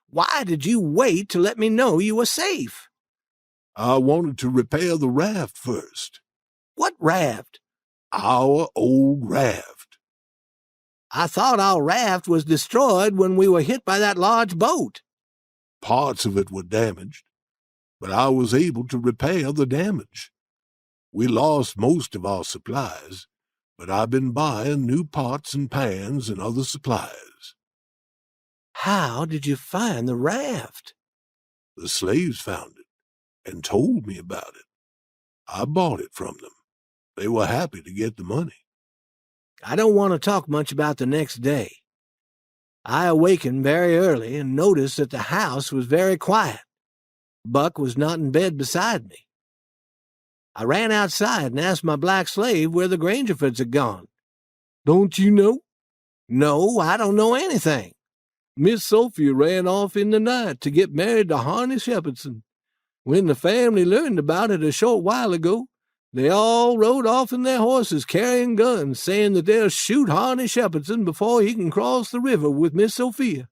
Why did you wait to let me know you were safe?" I wanted to repair the raft first. "What raft?" Our old raft. "I thought our raft was destroyed when we were hit by that large boat." Parts of it were damaged, but I was able to repair the damage. We lost most of our supplies, but I've been buying new pots and pans and other supplies. "How did you find the raft?" The slaves found it and told me about it. I bought it from them. They were happy to get the money. I don't want to talk much about the next day. I awakened very early and noticed that the house was very quiet. Buck was not in bed beside me. I ran outside and asked my black slave where the Grangerfords had gone. Don't you know? No, I don't know anything. Miss Sophia ran off in the night to get married to Harney Shepherdson. When the family learned about it a short while ago, they all rode off in their horses carrying guns, saying that they'll shoot Harney Shepherdson before he can cross the river with Miss Sophia.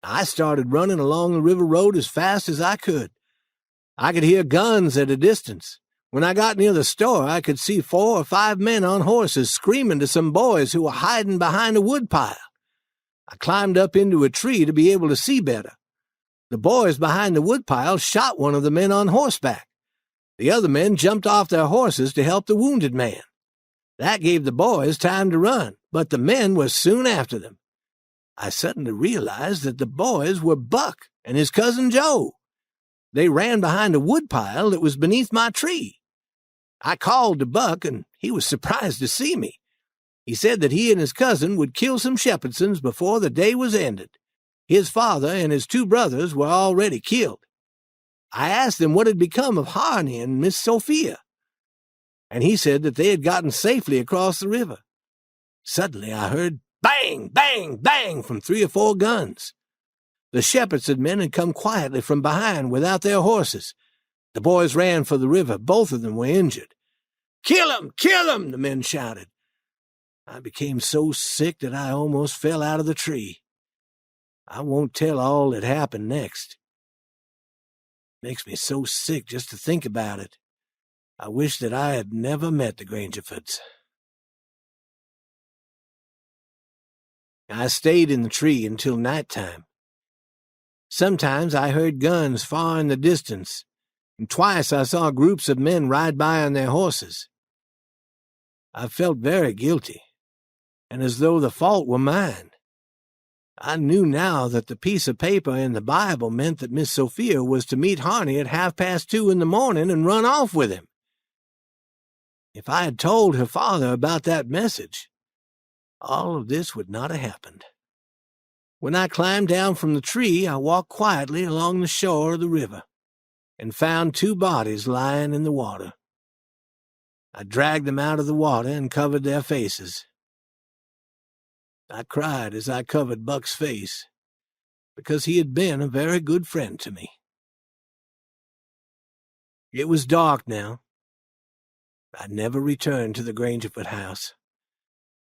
I started running along the river road as fast as I could. I could hear guns at a distance. When I got near the store, I could see 4 or 5 men on horses screaming to some boys who were hiding behind a woodpile. I climbed up into a tree to be able to see better. The boys behind the woodpile shot one of the men on horseback. The other men jumped off their horses to help the wounded man. That gave the boys time to run, but the men were soon after them. I suddenly realized that the boys were Buck and his cousin Joe. They ran behind a woodpile that was beneath my tree. I called to Buck, and he was surprised to see me. He said that he and his cousin would kill some Shepherdsons before the day was ended. His father and his 2 brothers were already killed. I asked him what had become of Harney and Miss Sophia, and he said that they had gotten safely across the river. Suddenly I heard bang, bang, bang from 3 or 4 guns. The Shepherdson men had come quietly from behind without their horses. The boys ran for the river. Both of them were injured. "Kill him! Kill him!" the men shouted. I became so sick that I almost fell out of the tree. I won't tell all that happened next. It makes me so sick just to think about it. I wish that I had never met the Grangerfords. I stayed in the tree until nighttime. Sometimes I heard guns far in the distance, and twice I saw groups of men ride by on their horses. I felt very guilty, and as though the fault were mine. I knew now that the piece of paper in the Bible meant that Miss Sophia was to meet Harney at 2:30 in the morning and run off with him. If I had told her father about that message, all of this would not have happened. When I climbed down from the tree, I walked quietly along the shore of the river and found 2 bodies lying in the water. I dragged them out of the water and covered their faces. I cried as I covered Buck's face, because he had been a very good friend to me. It was dark now. I never returned to the Grangerford house.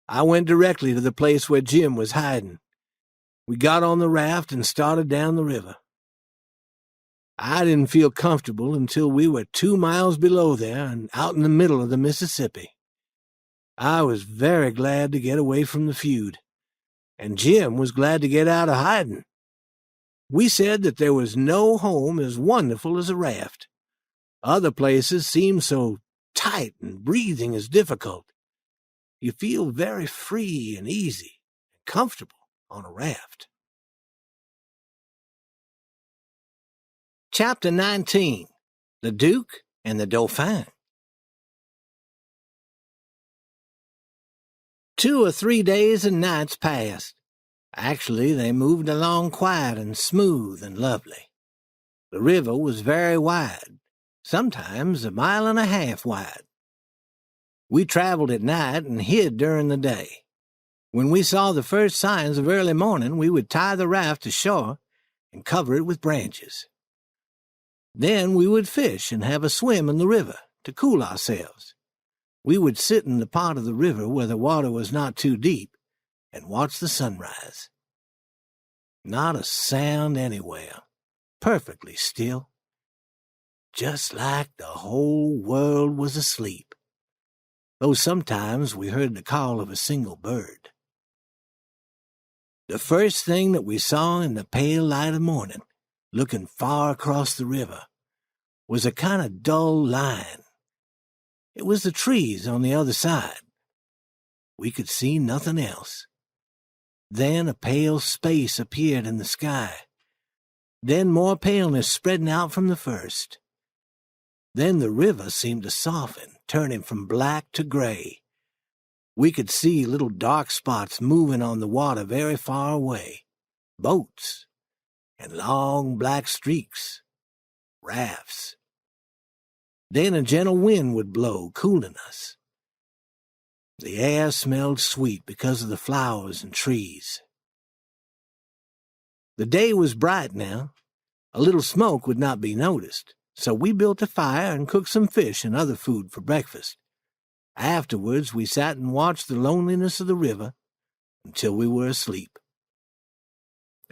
I went directly to the place where Jim was hiding. We got on the raft and started down the river. I didn't feel comfortable until we were 2 miles below there and out in the middle of the Mississippi. I was very glad to get away from the feud, and Jim was glad to get out of hiding. We said that there was no home as wonderful as a raft. Other places seem so tight and breathing is difficult. You feel very free and easy and comfortable on a raft. Chapter 19. The Duke and the Dauphin. 2 or 3 days and nights passed. Actually, they moved along quiet and smooth and lovely. The river was very wide, sometimes 1.5 miles wide. We traveled at night and hid during the day. When we saw the first signs of early morning, we would tie the raft to shore and cover it with branches. Then we would fish and have a swim in the river to cool ourselves. We would sit in the part of the river where the water was not too deep and watch the sunrise. Not a sound anywhere, perfectly still, just like the whole world was asleep, though sometimes we heard the call of a single bird. The first thing that we saw in the pale light of morning, looking far across the river, was a kind of dull line. It was the trees on the other side. We could see nothing else. Then a pale space appeared in the sky. Then more paleness spreading out from the first. Then the river seemed to soften, turning from black to gray. We could see little dark spots moving on the water very far away. Boats and long black streaks, rafts. Then a gentle wind would blow, cooling us. The air smelled sweet because of the flowers and trees. The day was bright now. A little smoke would not be noticed, so we built a fire and cooked some fish and other food for breakfast. Afterwards, we sat and watched the loneliness of the river until we were asleep.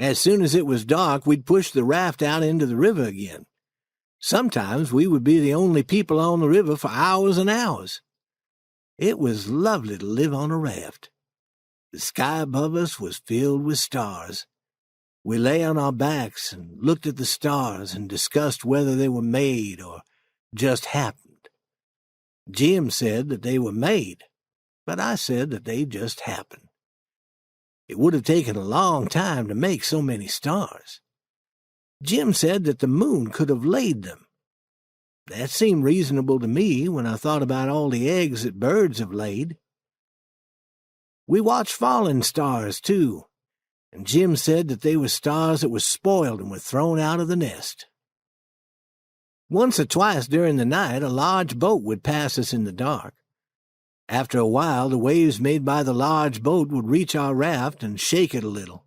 As soon as it was dark, we'd push the raft out into the river again. Sometimes we would be the only people on the river for hours and hours. It was lovely to live on a raft. The sky above us was filled with stars. We lay on our backs and looked at the stars and discussed whether they were made or just happened. Jim said that they were made, but I said that they just happened. It would have taken a long time to make so many stars. Jim said that the moon could have laid them. That seemed reasonable to me when I thought about all the eggs that birds have laid. We watched falling stars, too, and Jim said that they were stars that were spoiled and were thrown out of the nest. Once or twice during the night, a large boat would pass us in the dark. After a while, the waves made by the large boat would reach our raft and shake it a little.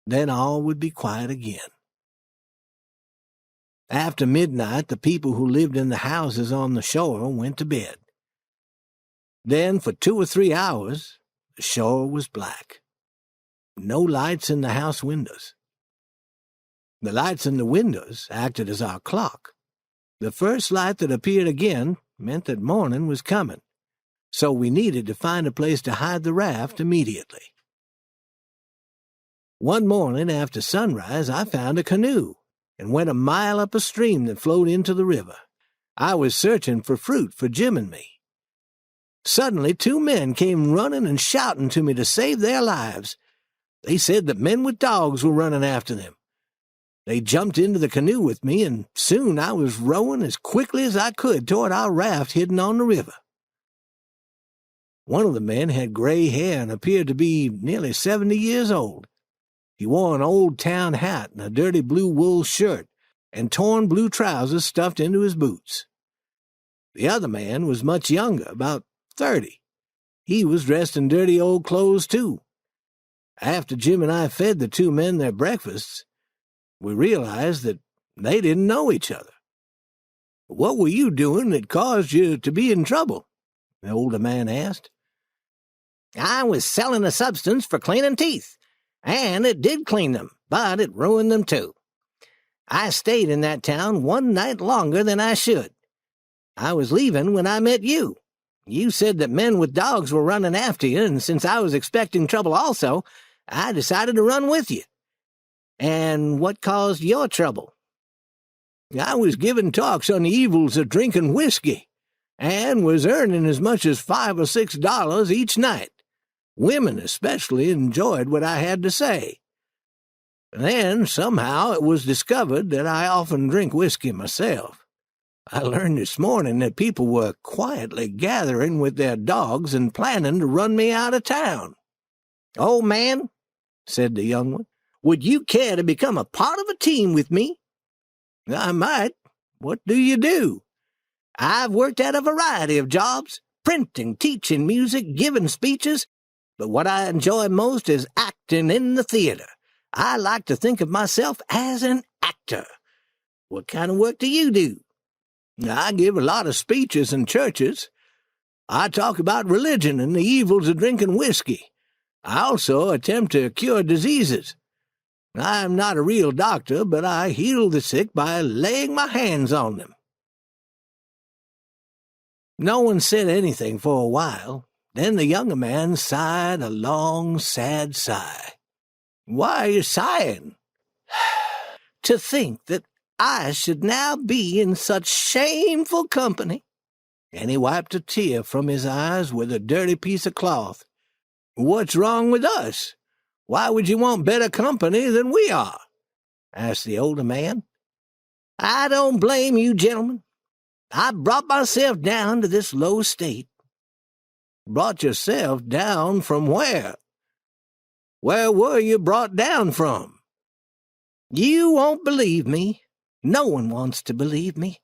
Then all would be quiet again. After midnight, the people who lived in the houses on the shore went to bed. Then, for 2 or 3 hours, the shore was black. No lights in the house windows. The lights in the windows acted as our clock. The first light that appeared again meant that morning was coming, so we needed to find a place to hide the raft immediately. One morning after sunrise, I found a canoe and went a mile up a stream that flowed into the river. I was searching for fruit for Jim and me. Suddenly, 2 men came running and shouting to me to save their lives. They said that men with dogs were running after them. They jumped into the canoe with me, and soon I was rowing as quickly as I could toward our raft hidden on the river. One of the men had gray hair and appeared to be nearly 70 years old. He wore an old-town hat and a dirty blue wool shirt and torn blue trousers stuffed into his boots. The other man was much younger, about 30. He was dressed in dirty old clothes, too. After Jim and I fed the 2 men their breakfasts, we realized that they didn't know each other. "What were you doing that caused you to be in trouble?" the older man asked. "I was selling a substance for cleaning teeth, and it did clean them, but it ruined them too. I stayed in that town 1 night longer than I should. I was leaving when I met you. You said that men with dogs were running after you, and since I was expecting trouble also, I decided to run with you. And what caused your trouble?" "I was giving talks on the evils of drinking whiskey, and was earning as much as $5 or $6 each night. Women especially enjoyed what I had to say. Then, somehow, it was discovered that I often drink whiskey myself. I learned this morning that people were quietly gathering with their dogs and planning to run me out of town." "Old man," said the young one, "would you care to become a part of a team with me?" "I might. What do you do?" "I've worked at a variety of jobs, printing, teaching music, giving speeches, but what I enjoy most is acting in the theater. I like to think of myself as an actor. What kind of work do you do?" "I give a lot of speeches in churches. I talk about religion and the evils of drinking whiskey. I also attempt to cure diseases. I'm not a real doctor, but I heal the sick by laying my hands on them." No one said anything for a while. Then the younger man sighed a long, sad sigh. "Why are you sighing?" "To think that I should now be in such shameful company." And he wiped a tear from his eyes with a dirty piece of cloth. "What's wrong with us? Why would you want better company than we are?" asked the older man. "I don't blame you, gentlemen. I brought myself down to this low state." "Brought yourself down from where? Where were you brought down from?" "You won't believe me. No one wants to believe me.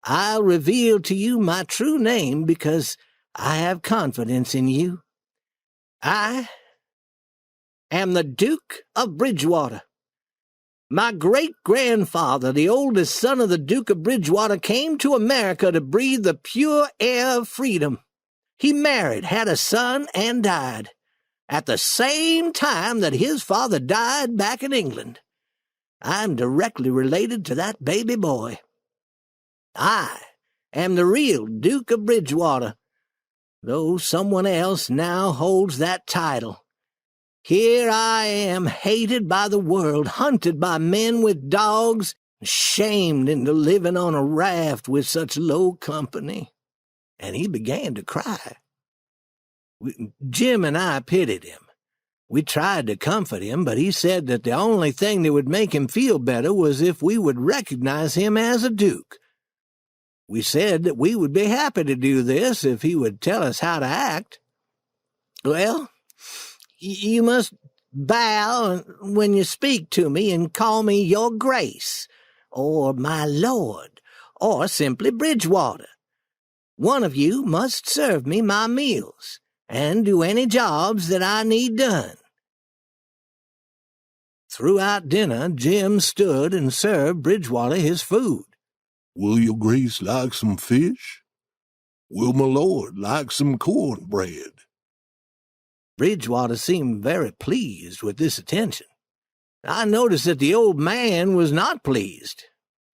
I'll reveal to you my true name because I have confidence in you. I am the Duke of Bridgewater. My great-grandfather, the oldest son of the Duke of Bridgewater, came to America to breathe the pure air of freedom. He married, had a son, and died at the same time that his father died back in England. I'm directly related to that baby boy. I am the real Duke of Bridgewater, though someone else now holds that title. Here I am, hated by the world, hunted by men with dogs, shamed into living on a raft with such low company. And he began to cry. Jim and I pitied him. We tried to comfort him, but he said that the only thing that would make him feel better was if we would recognize him as a duke. We said that we would be happy to do this if he would tell us how to act. Well, you must bow when you speak to me and call me Your Grace, or my Lord, or simply Bridgewater. One of you must serve me my meals and do any jobs that I need done. Throughout dinner, Jim stood and served Bridgewater his food. Will your grace like some fish? Will my lord like some cornbread? Bridgewater seemed very pleased with this attention. I noticed that the old man was not pleased.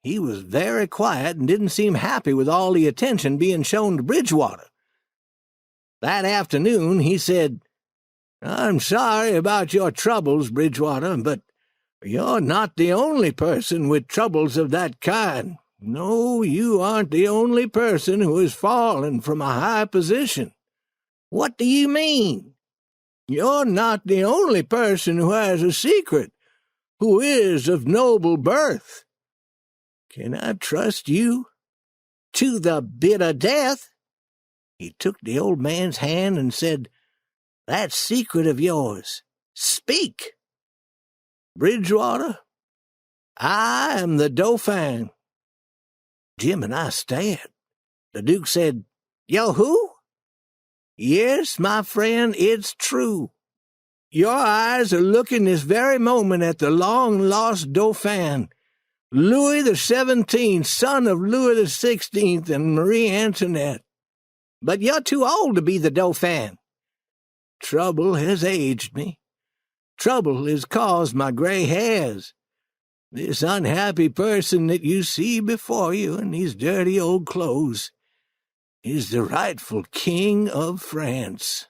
He was very quiet and didn't seem happy with all the attention being shown to Bridgewater. That afternoon he said, I'm sorry about your troubles, Bridgewater, but you're not the only person with troubles of that kind. No, you aren't the only person who has fallen from a high position. What do you mean? You're not the only person who has a secret, who is of noble birth. Can I trust you? To the bitter death? He took the old man's hand and said, That secret of yours, speak. Bridgewater, I am the Dauphin. Jim and I stared. The Duke said, Yo who? Yes, my friend, it's true. Your eyes are looking this very moment at the long-lost Dauphin, Louis XVII, son of Louis XVI and Marie Antoinette. But you're too old to be the Dauphin. Trouble has aged me. Trouble has caused my gray hairs. This unhappy person that you see before you in these dirty old clothes is the rightful King of France.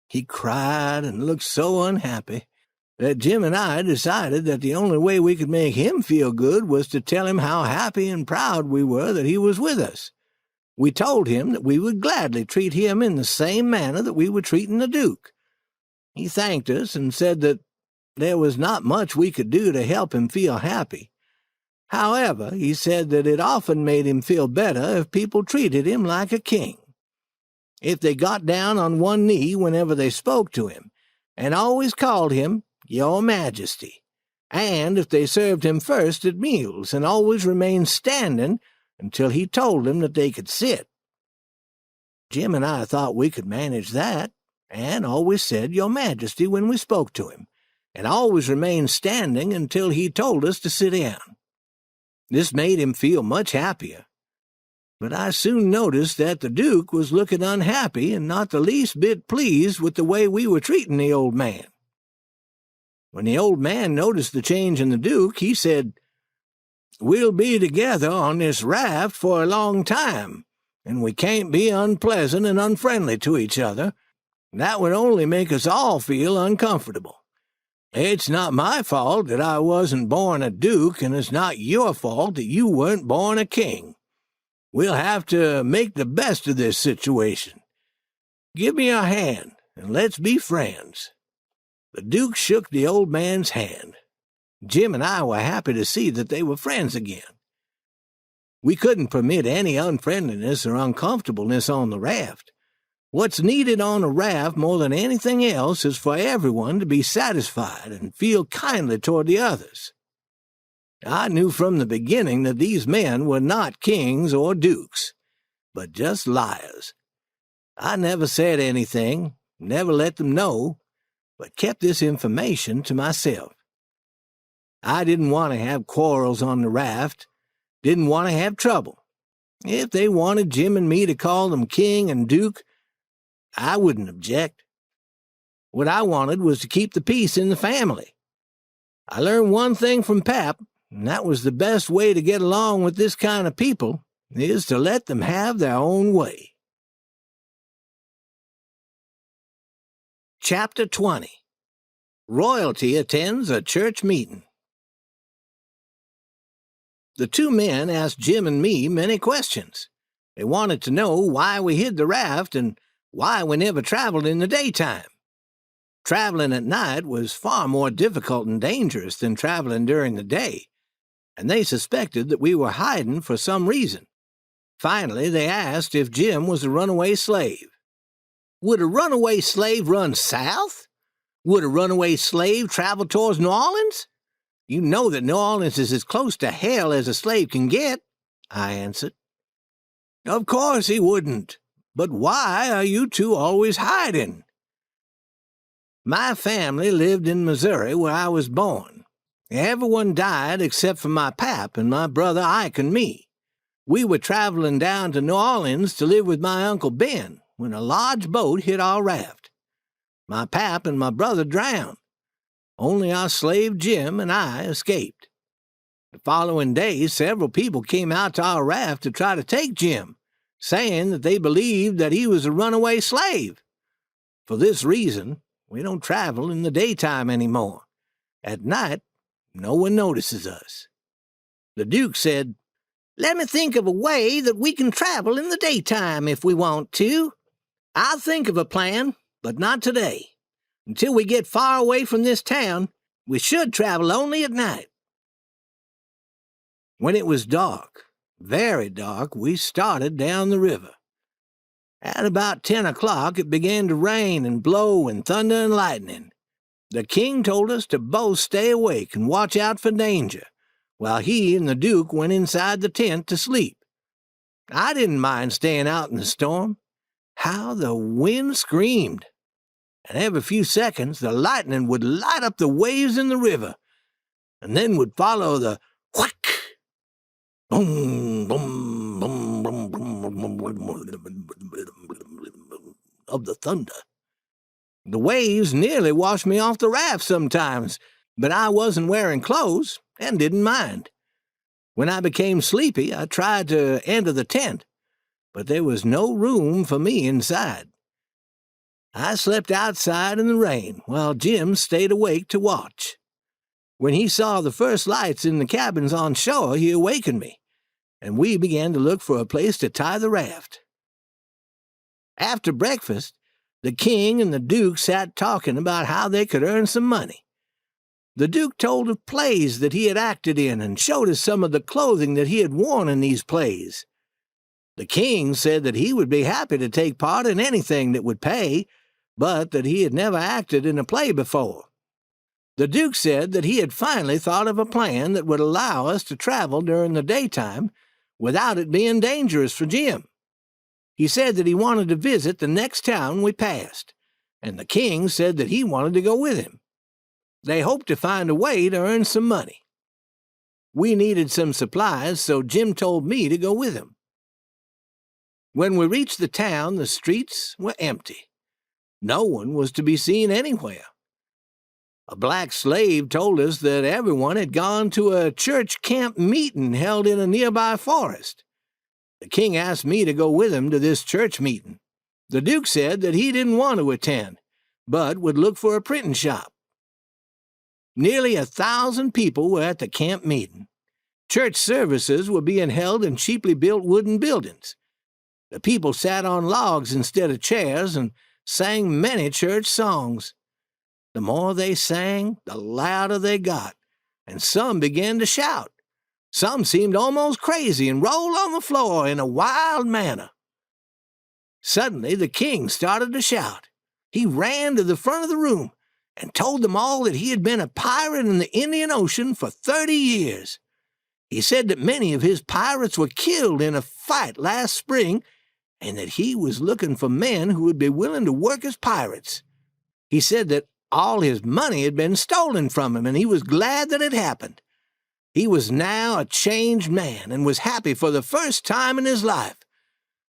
He cried and looked so unhappy that Jim and I decided that the only way we could make him feel good was to tell him how happy and proud we were that he was with us. We told him that we would gladly treat him in the same manner that we were treating the Duke. He thanked us and said that there was not much we could do to help him feel happy. However, he said that it often made him feel better if people treated him like a king. If they got down on one knee whenever they spoke to him, and always called him Your Majesty, and if they served him first at meals and always remained standing until he told them that they could sit. Jim and I thought we could manage that, and always said Your Majesty when we spoke to him, and always remained standing until he told us to sit down. This made him feel much happier. But I soon noticed that the Duke was looking unhappy and not the least bit pleased with the way we were treating the old man. When the old man noticed the change in the Duke, he said, We'll be together on this raft for a long time, and we can't be unpleasant and unfriendly to each other. That would only make us all feel uncomfortable. It's not my fault that I wasn't born a duke, and it's not your fault that you weren't born a king. We'll have to make the best of this situation. Give me a hand, and let's be friends. The Duke shook the old man's hand. Jim and I were happy to see that they were friends again. We couldn't permit any unfriendliness or uncomfortableness on the raft. What's needed on a raft more than anything else is for everyone to be satisfied and feel kindly toward the others. I knew from the beginning that these men were not kings or dukes, but just liars. I never said anything, never let them know, but kept this information to myself. I didn't want to have quarrels on the raft, didn't want to have trouble. If they wanted Jim and me to call them king and duke, I wouldn't object. What I wanted was to keep the peace in the family. I learned one thing from Pap, and that was the best way to get along with this kind of people is to let them have their own way. Chapter 20. Royalty attends a church meeting. The two men asked Jim and me many questions. They wanted to know why we hid the raft and why we never traveled in the daytime. Traveling at night was far more difficult and dangerous than traveling during the day, and they suspected that we were hiding for some reason. Finally, they asked if Jim was a runaway slave. Would a runaway slave run south? Would a runaway slave travel towards New Orleans? You know that New Orleans is as close to hell as a slave can get, I answered. Of course he wouldn't. But why are you two always hiding? My family lived in Missouri where I was born. Everyone died except for my pap and my brother Ike and me. We were traveling down to New Orleans to live with my Uncle Ben when a large boat hit our raft. My pap and my brother drowned. Only our slave Jim and I escaped. The following day, several people came out to our raft to try to take Jim, saying that they believed that he was a runaway slave. For this reason, we don't travel in the daytime anymore. At night, no one notices us. The Duke said, "Let me think of a way that we can travel in the daytime if we want to. I'll think of a plan, but not today. Until we get far away from this town, we should travel only at night." When it was dark, very dark, we started down the river. At about 10 o'clock, it began to rain and blow and thunder and lightning. The king told us to both stay awake and watch out for danger, while he and the Duke went inside the tent to sleep. I didn't mind staying out in the storm. How the wind screamed! And every few seconds the lightning would light up the waves in the river, and then would follow the whack, boom, boom, boom, boom, boom, of the thunder. The waves nearly washed me off the raft sometimes, but I wasn't wearing clothes and didn't mind. When I became sleepy, I tried to enter the tent, but there was no room for me inside. I slept outside in the rain, while Jim stayed awake to watch. When he saw the first lights in the cabins on shore, he awakened me, and we began to look for a place to tie the raft. After breakfast, the king and the Duke sat talking about how they could earn some money. The Duke told of plays that he had acted in and showed us some of the clothing that he had worn in these plays. The king said that he would be happy to take part in anything that would pay, but that he had never acted in a play before. The Duke said that he had finally thought of a plan that would allow us to travel during the daytime without it being dangerous for Jim. He said that he wanted to visit the next town we passed, and the king said that he wanted to go with him. They hoped to find a way to earn some money. We needed some supplies, so Jim told me to go with him. When we reached the town, the streets were empty. No one was to be seen anywhere. A black slave told us that everyone had gone to a church camp meeting held in a nearby forest. The king asked me to go with him to this church meeting. The Duke said that he didn't want to attend, but would look for a printing shop. Nearly 1,000 people were at the camp meeting. Church services were being held in cheaply built wooden buildings. The people sat on logs instead of chairs and sang many church songs. The more they sang, the louder they got, and some began to shout. Some seemed almost crazy and rolled on the floor in a wild manner. Suddenly the king started to shout. He ran to the front of the room and told them all that he had been a pirate in the Indian Ocean for 30 years. He said that many of his pirates were killed in a fight last spring, and that he was looking for men who would be willing to work as pirates. He said that all his money had been stolen from him, and he was glad that it happened. He was now a changed man and was happy for the first time in his life.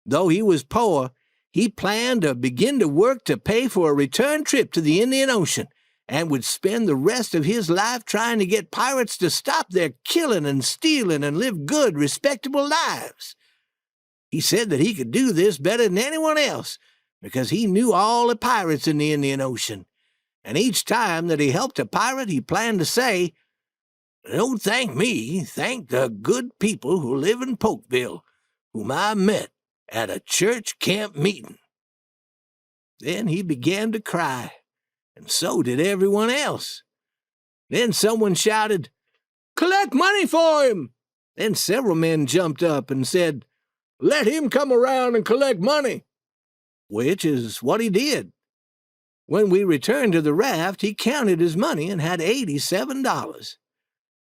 Though he was poor, he planned to begin to work to pay for a return trip to the Indian Ocean, and would spend the rest of his life trying to get pirates to stop their killing and stealing and live good, respectable lives. He said that he could do this better than anyone else because he knew all the pirates in the Indian Ocean. And each time that he helped a pirate, he planned to say, "Don't thank me, thank the good people who live in Polkville, whom I met at a church camp meeting." Then he began to cry, and so did everyone else. Then someone shouted, "Collect money for him!" Then several men jumped up and said, "Let him come around and collect money," which is what he did. When we returned to the raft, he counted his money and had $87.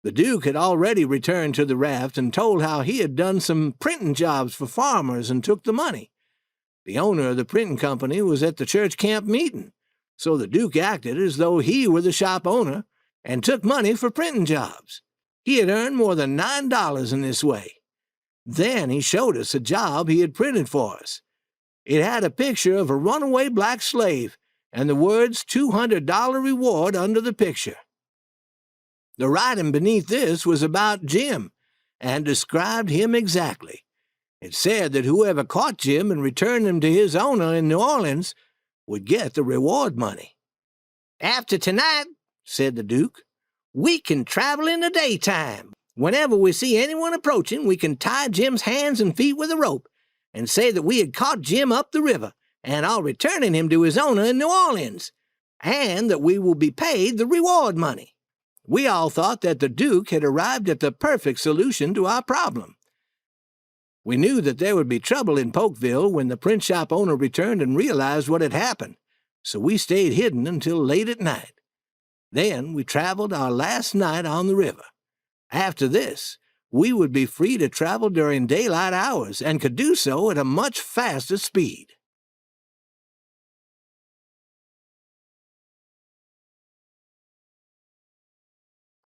The Duke had already returned to the raft and told how he had done some printing jobs for farmers and took the money. The owner of the printing company was at the church camp meeting, so the Duke acted as though he were the shop owner and took money for printing jobs. He had earned more than $9 in this way. Then he showed us a job he had printed for us. It had a picture of a runaway black slave and the words $200 reward under the picture. The writing beneath this was about Jim and described him exactly. It said that whoever caught Jim and returned him to his owner in New Orleans would get the reward money. "After tonight," said the Duke, "we can travel in the daytime. Whenever we see anyone approaching, we can tie Jim's hands and feet with a rope and say that we had caught Jim up the river and are returning him to his owner in New Orleans, and that we will be paid the reward money." We all thought that the Duke had arrived at the perfect solution to our problem. We knew that there would be trouble in Polkville when the print shop owner returned and realized what had happened, so we stayed hidden until late at night. Then we traveled our last night on the river. After this, we would be free to travel during daylight hours and could do so at a much faster speed.